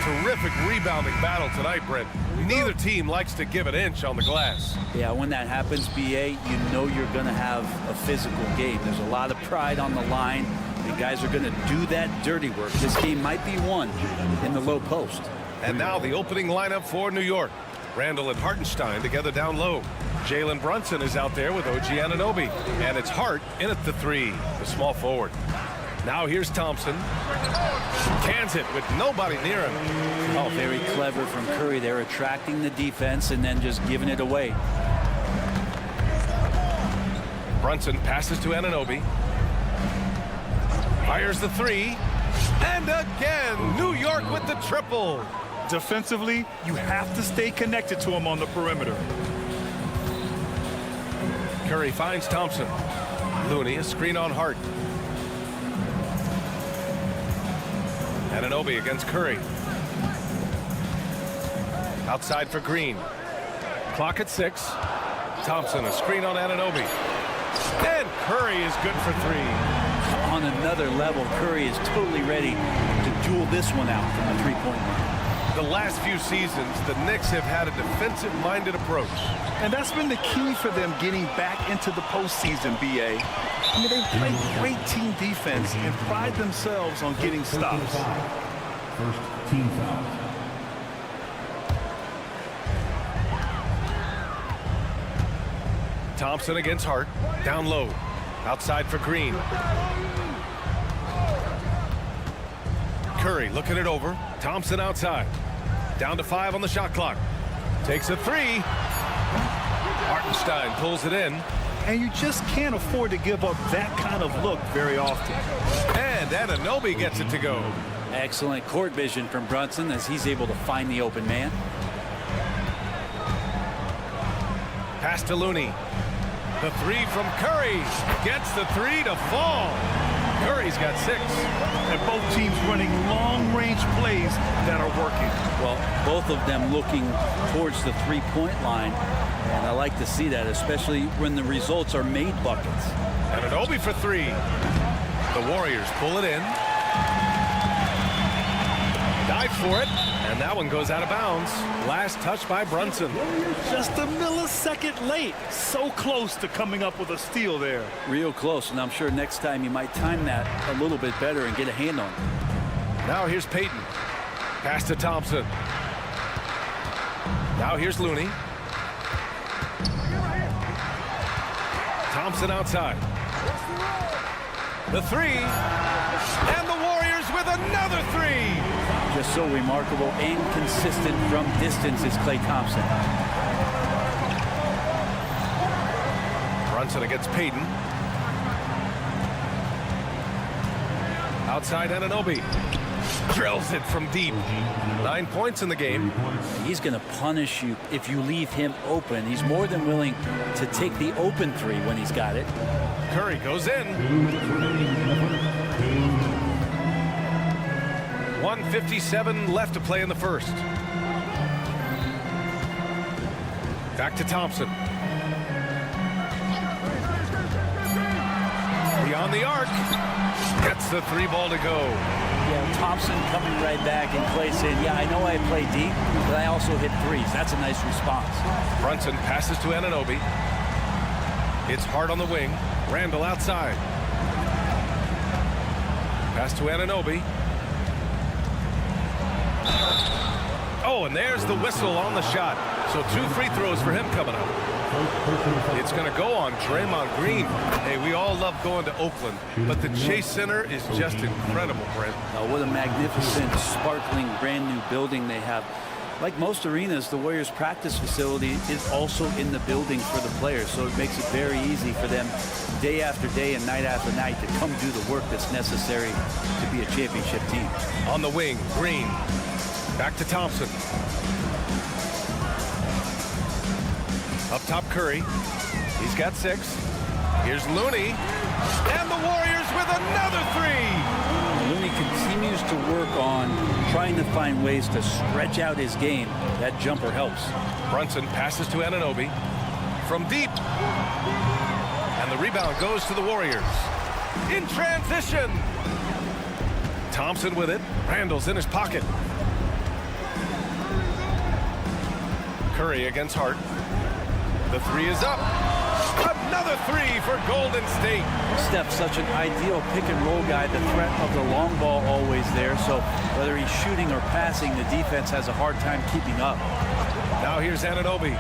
Terrific rebounding battle tonight, Brent. Neither team likes to give an inch on the glass. Yeah, when that happens, BA, you know you're going to have a physical game. There's a lot of pride on the line. The guys are going to do that dirty work. This game might be won in the low post. And now the opening lineup for New York. Randall and Hartenstein together down low. Jalen Brunson is out there with OG Anunoby. And it's Hart in at the 3, the small forward. Now here's Thompson. Cans it with nobody near him. Oh, very clever from Curry. They're attracting the defense and then just giving it away. Brunson passes to Anunoby. Fires the 3. And again, New York with the triple. Defensively, you have to stay connected to him on the perimeter. Curry finds Thompson. Looney, a screen on Hart. Anunoby against Curry. Outside for Green. Clock at 6. Thompson, a screen on Anunoby. And Curry is good for 3. On another level, Curry is totally ready to duel this one out from the three-point line. The last few seasons, the Knicks have had a defensive-minded approach. And that's been the key for them getting back into the postseason, BA. I mean, they play great team defense and pride themselves on getting stops. First team foul. Thompson against Hart. Down low. Outside for Green. Curry looking it over. Thompson outside. Down to 5 on the shot clock. Takes a 3. Hartenstein pulls it in. And you just can't afford to give up that kind of look very often. And Anunoby gets it to go. Excellent court vision from Brunson as he's able to find the open man. Pass to Looney. The 3 from Curry. Gets the 3 to fall. Curry's got 6. And both teams running long-range plays that are working. Well, both of them looking towards the three-point line. And I like to see that, especially when the results are made buckets. Anunoby for 3. The Warriors pull it in. Dive for it. And that one goes out of bounds. Last touch by Brunson. Just a millisecond late. So close to coming up with a steal there. Real close, and I'm sure next time you might time that a little bit better and get a hand on it. Now here's Payton. Pass to Thompson. Now here's Looney. Thompson outside. The 3. And the Warriors with another 3. Just so remarkable and consistent from distance is Klay Thompson. Brunson against Payton. Outside Anunoby. Drills it from deep. 9 points in the game. He's going to punish you if you leave him open. He's more than willing to take the open 3 when he's got it. Curry goes in. 1:57 left to play in the first. Back to Thompson. Beyond the arc. Gets the 3 ball to go. Yeah, Thompson coming right back and Klay saying, yeah, I know I play deep, but I also hit 3s. That's a nice response. Brunson passes to Anunoby. It's Hart on the wing. Randall outside. Pass to Anunoby. Oh, and there's the whistle on the shot. So 2 free throws for him coming up. It's going to go on Draymond Green. Hey, we all love going to Oakland, but the Chase Center is just incredible, Brent. Oh, what a magnificent, sparkling, brand new building they have. Like most arenas, the Warriors practice facility is also in the building for the players, so it makes it very easy for them day after day and night after night to come do the work that's necessary to be a championship team. On the wing, Green. Back to Thompson. Up top, Curry. He's got 6. Here's Looney. And the Warriors with another 3. Looney continues to work on trying to find ways to stretch out his game. That jumper helps. Brunson passes to Anunoby from deep. And the rebound goes to the Warriors. In transition. Thompson with it. Randall's in his pocket. Curry against Hart. The 3 is up. Another 3 for Golden State. Steph's such an ideal pick-and-roll guy. The threat of the long ball always there. So whether he's shooting or passing, the defense has a hard time keeping up. Now here's Anunoby.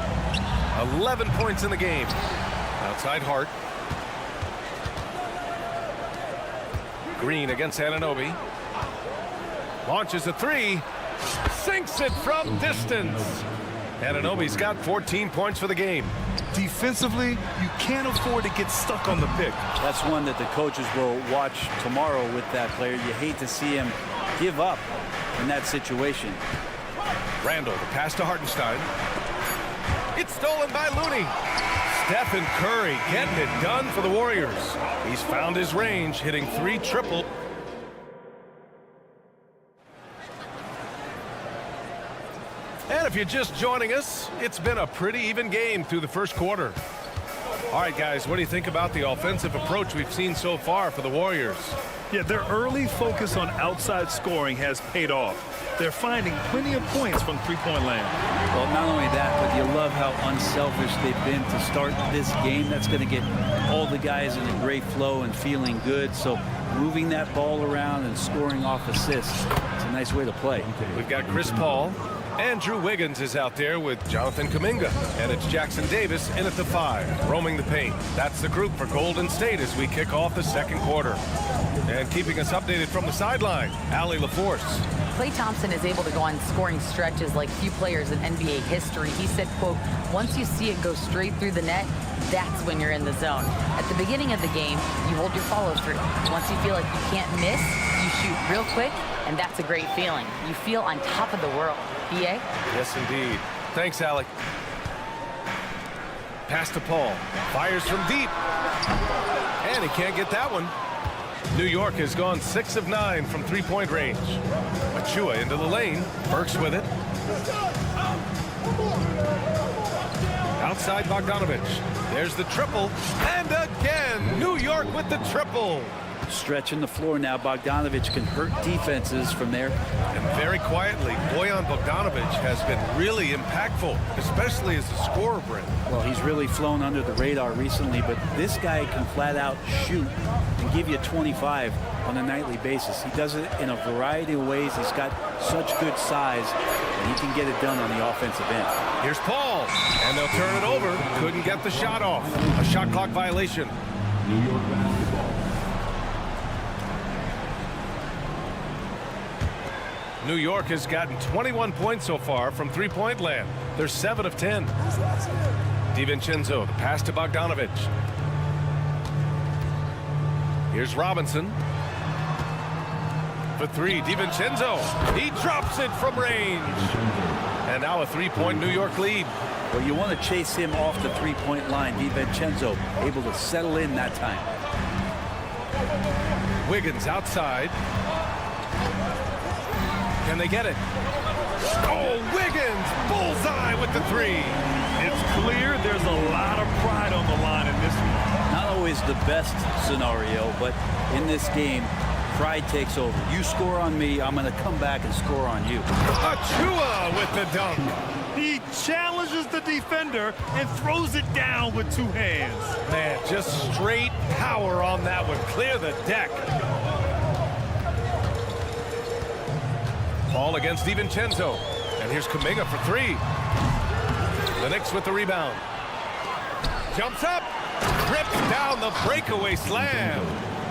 11 points in the game. Outside Hart. Green against Anunoby. Launches a 3. Sinks it from distance. Anunoby's got 14 points for the game. Defensively, you can't afford to get stuck on the pick. That's one that the coaches will watch tomorrow with that player. You hate to see him give up in that situation. Randall, the pass to Hartenstein. It's stolen by Looney. Stephen Curry getting it done for the Warriors. He's found his range, hitting 3 triple. And if you're just joining us, it's been a pretty even game through the first quarter. All right, guys, what do you think about the offensive approach we've seen so far for the Warriors? Yeah, their early focus on outside scoring has paid off. They're finding plenty of points from three-point land. Well, not only that, but you love how unselfish they've been to start this game. That's going to get all the guys in a great flow and feeling good. So moving that ball around and scoring off assists, it's a nice way to play. We've got Chris Paul. Andrew Wiggins is out there with Jonathan Kuminga. And it's Jackson Davis in at the 5, roaming the paint. That's the group for Golden State as we kick off the second quarter. And keeping us updated from the sideline, Allie LaForce. Klay Thompson is able to go on scoring stretches like few players in NBA history. He said, quote, once you see it go straight through the net, that's when you're in the zone. At the beginning of the game, you hold your follow through. Once you feel like you can't miss, you shoot real quick, and that's a great feeling. You feel on top of the world. BA? Yes, indeed. Thanks, Alec. Pass to Paul. Fires from deep. And he can't get that one. New York has gone 6 of 9 from three-point range. Achua into the lane. Burks with it. Outside Bogdanovich. There's the triple. And again, New York with the triple. Stretching the floor now. Bogdanovich can hurt defenses from there. And very quietly, Bojan Bogdanovich has been really impactful, especially as a scorer, Brent. Well, he's really flown under the radar recently, but this guy can flat out shoot and give you 25 on a nightly basis. He does it in a variety of ways. He's got such good size, and he can get it done on the offensive end. Here's Paul, and they'll turn it over. Couldn't get the shot off. A shot clock violation. New York basketball. New York has gotten 21 points so far from three-point land. They're 7 of 10. DiVincenzo, the pass to Bogdanovich. Here's Robinson. For 3, DiVincenzo. He drops it from range. And now a 3-point New York lead. Well, you want to chase him off the three-point line. DiVincenzo able to settle in that time. Wiggins outside. Can they get it? Oh, Wiggins! Bullseye with the 3. It's clear there's a lot of pride on the line in this one. Not always the best scenario, but in this game, pride takes over. You score on me, I'm going to come back and score on you. Achua with the dunk. He challenges the defender and throws it down with 2 hands. Man, just straight power on that one. Clear the deck. Ball against DiVincenzo. And here's Kuminga for 3. The Knicks with the rebound. Jumps up. Rips down the breakaway slam.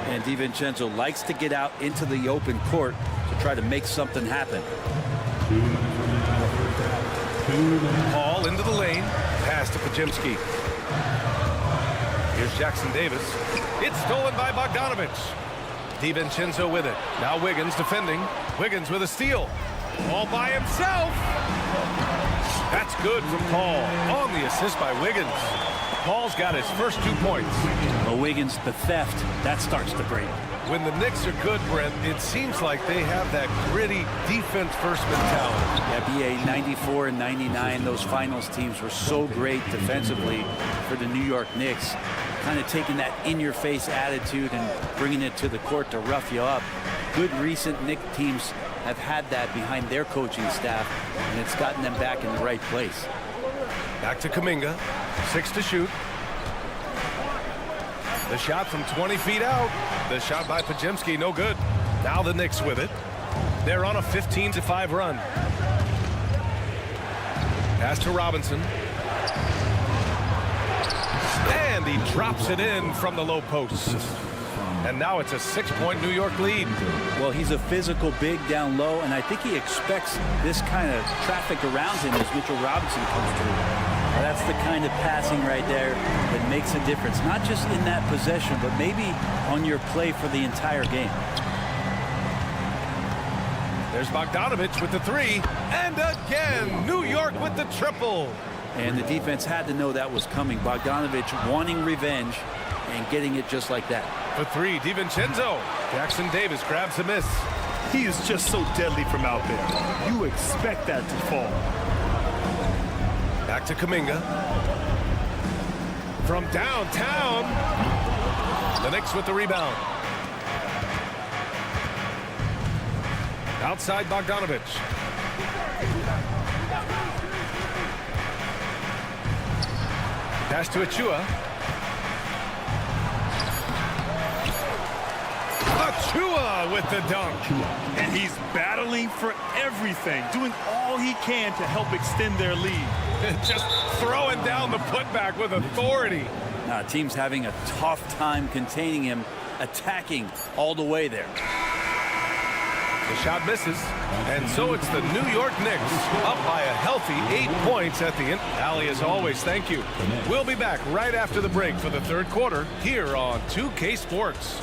And DiVincenzo likes to get out into the open court to try to make something happen. Paul into the lane. Pass to Pajemski. Here's Jackson Davis. It's stolen by Bogdanovich. DiVincenzo with it. Now Wiggins defending. Wiggins with a steal. all by himself. That's good from Paul on the assist by Wiggins. Paul's got his first 2 points. Well, Wiggins, the theft, that starts to break. When the Knicks are good, Brent, it seems like they have that gritty defense-first mentality. Yeah, BA 94 and 99, those finals teams were so great defensively for the New York Knicks. Kind of taking that in-your-face attitude and bringing it to the court to rough you up. Good recent Knicks teams have had that behind their coaching staff, and it's gotten them back in the right place. Back to Kuminga, 6 to shoot. The shot from 20 feet out. The shot by Podziemski, no good. Now the Knicks with it. They're on a 15-5 run. Pass to Robinson. And he drops it in from the low post. And now it's a 6-point New York lead. Well, he's a physical big down low, and I think he expects this kind of traffic around him as Mitchell Robinson comes through. That's the kind of passing right there that makes a difference, not just in that possession, but maybe on your play for the entire game. There's Bogdanovich with the 3, and again, New York with the triple. And the defense had to know that was coming. Bogdanovich wanting revenge and getting it just like that. For 3, DiVincenzo. Jackson Davis grabs a miss. He is just so deadly from out there. You expect that to fall. Back to Kuminga. From downtown. The Knicks with the rebound. Outside Bogdanovich. Pass to Achua. Achua with the dunk. And he's battling for everything, doing all he can to help extend their lead. Just throwing down the putback with authority. Now, team's having a tough time containing him, attacking all the way there. The shot misses, and so it's the New York Knicks up by a healthy 8 points at the end. Allie, as always, thank you. We'll be back right after the break for the third quarter here on 2K Sports.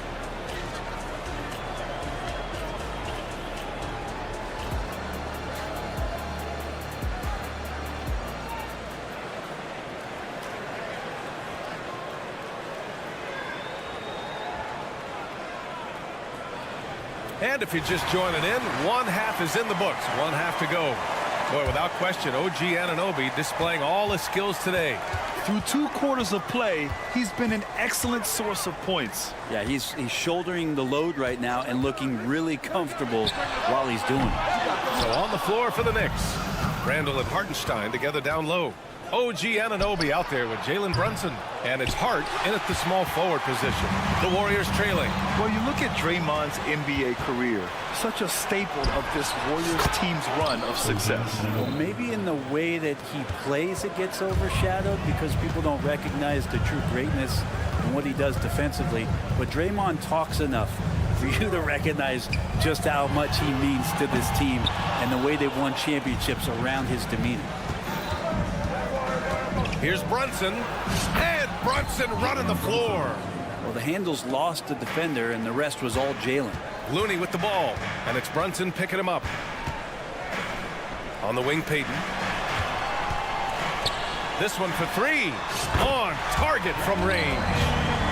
And if you're just joining in, 1/2 is in the books. 1/2 to go. Boy, without question, OG Anunoby displaying all his skills today. Through 2 quarters of play, he's been an excellent source of points. Yeah, he's shouldering the load right now and looking really comfortable while he's doing it. So on the floor for the Knicks, Randall and Hartenstein together down low. OG Anunoby out there with Jalen Brunson. And it's Hart in at the small forward position. The Warriors trailing. Well, you look at Draymond's NBA career, such a staple of this Warriors team's run of success. Well, maybe in the way that he plays it gets overshadowed because people don't recognize the true greatness and what he does defensively. But Draymond talks enough for you to recognize just how much he means to this team and the way they've won championships around his demeanor. Here's Brunson, and Brunson running the floor. Well, the handles lost the defender, and the rest was all Jalen. Looney with the ball, and it's Brunson picking him up. On the wing, Payton. This one for 3. On target from range.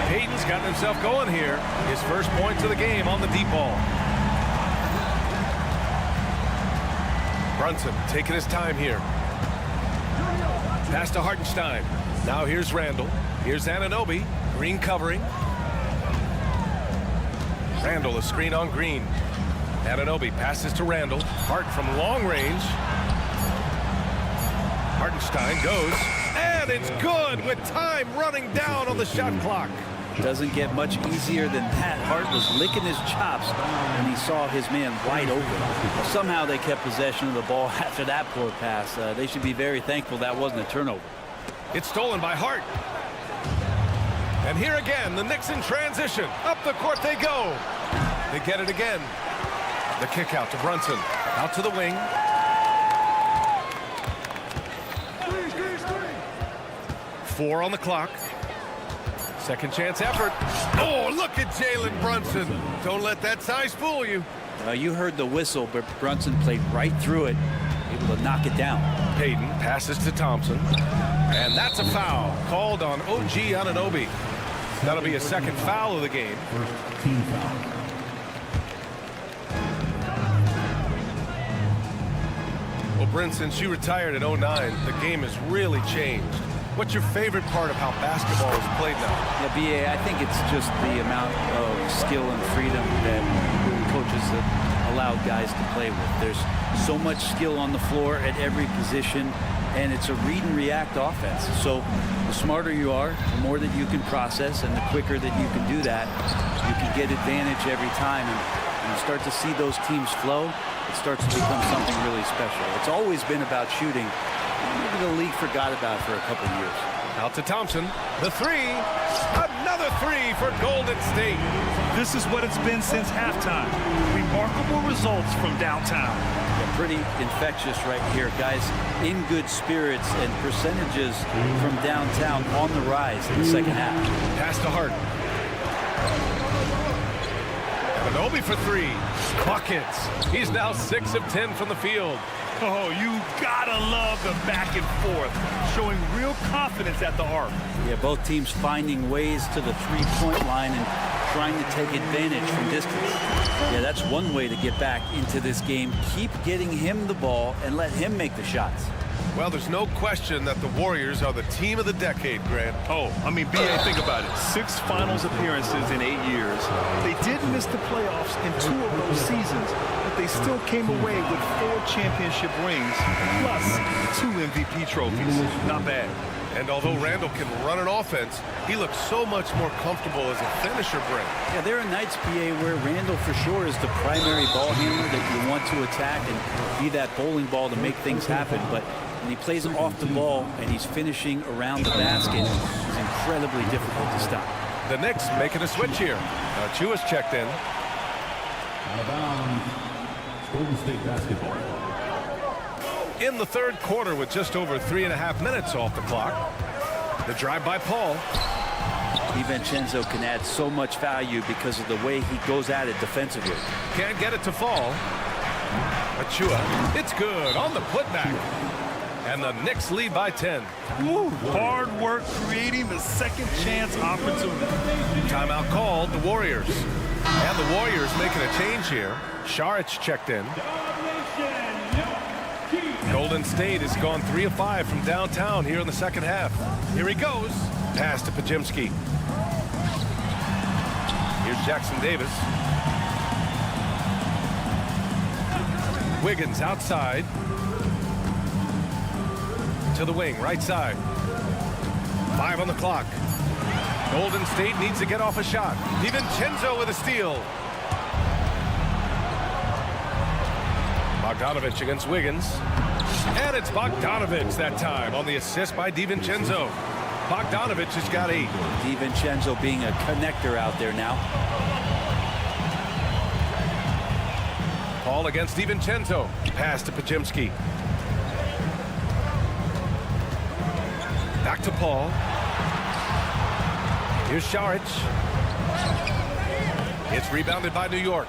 Payton's gotten himself going here. His first points of the game on the deep ball. Brunson taking his time here. Pass to Hartenstein. Now here's Randall. Here's Anunoby. Green covering. Randall, a screen on Green. Anunoby passes to Randall. Hart from long range. Hartenstein goes. And it's good with time running down on the shot clock. Doesn't get much easier than that. Hart was licking his chops when he saw his man wide open. Well, somehow they kept possession of the ball after that poor pass. They should be very thankful that wasn't a turnover. It's stolen by Hart. And here again, the Knicks in transition. Up the court they go. They get it again. The kick out to Brunson. Out to the wing. Four on the clock. Second chance effort. Oh, look at Jalen Brunson. Don't let that size fool you. You heard the whistle, but Brunson played right through it, able to knock it down. Payton passes to Thompson. And that's a foul called on OG Anunoby. That'll be a second foul of the game. First team foul. Well, Brent, since you retired in 09, the game has really changed. What's your favorite part of how basketball is played now? Yeah, BA, I think it's just the amount of skill and freedom that coaches have allowed guys to play with. There's so much skill on the floor at every position, and it's a read and react offense. So the smarter you are, the more that you can process, and the quicker that you can do that, you can get advantage every time. And when you start to see those teams flow, it starts to become something really special. It's always been about shooting. Maybe the league forgot about it for a couple of years. Out to Thompson. The three. Another three for Golden State. This is what it's been since halftime. Remarkable results from downtown. Yeah, pretty infectious right here. Guys in good spirits, and percentages from downtown on the rise in the second half. Pass to Hart. Anunoby for three. Buckets. He's now 6 of 10 from the field. Oh, you gotta love the back and forth, showing real confidence at the arc. Yeah, both teams finding ways to the three-point line and trying to take advantage from distance. Yeah, that's one way to get back into this game. Keep getting him the ball and let him make the shots. Well, there's no question that the Warriors are the team of the decade, Grant. Oh, I mean, BA, think about it. 6 finals appearances in 8 years. They did miss the playoffs in 2 of those seasons, but they still came away with 4 championship rings, plus 2 MVP trophies. Not bad. And although Randall can run an offense, he looks so much more comfortable as a finisher, Brent. Yeah, there are nights, PA, where Randall for sure is the primary ball handler that you want to attack and be that bowling ball to make things happen. But when he plays off the ball and he's finishing around the basket, it's incredibly difficult to stop. The Knicks making a switch here. Chua's checked in. Out of bounds, Golden State basketball. In the third quarter with just over 3.5 minutes off the clock. The drive by Paul. DiVincenzo can add so much value because of the way he goes at it defensively. Can't get it to fall. Chua, it's good on the putback. And the Knicks lead by 10. Woo, hard work creating the second chance opportunity. Timeout called, the Warriors. And the Warriors making a change here. Saric checked in. Golden State has gone 3 of 5 from downtown here in the second half. Here he goes. Pass to Pajimski. Here's Jackson Davis. Wiggins outside. To the wing, right side. 5 on the clock. Golden State needs to get off a shot. DiVincenzo with a steal. Bogdanovich against Wiggins. And it's Bogdanovich that time on the assist by DiVincenzo. Bogdanovich has got 8. DiVincenzo being a connector out there now. Paul against DiVincenzo. Pass to Pajimski. Back to Paul. Here's Saric. It's rebounded by New York.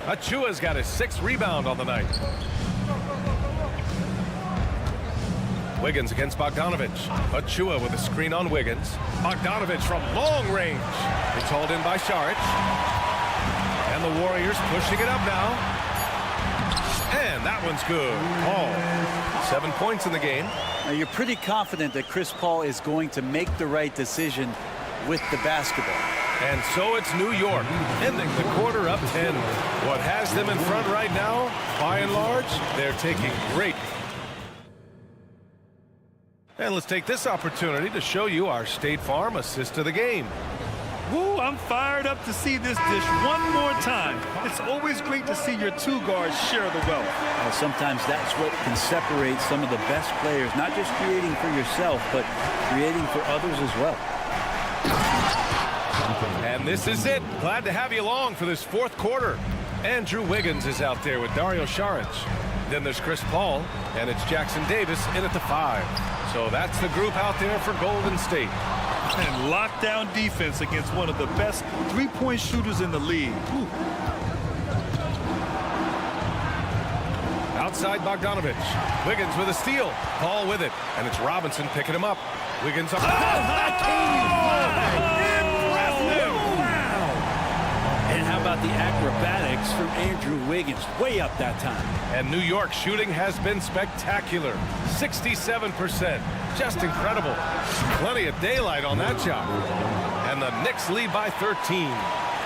Achua's got his 6th rebound on the night. Wiggins against Bogdanovich. Achua with a screen on Wiggins. Bogdanovich from long range. It's hauled in by Saric. And the Warriors pushing it up now. And that one's good. Paul, 7 points in the game. Now you're pretty confident that Chris Paul is going to make the right decision with the basketball. And so it's New York, ending the quarter up 10. What has them in front right now, by and large, they're taking great. And let's take this opportunity to show you our State Farm assist of the game. Woo, I'm fired up to see this dish one more time. It's always great to see your 2 guards share the wealth. Sometimes that's what can separate some of the best players, not just creating for yourself, but creating for others as well. And this is it. Glad to have you along for this 4th quarter. Andrew Wiggins is out there with Dario Saric. Then there's Chris Paul, and it's Jackson Davis in at the 5. So that's the group out there for Golden State. And lockdown defense against one of the best 3-point shooters in the league. Ooh. Outside Bogdanovich. Wiggins with a steal. Paul with it. And it's Robinson picking him up. Wiggins up. And how about the acrobatics from Andrew Wiggins? Way up that time. And New York shooting has been spectacular. 67%. Just incredible. Plenty of daylight on that shot. And the Knicks lead by 13.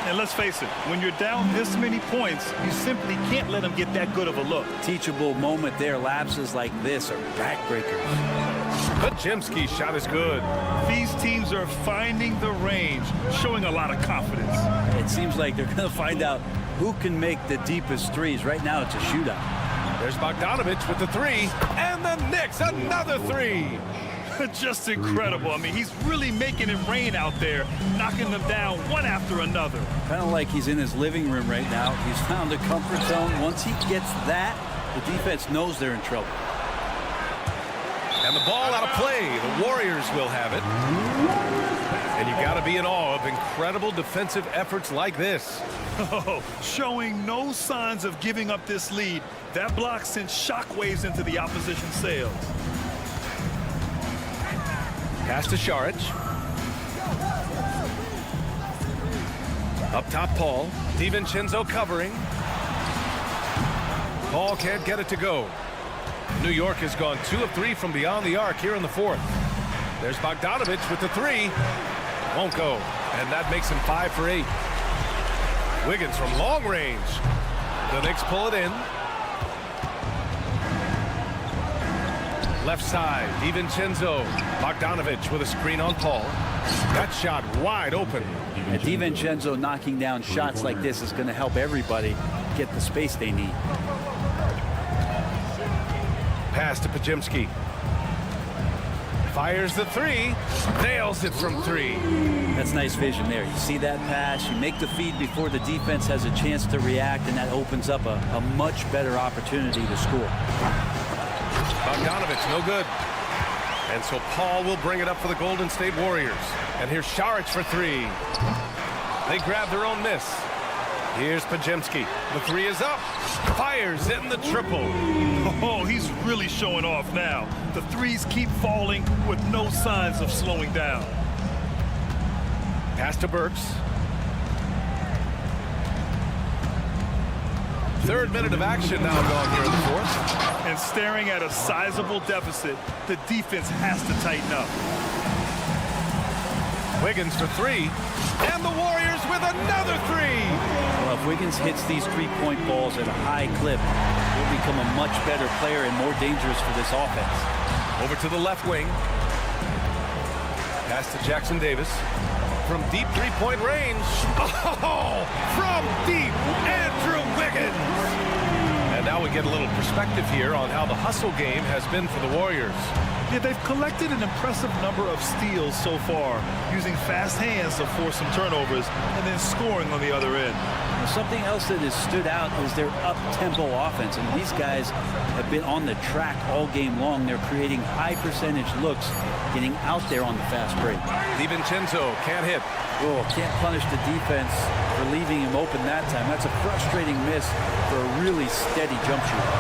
And let's face it, when you're down this many points, you simply can't let them get that good of a look. Teachable moment there. Lapses like this are backbreakers. Podziemski's shot is good. These teams are finding the range, showing a lot of confidence. It seems like they're going to find out who can make the deepest threes. Right now, it's a shootout. There's Bogdanovich with the three, and the Knicks another three. Just incredible. I mean, he's really making it rain out there, knocking them down one after another. Kind of like he's in his living room right now. He's found a comfort zone. Once he gets that, the defense knows they're in trouble. And the ball out of play. The Warriors will have it. And you got to be in awe of incredible defensive efforts like this. Oh, showing no signs of giving up this lead. That block sent shockwaves into the opposition sails. Pass to Šarić. Up top, Paul. DiVincenzo covering. Paul can't get it to go. New York has gone 2 of 3 from beyond the arc here in the fourth. There's Bogdanovich with the three. Won't go. And that makes him 5 for 8. Wiggins from long range. The Knicks pull it in. Left side, DiVincenzo. Bogdanovich with a screen on Paul. That shot wide open. And DiVincenzo knocking down shots like this is going to help everybody get the space they need. Pass to Podziemski. Fires the three. Nails it from 3. That's nice vision there. You see that pass, you make the feed before the defense has a chance to react, and that opens up a much better opportunity to score. Bogdanovich, no good. And so Paul will bring it up for the Golden State Warriors. And here's Šarić for 3. They grab their own miss. Here's Podziemski. The 3 is up. Fires in the triple. Oh, he's really showing off now. The threes keep falling with no signs of slowing down. Pass to Burks. 3rd minute of action now gone here in the fourth. And staring at a sizable deficit, the defense has to tighten up. Wiggins for 3. And the Warriors with another 3. Well, if Wiggins hits these three-point balls at a high clip, he'll become a much better player and more dangerous for this offense. Over to the left wing. Pass to Jackson Davis. From deep three-point range. Oh, from deep, Andrew Wiggins. And now we get a little perspective here on how the hustle game has been for the Warriors. Yeah, they've collected an impressive number of steals so far, using fast hands to force some turnovers and then scoring on the other end. Something else that has stood out is their up-tempo offense. And these guys have been on the track all game long. They're creating high-percentage looks, getting out there on the fast break. DiVincenzo can't hit. Oh, can't punish the defense for leaving him open that time. That's a frustrating miss for a really steady jump shooter.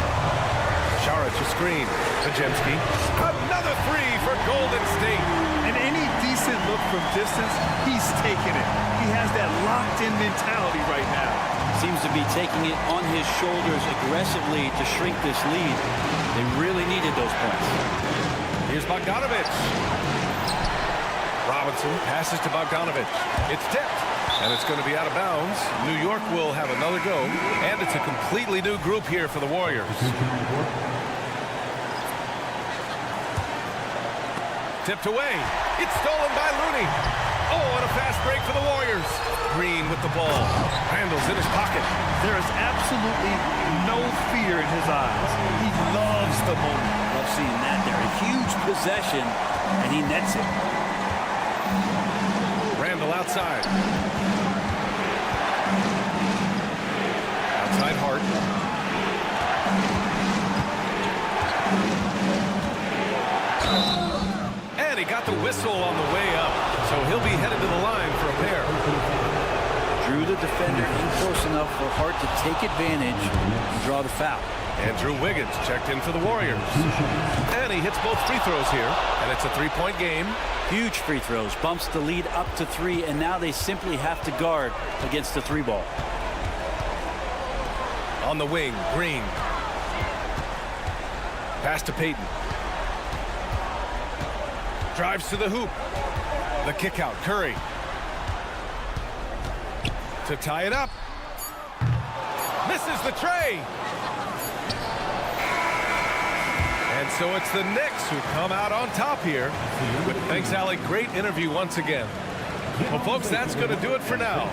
Šarić a screen. Podziemski. Another 3 for Golden State. And any decent look from distance, he's taking it. He has that locked-in mentality right now. Seems to be taking it on his shoulders aggressively to shrink this lead. They really needed those points. Here's Bogdanovich. Robinson passes to Bogdanovich. It's tipped, and it's going to be out of bounds. New York will have another go, and it's a completely new group here for the Warriors. Tipped away. It's stolen by Looney. Oh, and a fast break for the Warriors. Green with the ball. Randall's in his pocket. There is absolutely no fear in his eyes. He loves the moment. Love seeing that there. A huge possession, and he nets it. Randall outside. Outside Hart. And he got the whistle on the way up, so he'll be headed to the line for a pair. Drew the defender in close enough for Hart to take advantage and draw the foul. Andrew Wiggins checked in for the Warriors. And he hits both free throws here, and it's a three-point game. Huge free throws, bumps the lead up to 3, and now they simply have to guard against the 3 ball. On the wing, Green. Pass to Payton. Drives to the hoop. The kick out, Curry. To tie it up. Misses the tray. And so it's the Knicks who come out on top here. Thanks, Alec. Great interview once again. Well, folks, that's going to do it for now.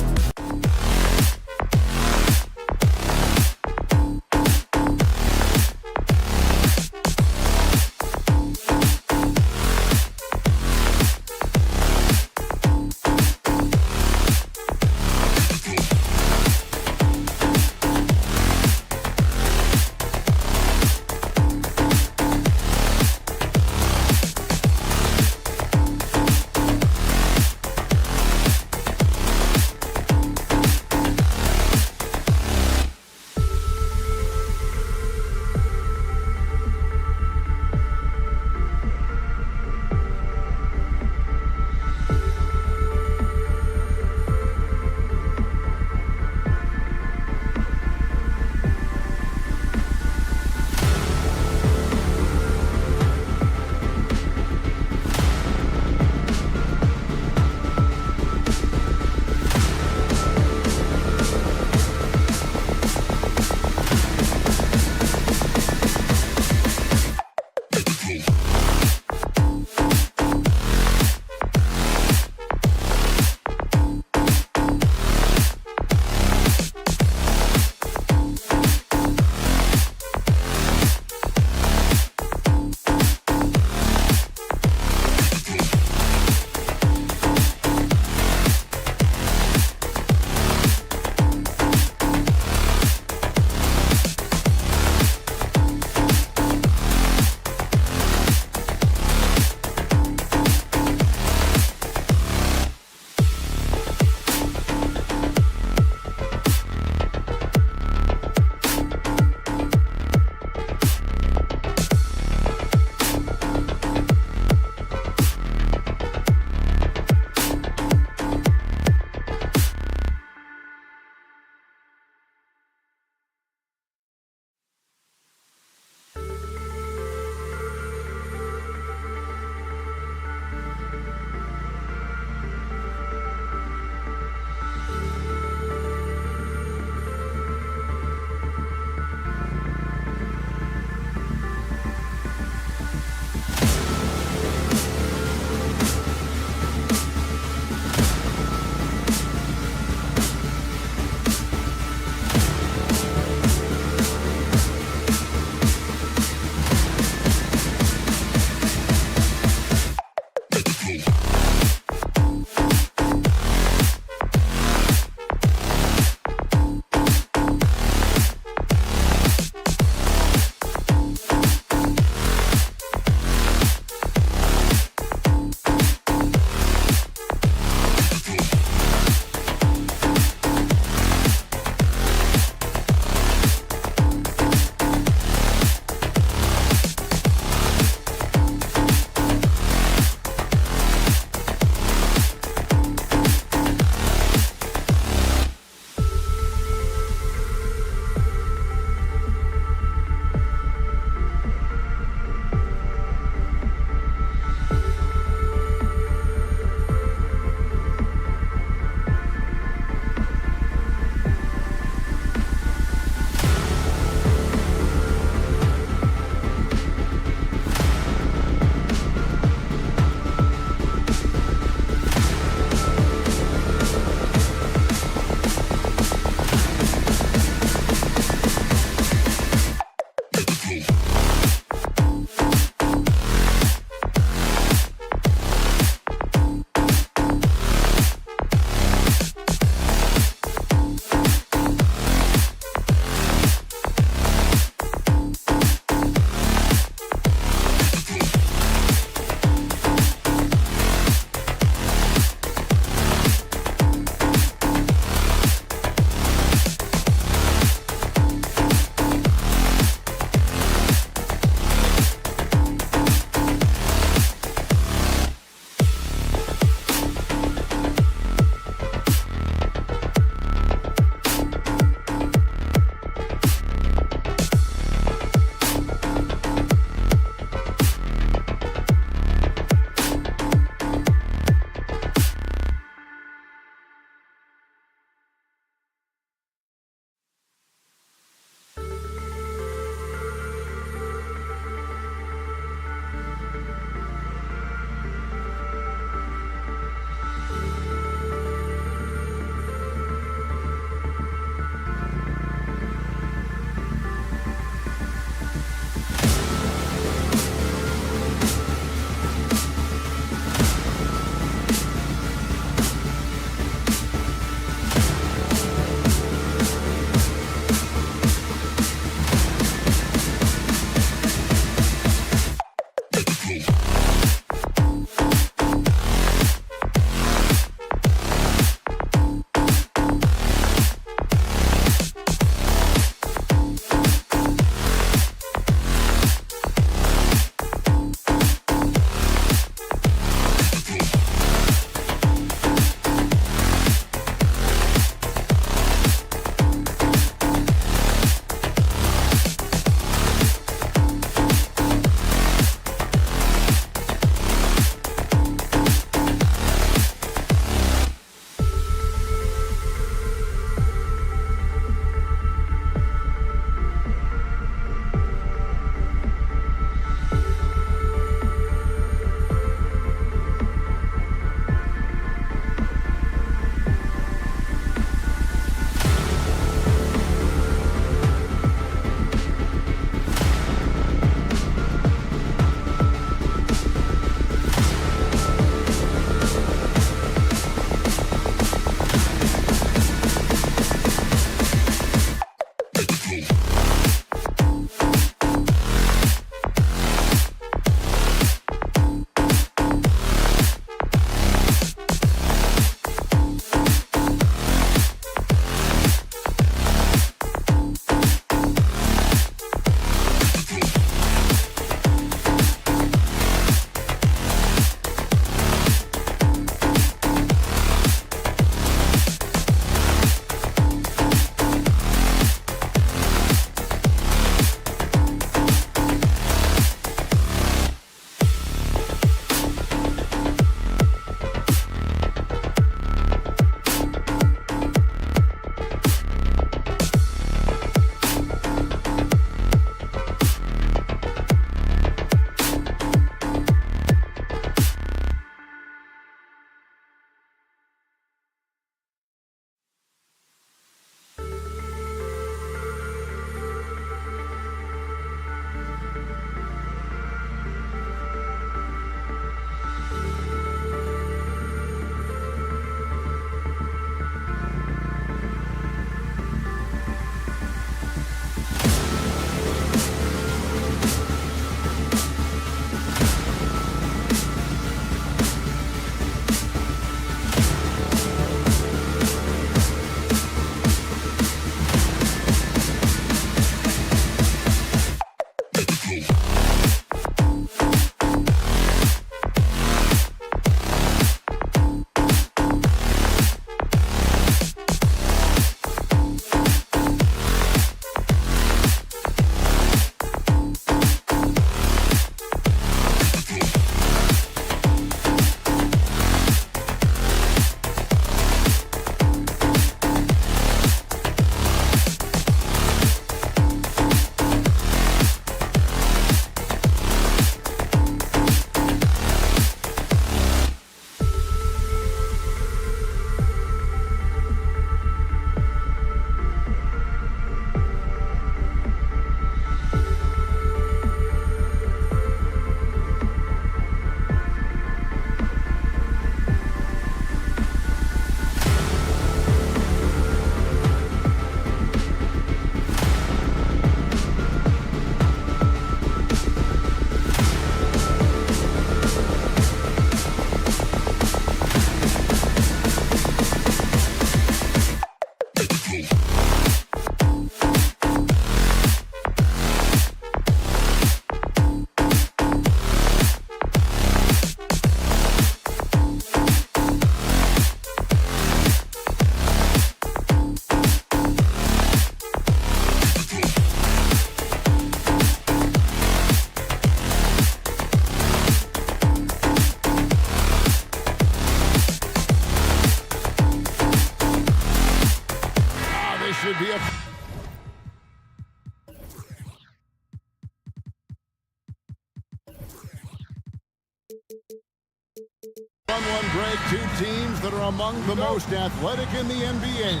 one, Greg, two teams that are among the most athletic in the NBA.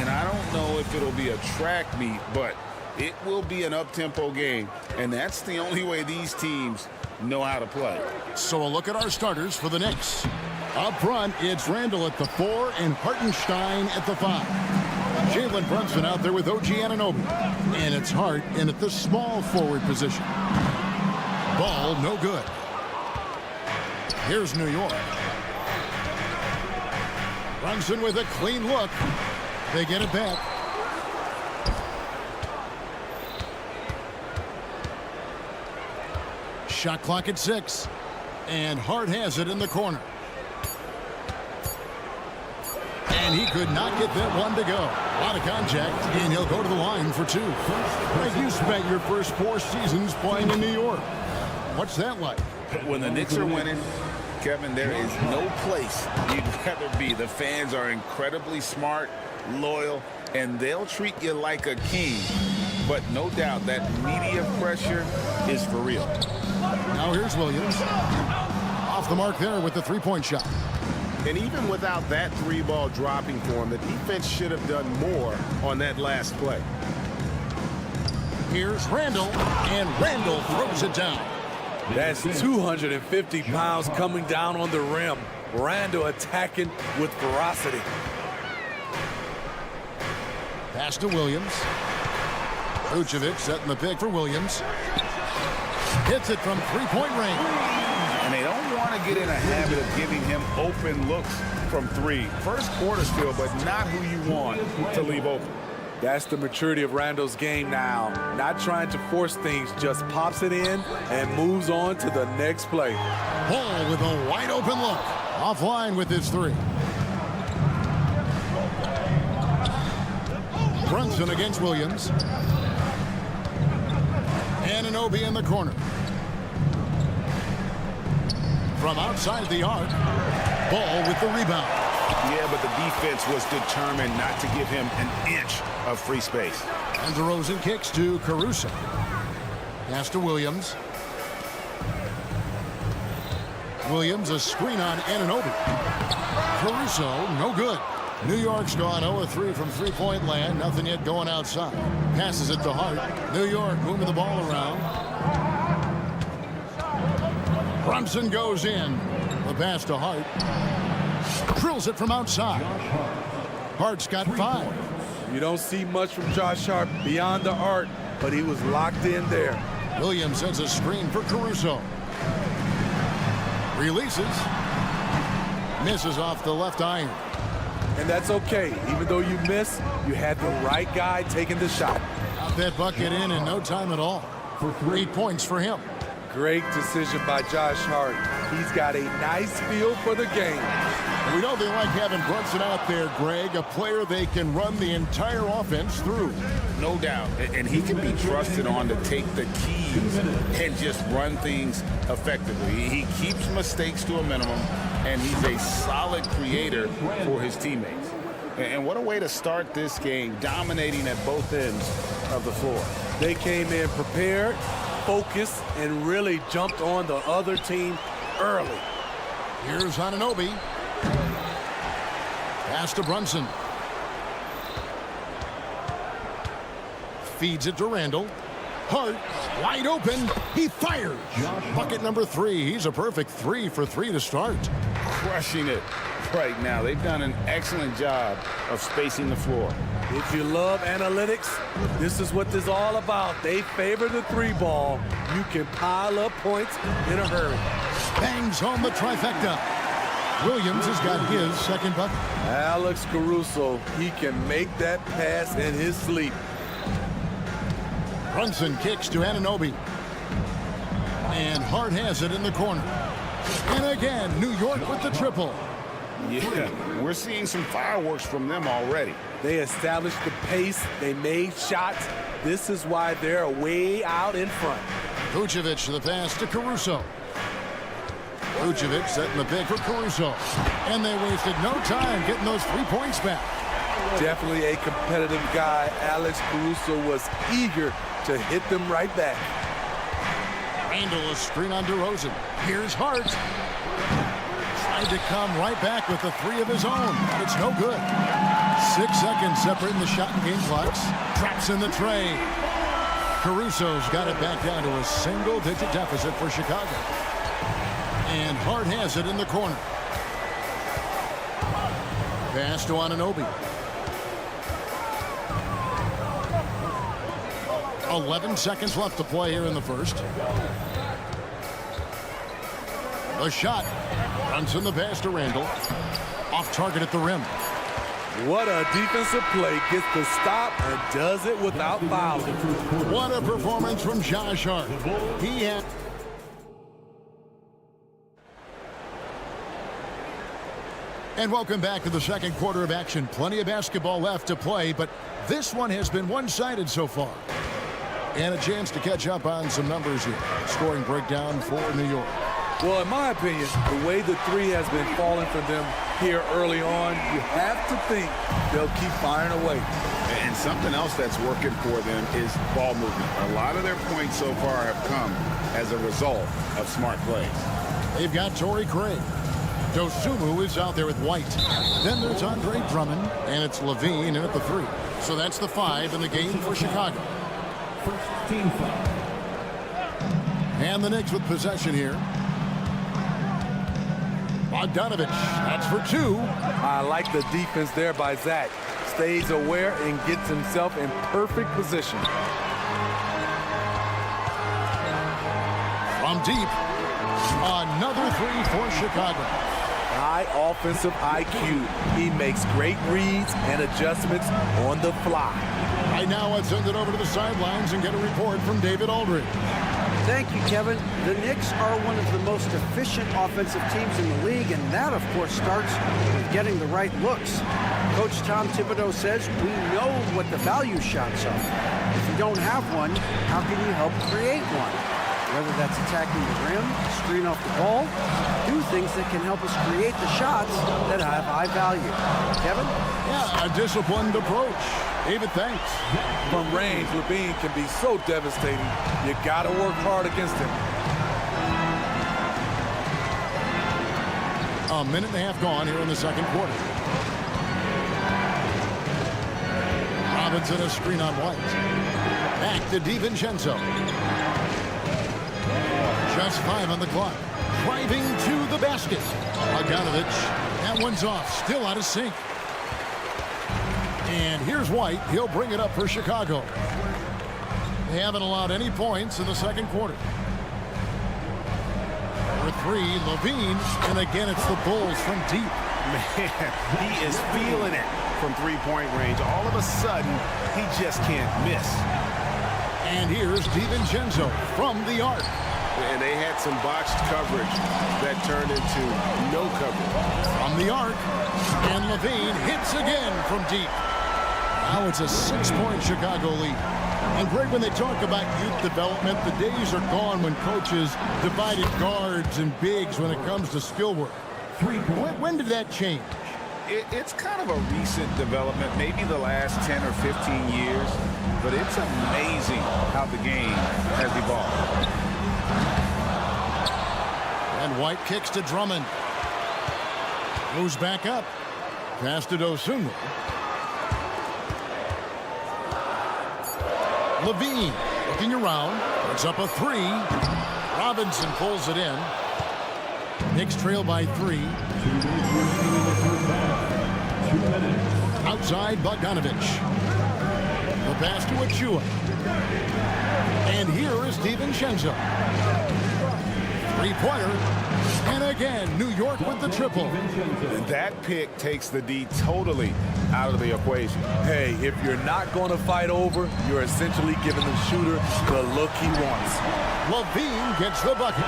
And I don't know if it'll be a track meet, but it will be an up-tempo game. And that's the only way these teams know how to play. So a look at our starters for the Knicks. Up front, it's Randall at the 4 and Hartenstein at the 5. Jalen Brunson out there with OG Anunoby. And it's Hart in at the small forward position. Ball no good. Here's New York. Brunson with a clean look. They get it back. Shot clock at 6. And Hart has it in the corner. And he could not get that one to go. A lot of contact, and he'll go to the line for 2. Greg, you spent your first 4 seasons playing in New York. What's that like? When the Knicks are winning, Kevin, there is no place you'd rather be. The fans are incredibly smart, loyal, and they'll treat you like a king. But no doubt that media pressure is for real. Now here's Williams. Off the mark there with the three-point shot. And even without that 3-ball dropping for him, the defense should have done more on that last play. Here's Randall, and Randall throws it down. That's 250 pounds coming down on the rim. Randall attacking with ferocity. Pass to Williams. Vucevic setting the pick for Williams. Hits it from three-point range. And they don't want to get in a habit of giving him open looks from 3. First quarter still, but not who you want to leave open. That's the maturity of Randall's game now. Not trying to force things, just pops it in and moves on to the next play. Ball with a wide open look. Offline with his 3. Brunson against Williams. Anunoby in the corner. From outside the arc. Ball with the rebound. Yeah, but the defense was determined not to give him an inch of free space. And DeRozan kicks to Caruso. Pass to Williams. Williams a screen on Anunoby. Caruso no good. New York's gone 0-3 from three-point land. Nothing yet going outside. Passes it to Hart. New York moving the ball around. Brunson goes in. The pass to Hart. Drills it from outside. Hart's got 5. You don't see much from Josh Hart beyond the arc, but he was locked in there. Williams sends a screen for Caruso. Releases. Misses off the left iron. And that's okay. Even though you miss, you had the right guy taking the shot. Got that bucket in no time at all. For 3 points for him. Great decision by Josh Hart. He's got a nice feel for the game. We know they like having Brunson out there, Greg, a player they can run the entire offense through. No doubt. And he can be trusted on to take the keys and just run things effectively. He keeps mistakes to a minimum, and he's a solid creator for his teammates. And what a way to start this game, dominating at both ends of the floor. They came in prepared, focused, and really jumped on the other team early. Here's Anunoby. Pass to Brunson. Feeds it to Randall. Hart, wide open. He fires. Bucket number 3. He's a perfect 3 for 3 to start. Crushing it right now. They've done an excellent job of spacing the floor. If you love analytics, this is what this is all about. They favor the 3-ball. You can pile up points in a hurry. Bangs home the trifecta. Williams has got his second bucket. Alex Caruso, he can make that pass in his sleep. Brunson kicks to Anunoby. And Hart has it in the corner. And again, New York with the triple. Yeah, we're seeing some fireworks from them already. They established the pace. They made shots. This is why they're way out in front. Vucevic the pass to Caruso. Vucevic setting the pick for Caruso. And they wasted no time getting those 3 points back. Definitely a competitive guy. Alex Caruso was eager to hit them right back. Randall a screen on DeRozan. Here's Hart. Tried to come right back with the three of his own, but it's no good. 6 seconds separating the shot and game clocks. Traps in the tray. Caruso's got it back down to a single-digit deficit for Chicago. And Hart has it in the corner. Pass to Anunoby. 11 seconds left to play here in the first. The shot. Runs in the pass to Randall. Off target at the rim. What a defensive play. Gets the stop and does it without fouling. What a performance from Josh Hart. He had... And welcome back to the second quarter of action. Plenty of basketball left to play, but this one has been one-sided so far. And a chance to catch up on some numbers here. Scoring breakdown for New York. Well, in my opinion, the way the three has been falling for them here early on, you have to think they'll keep firing away. And something else that's working for them is ball movement. A lot of their points so far have come as a result of smart plays. They've got Torrey Craig. Dosunmu is out there with White. Then there's Andre Drummond, and it's Levine in at the 3. So that's the 5 in the game for Chicago. First team foul. And the Knicks with possession here. Bogdanovich, that's for 2. I like the defense there by Zach. Stays aware and gets himself in perfect position. From deep, another 3 for Chicago. High offensive IQ. He makes great reads and adjustments on the fly. Right now, let's send it over to the sidelines and get a report from David Aldridge. Thank you, Kevin. The Knicks are one of the most efficient offensive teams in the league, and that, of course, starts with getting the right looks. Coach Tom Thibodeau says we know what the value shots are. If you don't have one, how can you help create one? Whether that's attacking the rim, screen off the ball, do things that can help us create the shots that have high value. Kevin? Yeah, a disciplined approach. David, thanks. From range, Levine can be so devastating. You got to work hard against him. A minute and a half gone here in the second quarter. Robinson a screen on White. Back to DiVincenzo. Just 5 on the clock. Driving to the basket. Bogdanovich. That one's off. Still out of sync. And here's White. He'll bring it up for Chicago. They haven't allowed any points in the second quarter. For 3, Levine. And again, it's the Bulls from deep. Man, he is feeling it from three-point range. All of a sudden, he just can't miss. And here's DiVincenzo from the arc. And they had some botched coverage that turned into no coverage. From the arc. And Levine hits again from deep. Now it's a 6-point Chicago lead. And Greg, when they talk about youth development, the days are gone when coaches divided guards and bigs when it comes to skill work. When did that change? It's kind of a recent development, maybe the last 10 or 15 years, but it's amazing how the game has evolved. And White kicks to Drummond. Goes back up. Pass to Dosunmu. Levine looking around. Puts up a 3. Robinson pulls it in. Knicks trail by 3. Outside Bogdanovich. The pass to Achua. And here is DiVincenzo. 3-pointer. And again, New York with the triple. That pick takes the D totally out of the equation. Hey, if you're not going to fight over, you're essentially giving the shooter the look he wants. Levine gets the bucket.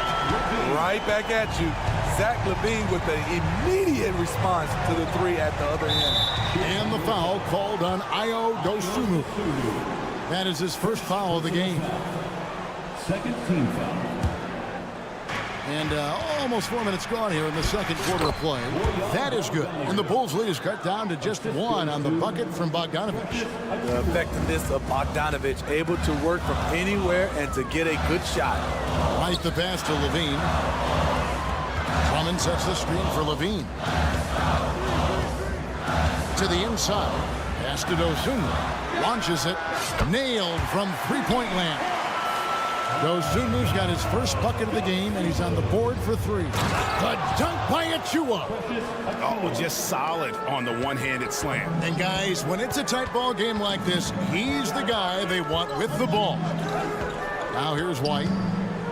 Right back at you. Zach Levine with an immediate response to the 3 at the other end. And the foul called on Ayo Dosunmu. That is his first foul of the game. Second team foul. And almost 4 minutes gone here in the second quarter of play. That is good. And the Bulls' lead is cut down to just 1 on the bucket from Bogdanovich. The effectiveness of Bogdanovich, able to work from anywhere and to get a good shot. Right the pass to Levine. Bowman sets the screen for Levine. To the inside. Pass to Dosunmu. Launches it. Nailed from three-point land. Dosunmu's got his first bucket of the game, and he's on the board for three. The dunk by Achua. Oh, just solid on the one-handed slam. And guys, when it's a tight ball game like this, he's the guy they want with the ball. Now here's White.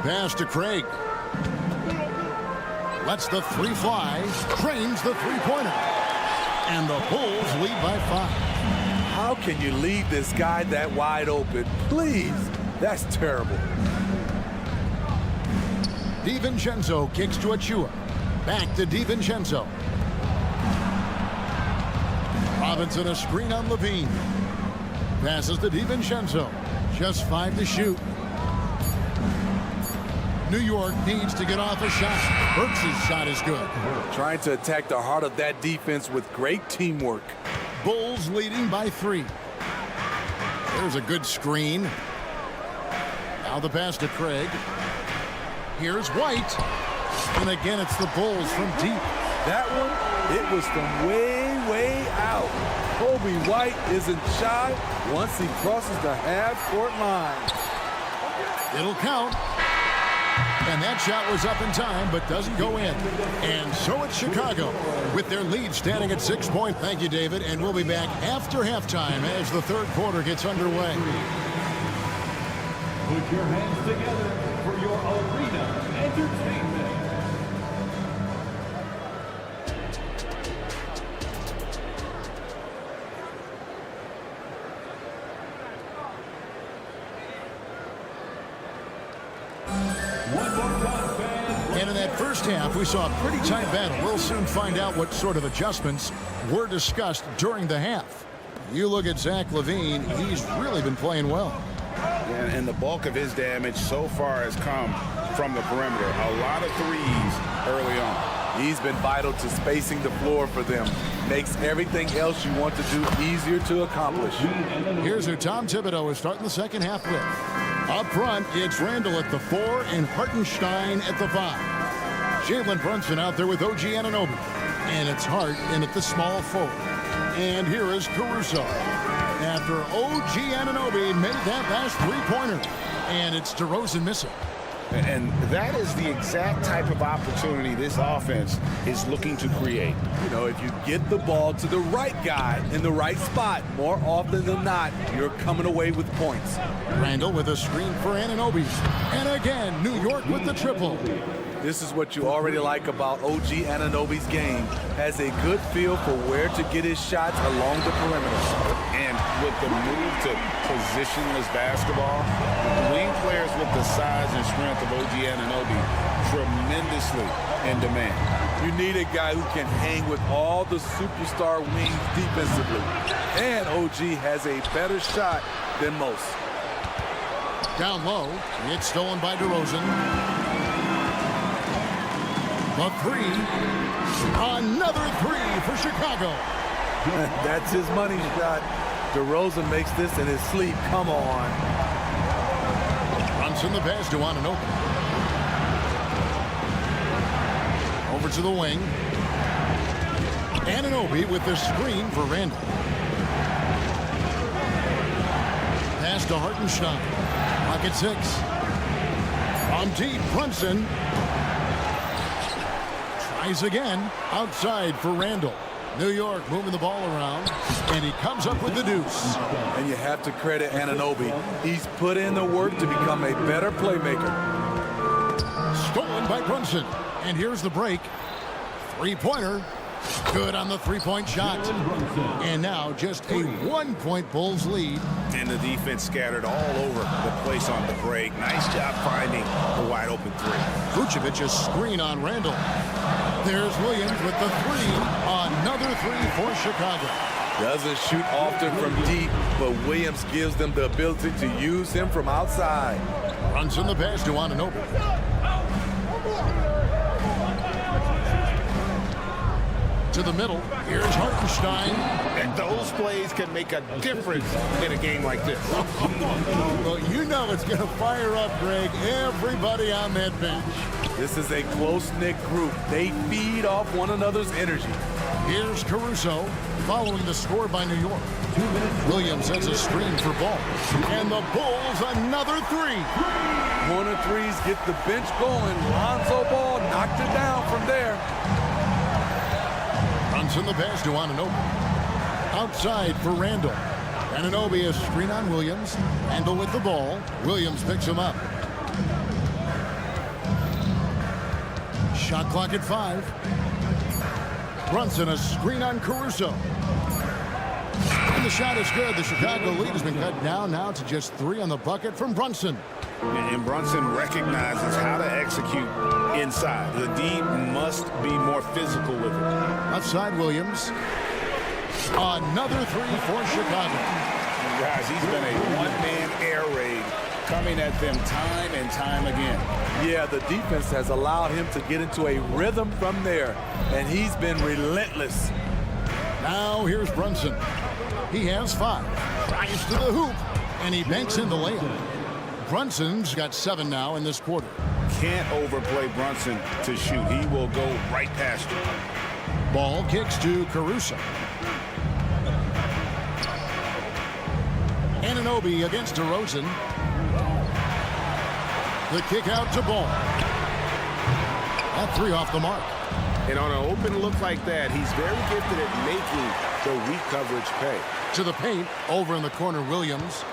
Pass to Craig. Lets the three fly. Trains the three-pointer. And the Bulls lead by 5. How can you leave this guy that wide open? Please. That's terrible. DiVincenzo kicks to Achua. Back to DiVincenzo. Robinson a screen on Levine. Passes to DiVincenzo. Just 5 to shoot. New York needs to get off a shot. Burks' shot is good. Trying to attack the heart of that defense with great teamwork. Bulls leading by 3. There's a good screen. Now the pass to Craig. Here's White. And again, it's the Bulls from deep. That one, it was from way out. Kobe White isn't shy once he crosses the half-court line. It'll count. And that shot was up in time, but doesn't go in. And so it's Chicago with their lead standing at 6 points. Thank you, David. And we'll be back after halftime as the third quarter gets underway. Put your hands together for your arena entertainment. And in that first half, we saw a pretty tight battle. We'll soon find out what sort of adjustments were discussed during the half. You look at Zach LaVine, he's really been playing well. And the bulk of his damage so far has come from the perimeter. A lot of threes early on. He's been vital to spacing the floor for them. Makes everything else you want to do easier to accomplish. Here's who Tom Thibodeau is starting the second half with. Up front, it's Randall at the 4 and Hartenstein at the 5. Jalen Brunson out there with OG Anunoby. And it's Hart in at the small forward. And here is Caruso. After OG Anunoby made that last three-pointer. And it's DeRozan missing. And that is the exact type of opportunity this offense is looking to create. You know, if you get the ball to the right guy in the right spot, more often than not, you're coming away with points. Randall with a screen for Anunoby. And again, New York with the triple. This is what you already like about OG Anunoby's game. Has a good feel for where to get his shots along the perimeter. And with the move to positionless basketball, wing players with the size and strength of OG Anunoby tremendously in demand. You need a guy who can hang with all the superstar wings defensively. And OG has a better shot than most. Down low, it's stolen by DeRozan. The 3. Another 3 for Chicago. That's his money shot. DeRozan makes this in his sleep. Come on. Brunson the pass to Anunoby. Over to the wing. Anunoby with the screen for Randall. Pass to Hartenstein. Pocket 6. From deep, Brunson. Tries again. Outside for Randall. New York moving the ball around. And he comes up with the deuce. And you have to credit Anunoby. He's put in the work to become a better playmaker. Stolen by Brunson. And here's the break. Three-pointer. Good on the three-point shot. And now just a 1-point Bulls lead. And the defense scattered all over the place on the break. Nice job finding the wide-open 3. Vucevic a screen on Randall. There's Williams with the 3. Another 3 for Chicago. Doesn't shoot often from deep, but Williams gives them the ability to use him from outside. Brunson the pass to Anunoby. To the middle. Here's Hartenstein. And those plays can make a difference in a game like this. Well, you know it's going to fire up, Greg. Everybody on that bench. This is a close-knit group. They feed off one another's energy. Here's Caruso following the score by New York. Williams has a screen for Ball. And the Bulls another three. Corner threes get the bench going. Lonzo Ball knocked it down from there. Runs in the pass to Anunoby. Outside for Randall. Anunoby a screen on Williams. Randall with the ball. Williams picks him up. Shot clock at 5. Brunson a screen on Caruso. And the shot is good. The Chicago lead has been cut down now to just 3 on the bucket from Brunson. And Brunson recognizes how to execute inside. The D must be more physical with it. Outside Williams. Another 3 for Chicago. Guys, he's been a one-man air raid coming at them time and time again. Yeah, the defense has allowed him to get into a rhythm from there, and he's been relentless. Now here's Brunson. He has 5. Drives to the hoop, and he banks in the layup. Brunson's got 7 now in this quarter. Can't overplay Brunson to shoot. He will go right past you. Ball kicks to Caruso. Anunoby against DeRozan. The kick out to Ball. That 3 off the mark. And on an open look like that, he's very gifted at making the weak coverage pay. To the paint, over in the corner, Williams.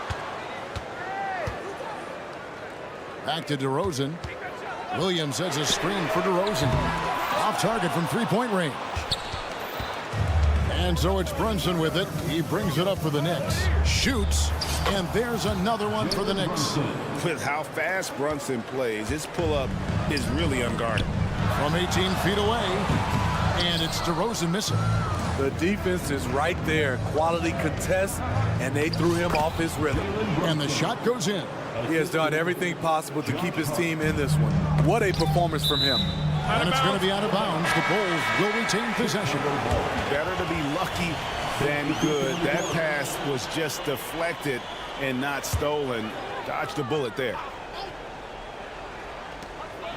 Back to DeRozan. Williams has a screen for DeRozan. Off target from 3-point range. And so it's Brunson with it. He brings it up for the Knicks. Shoots, and there's another one for the Knicks. With how fast Brunson plays, his pull-up is really unguarded. From 18 feet away, and it's DeRozan missing. The defense is right there. Quality contest, and they threw him off his rhythm. And the shot goes in. He has done everything possible to keep his team in this one. What a performance from him. And it's going to be out of bounds. The Bulls will retain possession. Better to be lucky than good. That pass was just deflected and not stolen. Dodged a bullet there.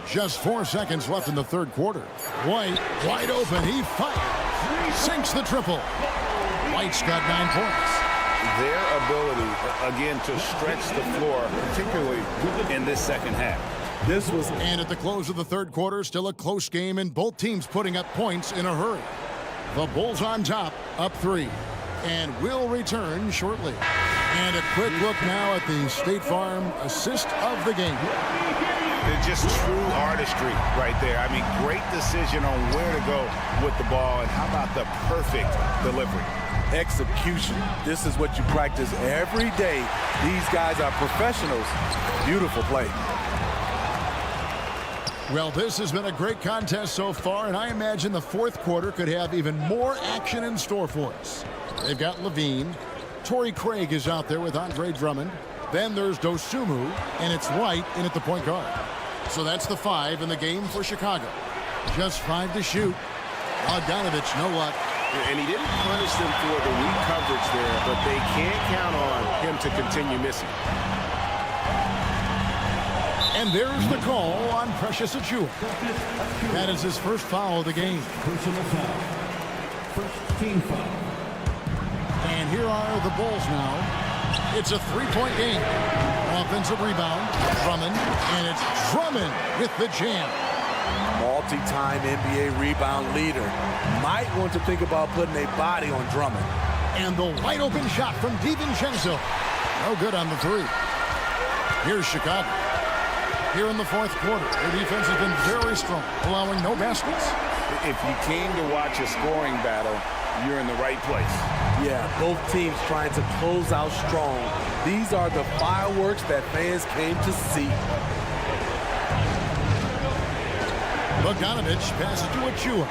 Just 4 seconds left in the third quarter. White, wide open. He fires. Sinks the triple. White's got 9 points. Their ability, again, to stretch the floor, particularly in this second half. And at the close of the third quarter, still a close game, and both teams putting up points in a hurry. The Bulls on top, up 3, and will return shortly. And a quick look now at the State Farm assist of the game. It's just true artistry right there. I mean, great decision on where to go with the ball, and how about the perfect delivery? Execution. This is what you practice every day. These guys are professionals. Beautiful play. Well, this has been a great contest so far, and I imagine the fourth quarter could have even more action in store for us. They've got Levine. Torrey Craig is out there with Andre Drummond. Then there's Dosunmu, and it's White in at the point guard. So that's the 5 in the game for Chicago. Just 5 to shoot. Bogdanovich, no luck. And he didn't punish them for the weak coverage there, but they can't count on him to continue missing. And there's the call on Precious Achiuwa. That is his first foul of the game. Personal foul. First team foul. And here are the Bulls now. It's a 3-point game. Offensive rebound, Drummond, and it's Drummond with the jam. Multi-time NBA rebound leader. Might want to think about putting a body on Drummond. And the wide open shot from DiVincenzo. No good on the 3. Here's Chicago. Here in the fourth quarter, their defense has been very strong, allowing no baskets. If you came to watch a scoring battle, you're in the right place. Yeah, both teams trying to close out strong. These are the fireworks that fans came to see. Bogdanovich passes to Achiuwa.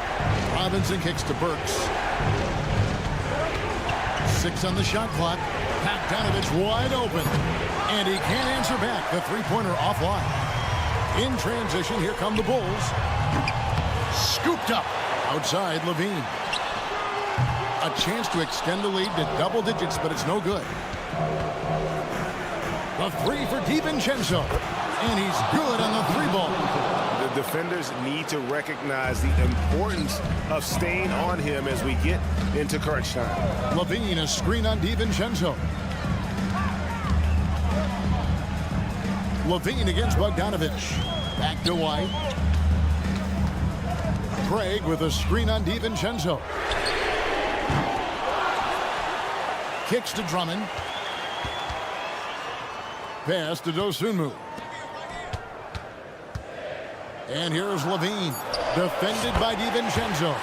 Robinson kicks to Burks. 6 on the shot clock. Bogdanovich wide open. And he can't answer back. The three-pointer offline. In transition, here come the Bulls. Scooped up. Outside, Levine. A chance to extend the lead to double digits, but it's no good. The 3 for DiVincenzo. And he's good on the 3 ball. defenders need to recognize the importance of staying on him as we get into crunch time. Levine, a screen on DiVincenzo. Levine against Bogdanovich. Back to White. Craig with a screen on DiVincenzo. Kicks to Drummond. Pass to Dosunmu. And here's Levine. Defended by DiVincenzo.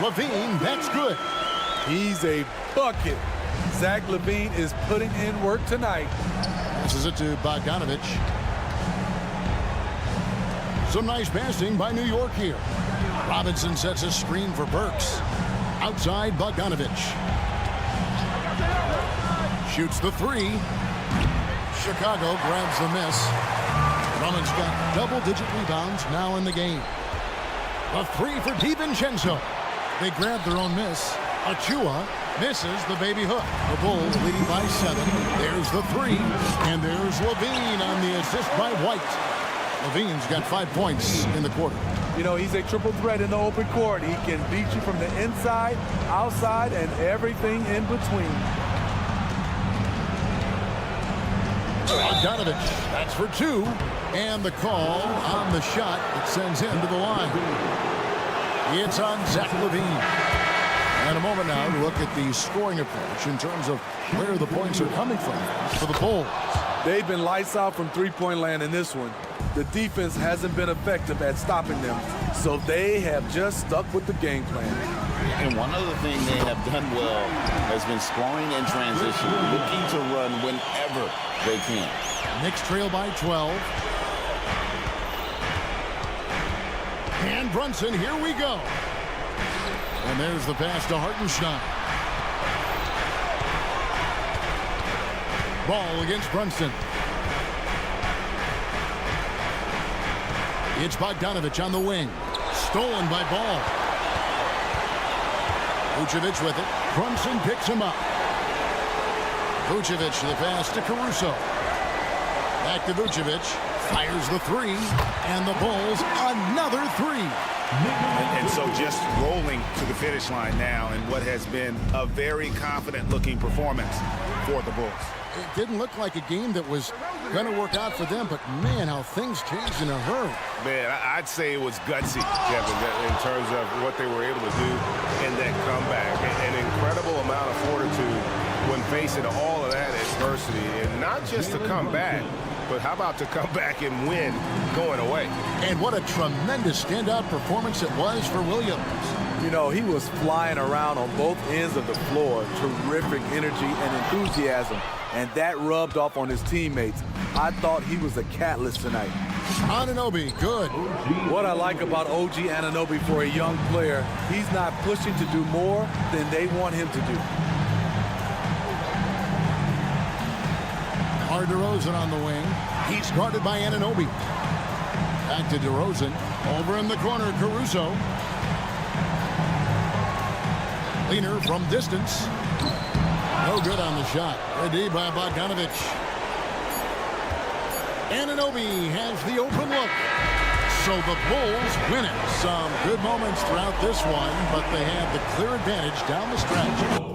Levine, that's good. He's a bucket. Zach LaVine is putting in work tonight. Passes it to Bogdanovich. Some nice passing by New York here. Robinson sets a screen for Burks. Outside Bogdanovich. Shoots the three. Chicago grabs the miss. Drummond's got double-digit rebounds now in the game. A three for DiVincenzo. They grab their own miss. Achua misses the baby hook. The Bulls leading by 7. There's the three. And there's Levine on the assist by White. Levine's got 5 points in the quarter. You know, he's a triple threat in the open court. He can beat you from the inside, outside, and everything in between. Bogdanovich, that's for 2. And the call on the shot that sends him to the line. It's on Zach LaVine. And a moment now to look at the scoring approach in terms of where the points are coming from for the Bulls. They've been lights out from three-point land in this one. The defense hasn't been effective at stopping them, so they have just stuck with the game plan. And one other thing they have done well has been scoring in transition, looking to run whenever they can. Knicks trail by 12. And Brunson, here we go. And there's the pass to Hartenstein. Ball against Brunson. It's Bogdanovich on the wing. Stolen by Ball. Vucevic with it. Brunson picks him up. Vucevic the pass to Caruso. Back to Vucevic. Fires the three. And the Bulls another three. And so just rolling to the finish line now in what has been a very confident-looking performance for the Bulls. It didn't look like a game that was going to work out for them, but man, how things changed in a hurry. Man, I'd say it was gutsy, Kevin, in terms of what they were able to do in that comeback. An incredible amount of fortitude when facing all of that adversity. And not just to come back, but how about to come back and win going away? And what a tremendous standout performance it was for Williams. You know, he was flying around on both ends of the floor. Terrific energy and enthusiasm. And that rubbed off on his teammates. I thought he was a catalyst tonight. Anunoby, good. What I like about OG Anunoby for a young player, he's not pushing to do more than they want him to do. DeRozan on the wing. He's guarded by Anunoby. Back to DeRozan. Over in the corner, Caruso. Leaner from distance. No good on the shot. Ready by Bogdanovich. Anunoby has the open look. So the Bulls win it. Some good moments throughout this one, but they have the clear advantage down the stretch.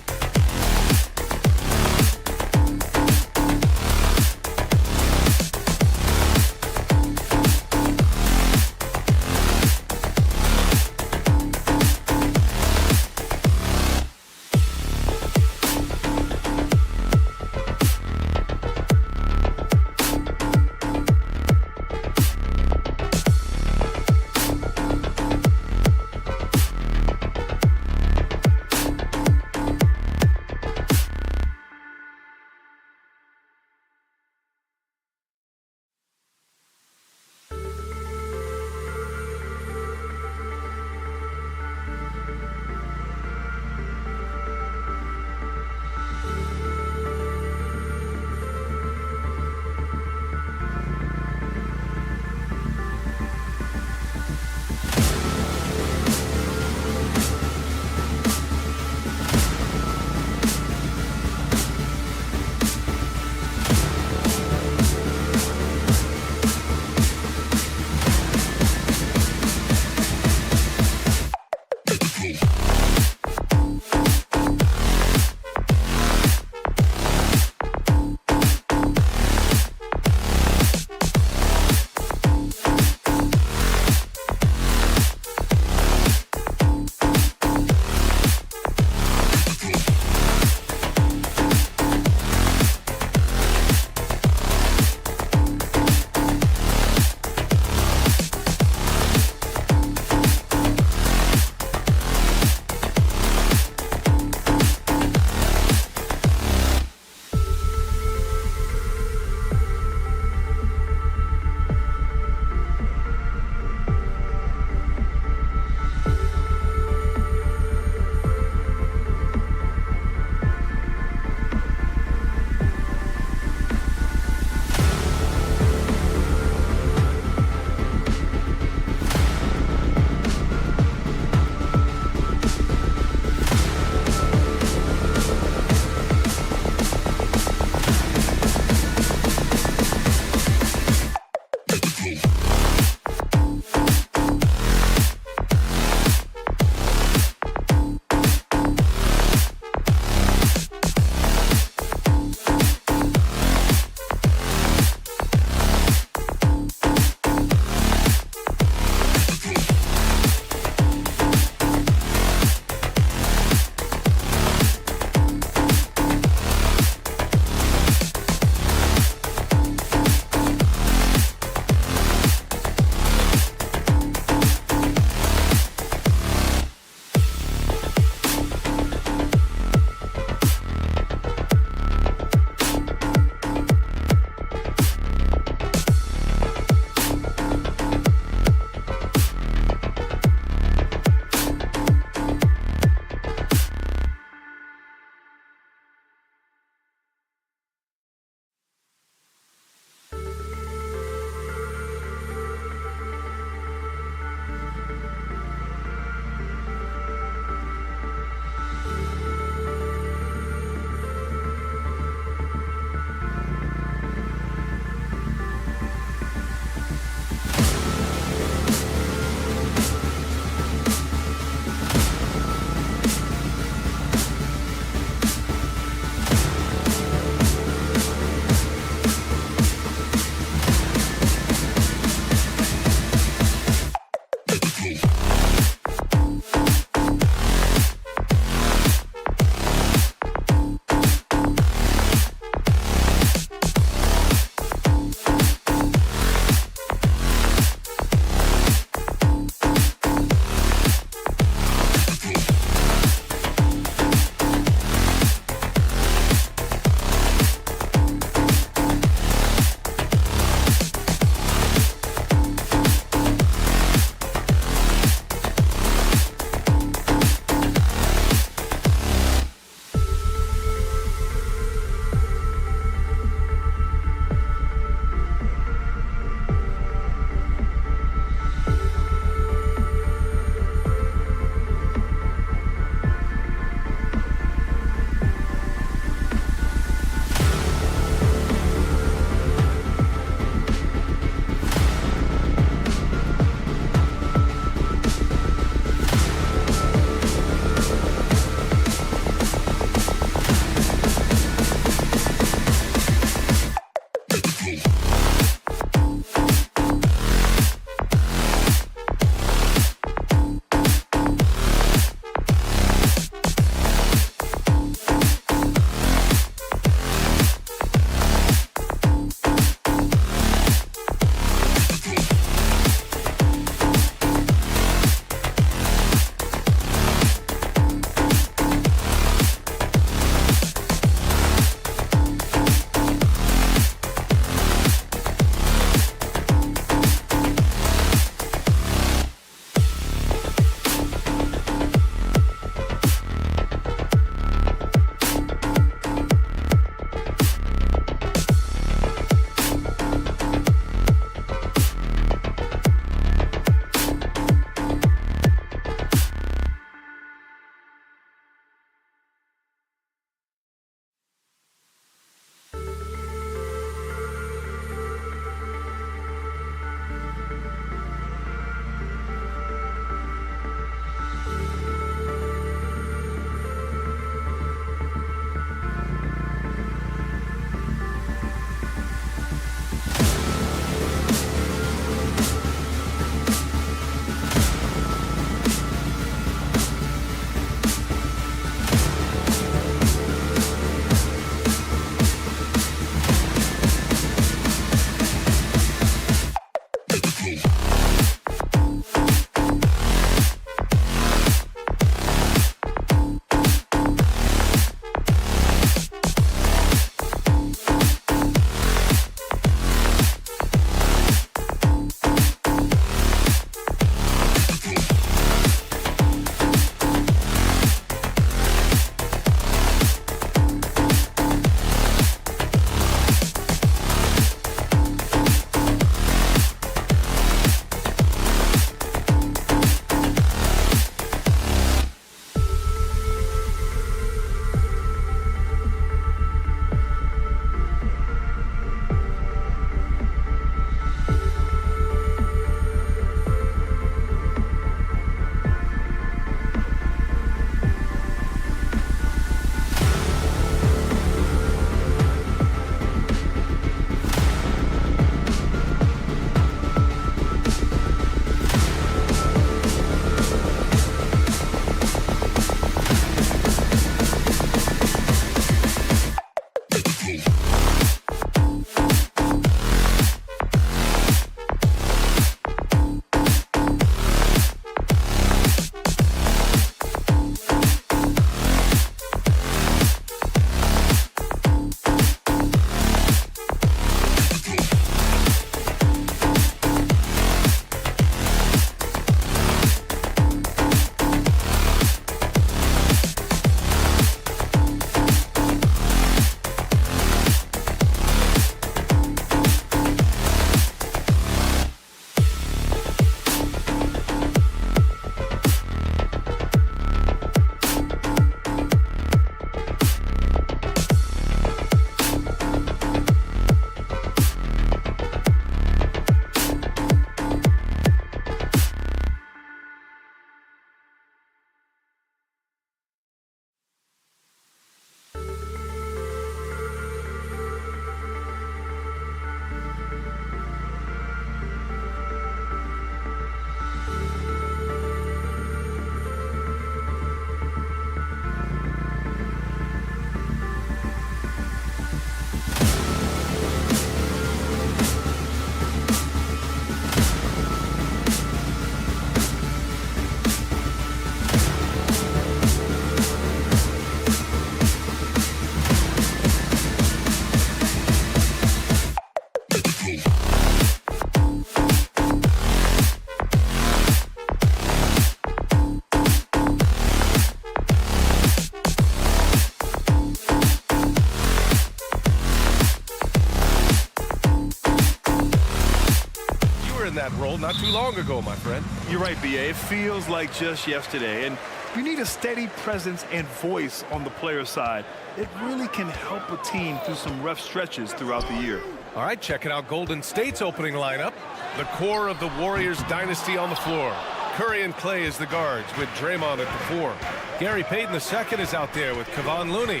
roll not too long ago, my friend. You're right, B.A. It feels like just yesterday. And you need a steady presence and voice on the player side. It really can help a team through some rough stretches throughout the year. All right, checking out Golden State's opening lineup. The core of the Warriors dynasty on the floor. Curry and Clay as the guards with Draymond at the 4. Gary Payton II is out there with Kevon Looney.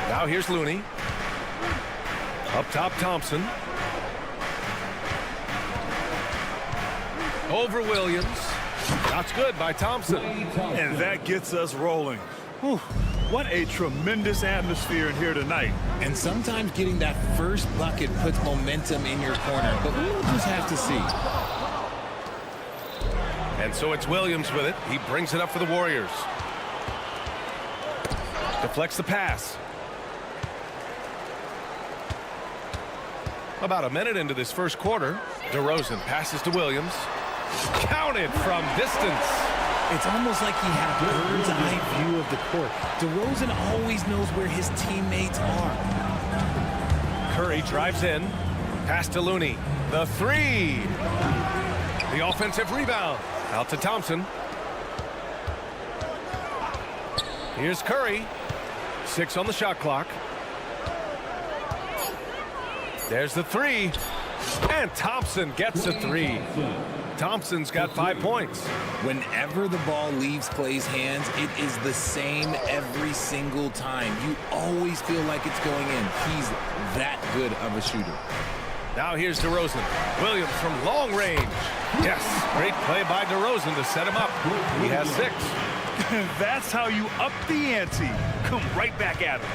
Now here's Looney. Up top, Thompson. Over Williams. That's good by Thompson. And that gets us rolling. Whew. What a tremendous atmosphere in here tonight. And sometimes getting that first bucket puts momentum in your corner, but we'll just have to see. And so it's Williams with it. He brings it up for the Warriors. Deflects the pass. About a minute into this first quarter, DeRozan passes to Williams. Counted from distance. It's almost like he had a bird's eye view of the court. DeRozan always knows where his teammates are. Curry drives in. Pass to Looney. The 3. The offensive rebound. Out to Thompson. Here's Curry. 6 on the shot clock. There's the 3. And Thompson gets a 3. Thompson's got 5 points. Whenever the ball leaves Clay's hands, it is the same every single time. You always feel like it's going in. He's that good of a shooter. Now here's DeRozan. Williams from long range. Yes, great play by DeRozan to set him up. He has 6. That's how you up the ante. Come right back at him.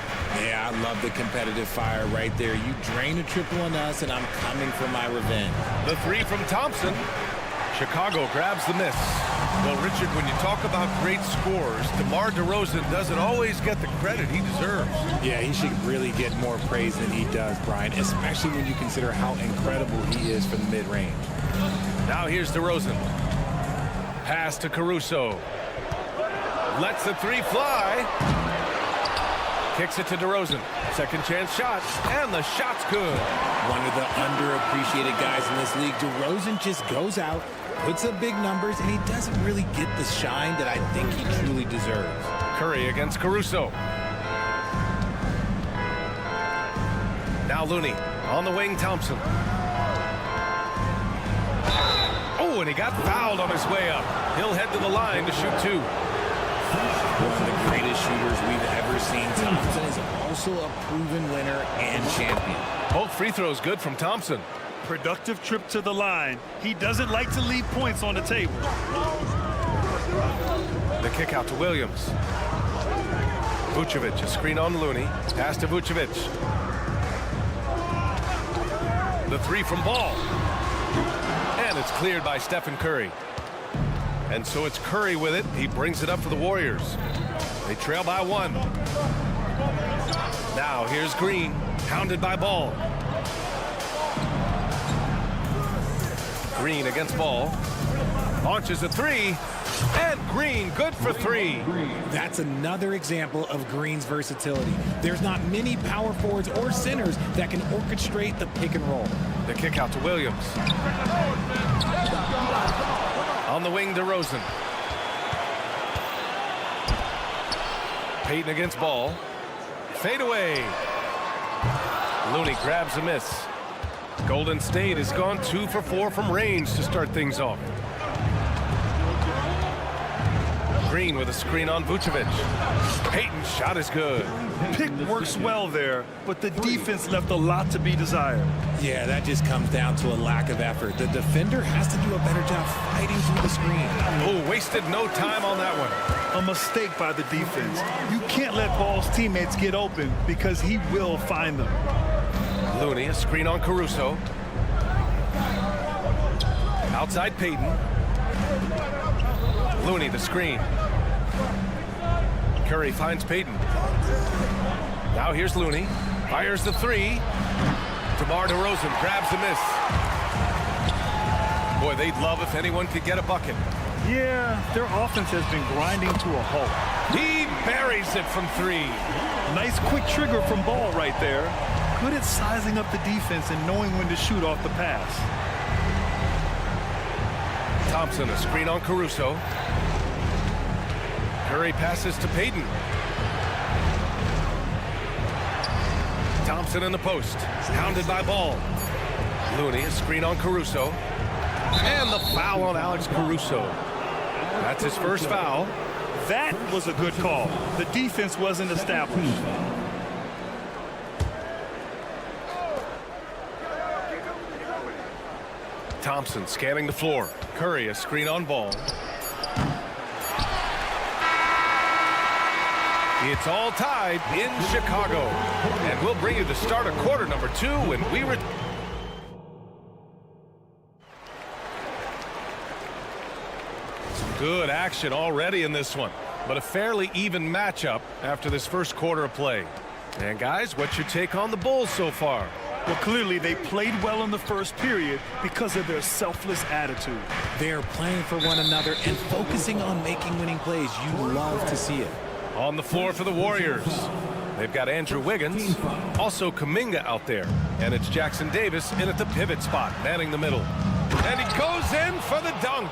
Yeah, I love the competitive fire right there. You drain a triple on us, and I'm coming for my revenge. The 3 from Thompson. Chicago grabs the miss. Well, Richard, when you talk about great scorers, DeMar DeRozan doesn't always get the credit he deserves. Yeah, he should really get more praise than he does, Brian, especially when you consider how incredible he is from the mid-range. Now here's DeRozan. Pass to Caruso. Lets the 3 fly. Kicks it to DeRozan. Second chance shot. And the shot's good. One of the underappreciated guys in this league. DeRozan just goes out, puts up big numbers, and he doesn't really get the shine that I think he truly deserves. Curry against Caruso. Now Looney. On the wing, Thompson. Oh, and he got fouled on his way up. He'll head to the line to shoot 2. One of the greatest shooters we've ever seen. Thompson is also a proven winner and champion. Both free throws good from Thompson. Productive trip to the line. He doesn't like to leave points on the table. The kick out to Williams. Vucevic, a screen on Looney. Pass to Vucevic. The 3 from Ball. And it's cleared by Stephen Curry. And so it's Curry with it. He brings it up for the Warriors. They trail by 1. Now here's Green, pounded by Ball. Green against Ball. Launches a 3. And Green, good for 3. That's another example of Green's versatility. There's not many power forwards or centers that can orchestrate the pick and roll. The kick out to Williams. On the wing, DeRozan. Payton against Ball. Fade away. Looney grabs a miss. Golden State has gone 2 for 4 from range to start things off. Green with a screen on Vucevic. Payton's shot is good. Pick works well there, but the defense left a lot to be desired. Yeah, that just comes down to a lack of effort. The defender has to do a better job fighting through the screen. Oh, wasted no time on that one. A mistake by the defense. You can't let Ball's teammates get open because he will find them. Looney, a screen on Caruso. Outside Payton. Looney, the screen. Curry finds Payton. Now here's Looney. Fires the 3. DeMar DeRozan grabs the miss. Boy, they'd love if anyone could get a bucket. Yeah, their offense has been grinding to a halt. He buries it from 3. Nice quick trigger from Ball right there. Good at sizing up the defense and knowing when to shoot off the pass. Thompson, a screen on Caruso. Curry passes to Payton. Thompson in the post, pounded by Ball. Looney, a screen on Caruso. And the foul on Alex Caruso. That's his first foul. That was a good call. The defense wasn't established. Thompson scanning the floor. Curry, a screen on Ball. It's all tied in Chicago. And we'll bring you the start of quarter number 2 when we return. Some good action already in this one, but a fairly even matchup after this first quarter of play. And guys, what's your take on the Bulls so far? Well, clearly they played well in the first period because of their selfless attitude. They're playing for one another and focusing on making winning plays. You love to see it. On the floor for the Warriors, they've got Andrew Wiggins, also Kuminga out there, and it's Jackson Davis in at the pivot spot, manning the middle. And he goes in for the dunk.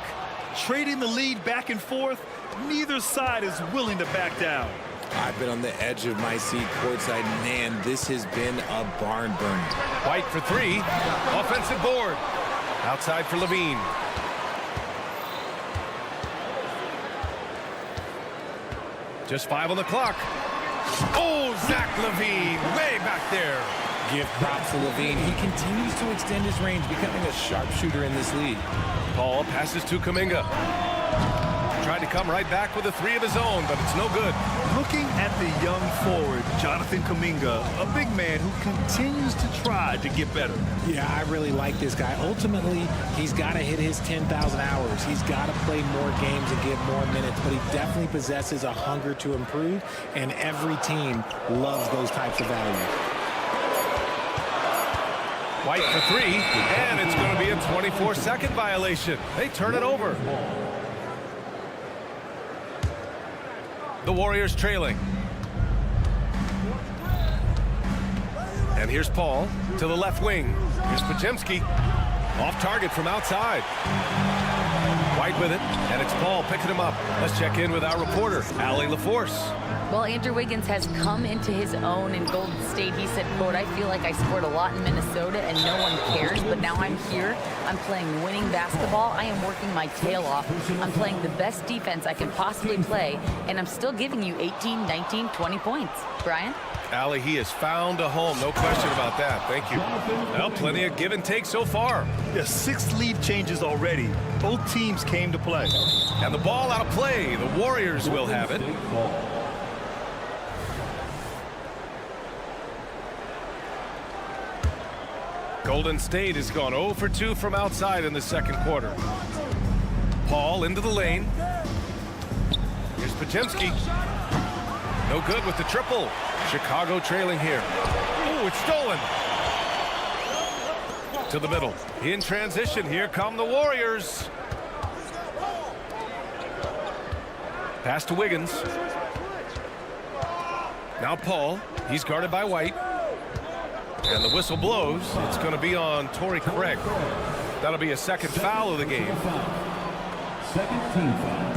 Trading the lead back and forth, neither side is willing to back down. I've been on the edge of my seat courtside. Man, this has been a barn burner. White for 3, offensive board. Outside for Levine. Just 5 on the clock. Oh, Zach Levine, way back there. Give props to Levine. He continues to extend his range, becoming a sharpshooter in this league. Paul passes to Kuminga. Tried to come right back with a 3 of his own, but it's no good. Looking at the young forward, Jonathan Kuminga, a big man who continues to try to get better. Yeah, I really like this guy. Ultimately, he's got to hit his 10,000 hours. He's got to play more games and get more minutes, but he definitely possesses a hunger to improve, and every team loves those types of values. White for 3, and it's going to be a 24-second violation. They turn it over. The Warriors trailing. And here's Paul to the left wing. Here's Podziemski. Off target from outside. White with it, and it's Paul picking him up. Let's check in with our reporter, Allie LaForce. Well, Andrew Wiggins has come into his own in Golden State. He said, quote, I feel like I scored a lot in Minnesota and no one cares, but now I'm here. I'm playing winning basketball. I am working my tail off. I'm playing the best defense I can possibly play, and I'm still giving you 18, 19, 20 points. Brian? Allie, he has found a home. No question about that. Thank you. Well, plenty of give and take so far. Yeah, 6 lead changes already. Both teams came to play. And the ball out of play. The Warriors will have it. Golden State has gone 0 for 2 from outside in the second quarter. Paul into the lane. Here's Podziemski. No good with the triple. Chicago trailing here. Oh, it's stolen. To the middle. In transition, here come the Warriors. Pass to Wiggins. Now Paul. He's guarded by White. And the whistle blows. It's going to be on Torrey Craig. That'll be a second foul of the game. Second team foul.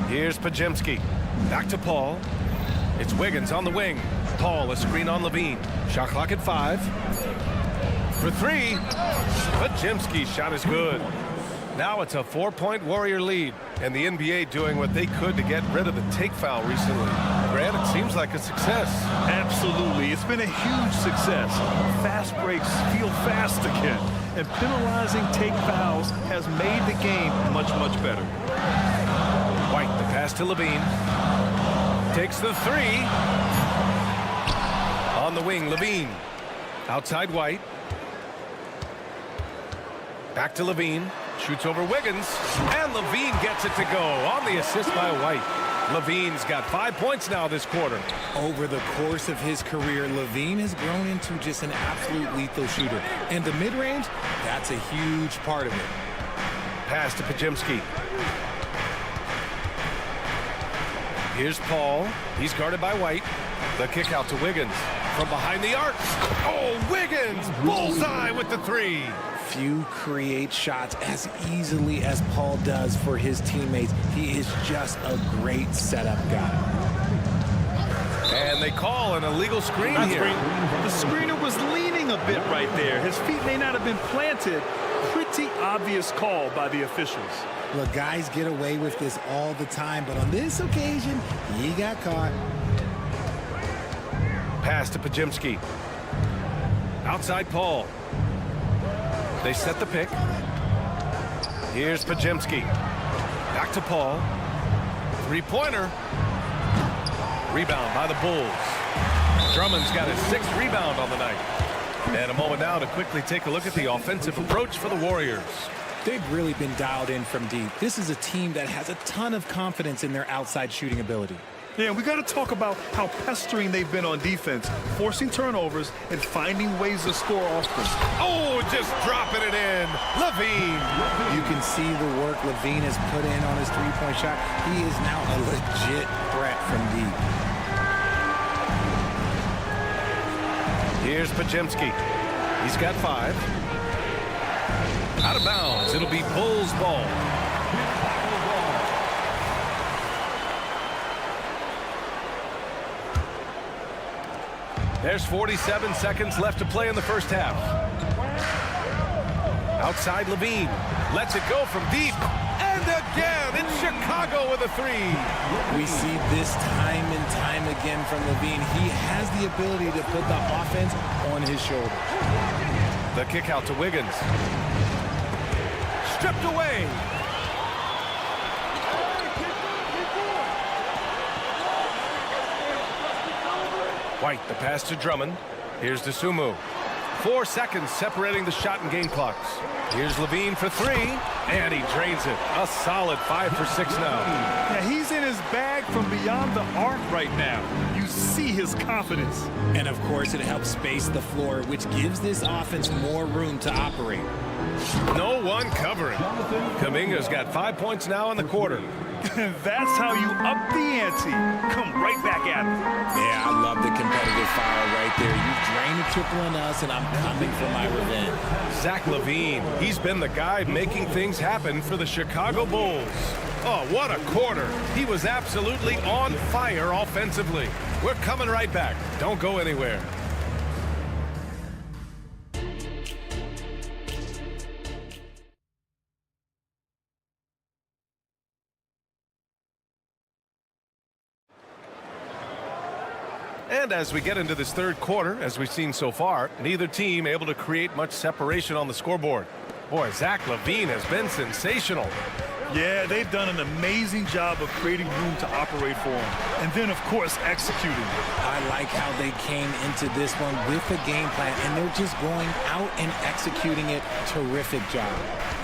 Here's Podziemski. Back to Paul. It's Wiggins on the wing. Paul, a screen on Levine. Shot clock at 5. For 3. Podziemski's shot is good. Now it's a 4-point Warrior lead. And the NBA doing what they could to get rid of the take foul recently. Grant, it seems like a success. Absolutely. It's been a huge success. Fast breaks feel fast again. And penalizing take fouls has made the game much, much better. White, the pass to Levine. Takes the 3. On the wing, Levine. Outside White. Back to Levine. Shoots over Wiggins. And Levine gets it to go on the assist by White. Levine's got 5 points now this quarter. Over the course of his career, Levine has grown into just an absolute lethal shooter. And the mid-range, that's a huge part of it. Pass to Podziemski. Here's Paul. He's guarded by White. The kick out to Wiggins. From behind the arc. Oh, Wiggins! Bullseye with the three. Few create shots as easily as Paul does for his teammates. He is just a great setup guy. And they call an illegal screen here. The screener was leaning a bit right there. His feet may not have been planted. Pretty obvious call by the officials. Look, guys get away with this all the time, but on this occasion, he got caught. Pass to Pajimski. Outside Paul. They set the pick. Here's Pajimski. Back to Paul. Three-pointer. Rebound by the Bulls. Drummond's got his 6th rebound on the night. And a moment now to quickly take a look at the offensive approach for the Warriors. They've really been dialed in from deep. This is a team that has a ton of confidence in their outside shooting ability. Yeah, we got to talk about how pestering they've been on defense, forcing turnovers and finding ways to score often. Oh, just dropping it in. Levine. You can see the work Levine has put in on his three-point shot. He is now a legit threat from deep. Here's Pajimski. He's got 5. Out of bounds. It'll be Bulls ball. There's 47 seconds left to play in the first half. Outside Levine. Lets it go from deep. And again, it's Chicago with a 3. We see this time and time again from Levine. He has the ability to put the offense on his shoulders. The kick out to Wiggins. Stripped away. White, the pass to Drummond. Here's Dosunmu. 4 seconds separating the shot and game clocks. Here's Levine for 3, and he drains it. A solid 5 for 6 now. Yeah, he's in his bag from beyond the arc right now. You see his confidence. And of course, it helps space the floor, which gives this offense more room to operate. No one covering. Kuminga's got 5 points now in the quarter. That's how you up the ante. Come right back at him. Yeah, I love the competitive fire right there. You drain the triple on us, and I'm coming for my revenge. Zach LaVine, he's been the guy making things happen for the Chicago Bulls. Oh, what a quarter. He was absolutely on fire offensively. We're coming right back. Don't go anywhere. And as we get into this third quarter, as we've seen so far, neither team able to create much separation on the scoreboard. Boy, Zach LaVine has been sensational. Yeah, they've done an amazing job of creating room to operate for him. And then, of course, executing. I like how they came into this one with a game plan, and they're just going out and executing it. Terrific job.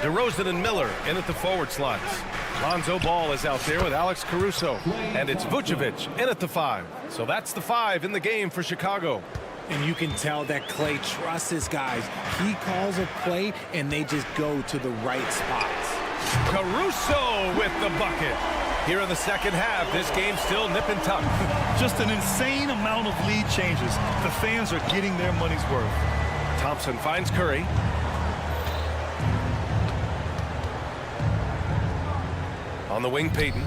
DeRozan and Miller in at the forward slots. Lonzo Ball is out there with Alex Caruso. And it's Vucevic in at the 5. So that's the 5 in the game for Chicago. And you can tell that Clay trusts his guys. He calls a play, and they just go to the right spots. Caruso with the bucket. Here in the second half, this game's still nip and tuck. Just an insane amount of lead changes. The fans are getting their money's worth. Thompson finds Curry. On the wing, Payton.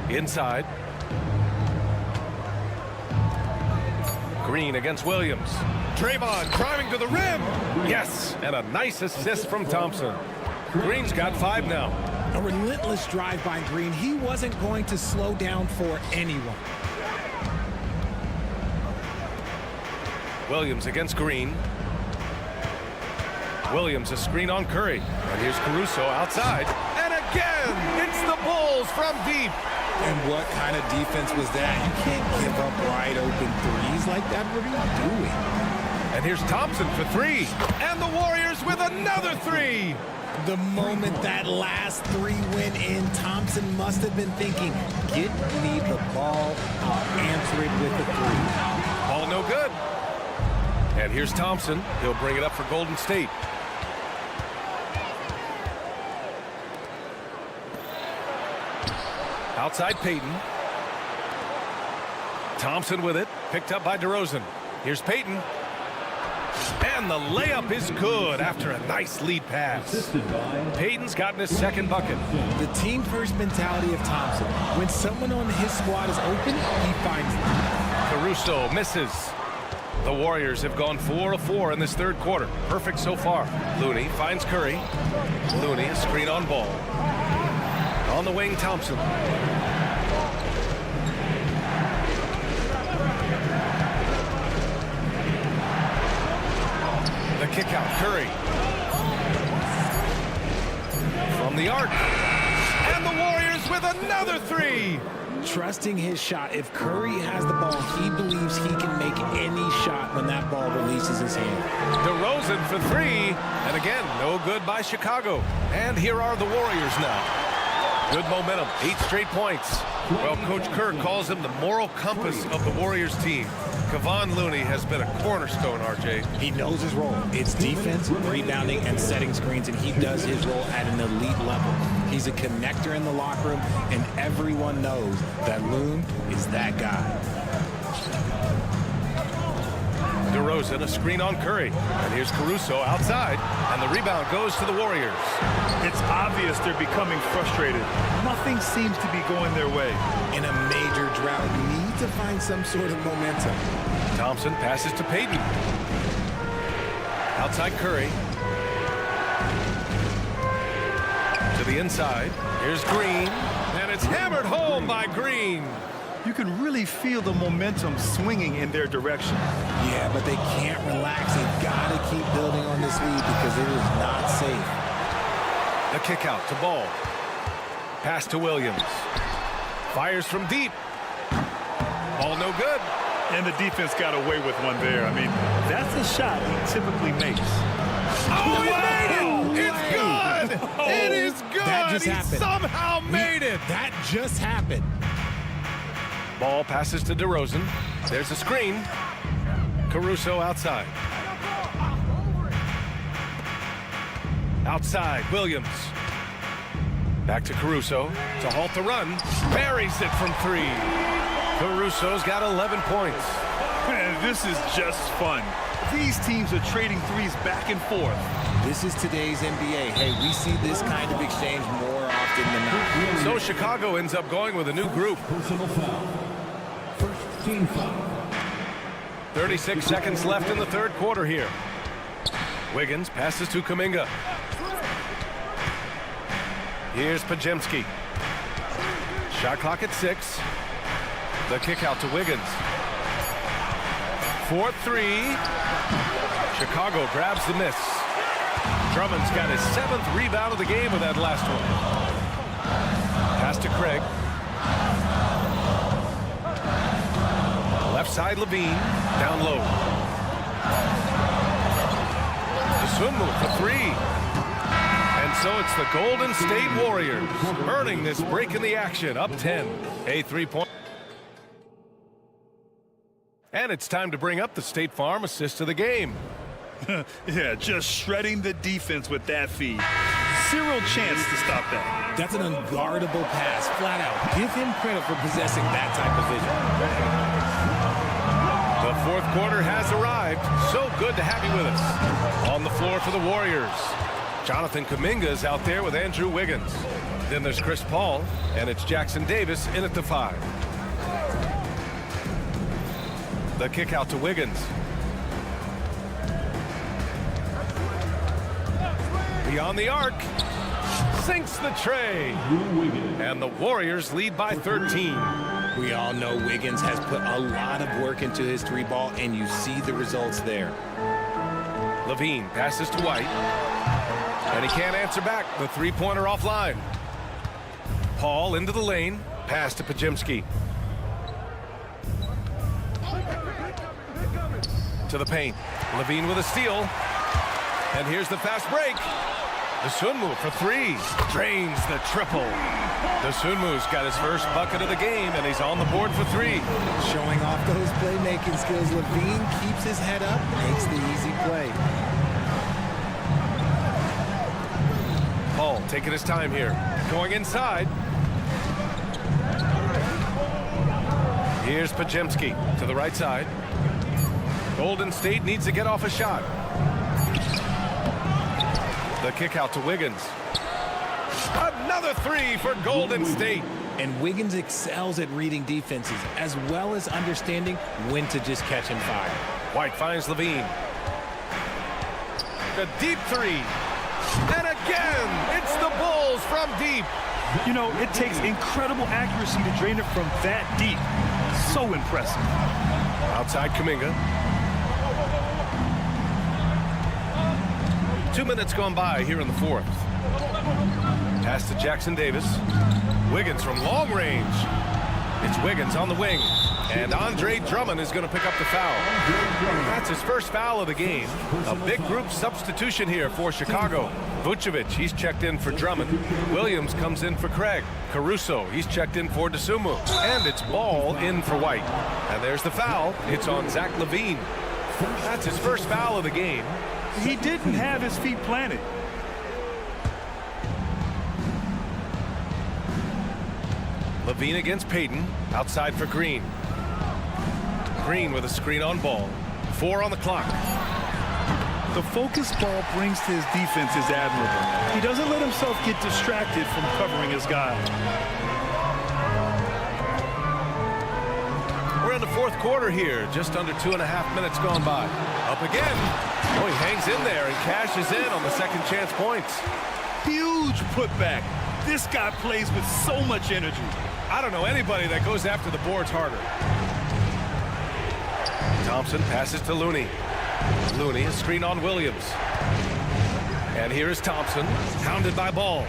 Inside. Green against Williams. Draymond driving to the rim. Yes, and a nice assist from Thompson. Green's got 5 now. A relentless drive by Green. He wasn't going to slow down for anyone. Williams against Green. Williams a screen on Curry. And here's Caruso outside. And again, it's the Bulls from deep. And what kind of defense was that? You can't give up wide open threes like that. What are you doing? And here's Thompson for 3. And the Warriors with another 3. The moment that last 3 went in, Thompson must have been thinking, get me the ball, I'll answer it with a 3. Ball no good. And here's Thompson. He'll bring it up for Golden State. Outside Payton. Thompson with it. Picked up by DeRozan. Here's Payton. And the layup is good after a nice lead pass. Payton's gotten his second bucket. The team first mentality of Thompson. When someone on his squad is open, he finds them. Caruso misses. The Warriors have gone 4 of 4 in this third quarter. Perfect so far. Looney finds Curry. Looney, a screen on Ball. On the wing, Thompson. The kick out, Curry. From the arc. And the Warriors with another three. Trusting his shot. If Curry has the ball, he believes he can make any shot when that ball releases his hand. DeRozan for three. And again, no good by Chicago. And here are the Warriors now. Good momentum, 8 straight points. Well, Coach Kerr calls him the moral compass of the Warriors team. Kevon Looney has been a cornerstone, RJ. He knows his role. It's defense, rebounding, and setting screens, and he does his role at an elite level. He's a connector in the locker room, and everyone knows that Loon is that guy. DeRozan, a screen on Curry. And here's Caruso outside, and the rebound goes to the Warriors. It's obvious they're becoming frustrated. Nothing seems to be going their way. In a major drought, you need to find some sort of momentum. Thompson passes to Payton. Outside Curry. To the inside. Here's Green. And it's hammered home by Green. You can really feel the momentum swinging in their direction. Yeah, but they can't relax. They've got to keep building on this lead because it is not safe. The kick out to Ball. Pass to Williams. Fires from deep. Ball no good. And the defense got away with one there. I mean, that's a shot he typically makes. Oh, he made it! It's good! Oh, it is good! That just happened. He somehow made it! That just happened. Ball passes to DeRozan. There's a screen. Caruso outside. Outside, Williams. Back to Caruso to halt the run. Buries it from three. Caruso's got 11 points. Man, this is just fun. These teams are trading threes back and forth. This is today's NBA. Hey, we see this kind of exchange more often than not. So Chicago ends up going with a new group. Personal foul. First team foul. 36 seconds left in the third quarter here. Wiggins passes to Kuminga. Here's Podziemski. Shot clock at 6. The kick out to Wiggins. 4-3. Chicago grabs the miss. Drummond's got his 7th rebound of the game with that last one. Pass to Craig. Left side Levine. Down low. The swim move for 3. And so it's the Golden State Warriors earning this break in the action. Up 10. A 3-point. And it's time to bring up the State Farm assist of the game. Yeah, just shredding the defense with that feed. Zero chance to stop that. That's an unguardable pass, flat out. Give him credit for possessing that type of vision. The fourth quarter has arrived. So good to have you with us. On the floor for the Warriors, Jonathan Kuminga is out there with Andrew Wiggins. Then there's Chris Paul, and it's Jackson Davis in at the 5. The kick out to Wiggins. Beyond the arc. Sinks the tray. And the Warriors lead by 13. We all know Wiggins has put a lot of work into his 3-ball, and you see the results there. Levine passes to White. And he can't answer back. The 3-pointer offline. Paul into the lane. Pass to Podziemski. To the paint. Levine with a steal. And here's the fast break. The Sunmu for 3. Drains the triple. The Sunmu's got his first bucket of the game, and he's on the board for 3. Showing off those playmaking skills. Levine keeps his head up, makes the easy play. Paul taking his time here. Going inside. Here's Pajemski to the right side. Golden State needs to get off a shot. The kick out to Wiggins. Another three for Golden State. And Wiggins excels at reading defenses as well as understanding when to just catch and fire. White finds Levine. The deep three. And again, it's the Bulls from deep. You know, it takes incredible accuracy to drain it from that deep. So impressive. Outside Kuminga. 2 minutes gone by here in the fourth. Pass to Jackson Davis. Wiggins from long range. It's Wiggins on the wing. And Andre Drummond is going to pick up the foul. That's his first foul of the game. A big group substitution here for Chicago. Vucevic, he's checked in for Drummond. Williams comes in for Craig. Caruso, he's checked in for DeSumo. And it's Ball in for White. And there's the foul. It's on Zach LaVine. That's his first foul of the game. He didn't have his feet planted. LaVine against Payton. Outside for Green. Green with a screen on Ball. 4 on the clock. The focus Ball brings to his defense is admirable. He doesn't let himself get distracted from covering his guy. We're in the fourth quarter here. Just under 2.5 minutes gone by. Up again. Oh, he hangs in there and cashes in on the second chance points. Huge putback. This guy plays with so much energy. I don't know anybody that goes after the boards harder. Thompson passes to Looney. Looney, a screen on Williams. And here is Thompson, hounded by Ball.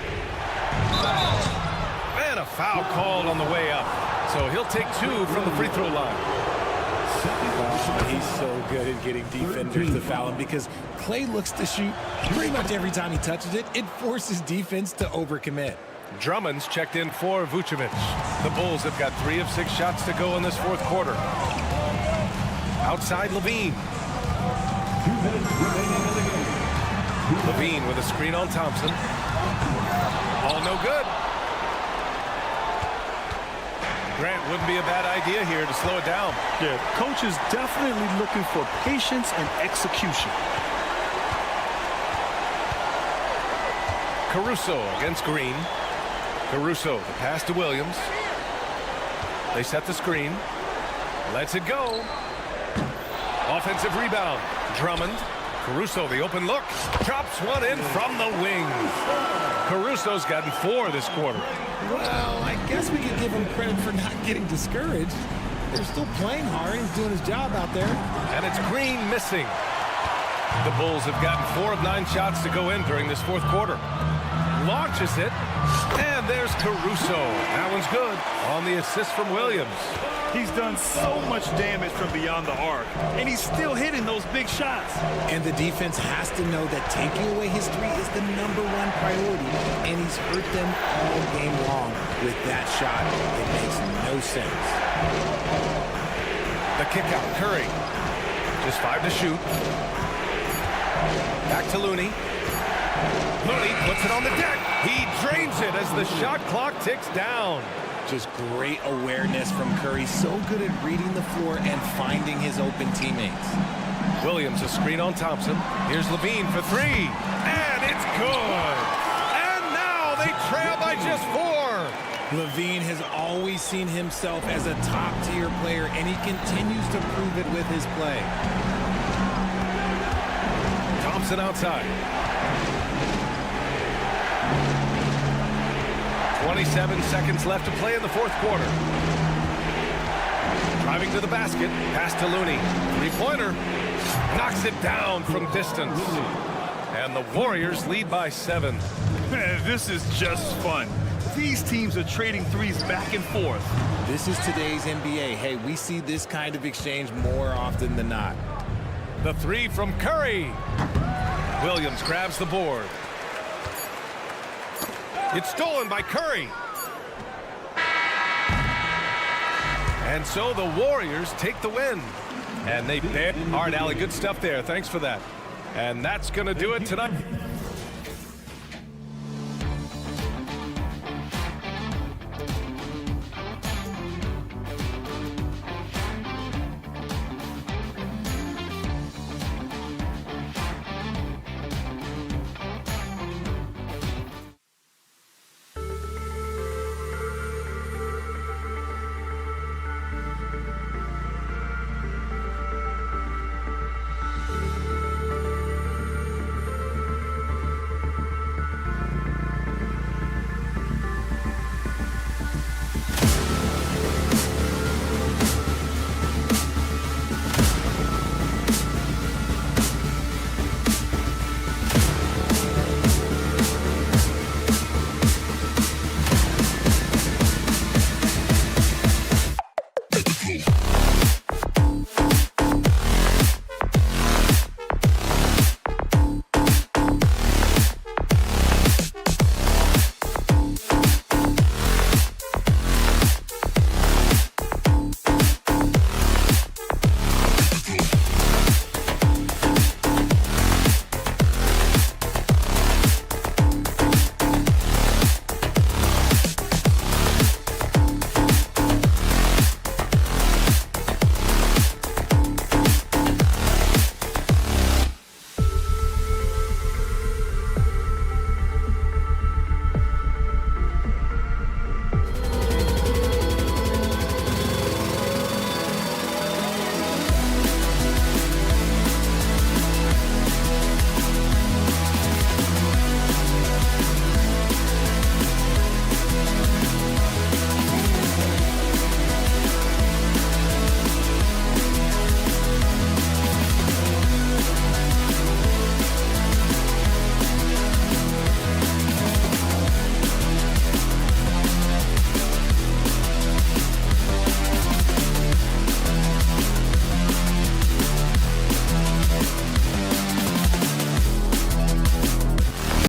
And a foul called on the way up. So he'll take 2 from the free throw line. He's so good at getting defenders to foul him because Clay looks to shoot pretty much every time he touches it. It forces defense to overcommit. Drummond's checked in for Vucevic. The Bulls have got 3 of 6 shots to go in this fourth quarter. Outside LaVine. LaVine with a screen on Thompson. All no good. Grant wouldn't be a bad idea here to slow it down. Yeah, coach is definitely looking for patience and execution. Caruso against Green. Caruso, the pass to Williams. They set the screen. Lets it go. Offensive rebound. Drummond. Caruso, the open look. Drops one in from the wing. Caruso's gotten 4 this quarter. Well, I guess we could give him credit for not getting discouraged. They're still playing hard. He's doing his job out there. And it's Green missing. The Bulls have gotten 4 of 9 shots to go in during this fourth quarter. Launches it. And there's Caruso. That one's good on the assist from Williams. He's done so much damage from beyond the arc, and he's still hitting those big shots. And the defense has to know that taking away his 3 is the #1 priority, and he's hurt them all game long with that shot. It makes no sense. The kick out, Curry. Just 5 to shoot. Back to Looney. Looney puts it on the deck. He drains it as the shot clock ticks down. Just great awareness from Curry. So good at reading the floor and finding his open teammates. Williams, a screen on Thompson. Here's Levine for 3. And it's good. And now they trail by just 4. Levine has always seen himself as a top-tier player, and he continues to prove it with his play. Thompson outside. 27 seconds left to play in the fourth quarter. Driving to the basket. Pass to Looney. 3-pointer. Knocks it down from distance. And the Warriors lead by 7. Man, this is just fun. These teams are trading threes back and forth. This is today's NBA. Hey, we see this kind of exchange more often than not. The 3 from Curry. Williams grabs the board. It's stolen by Curry. And so the Warriors take the win. And they bet. All right, Allie, good stuff there. Thanks for that. And that's going to do it tonight.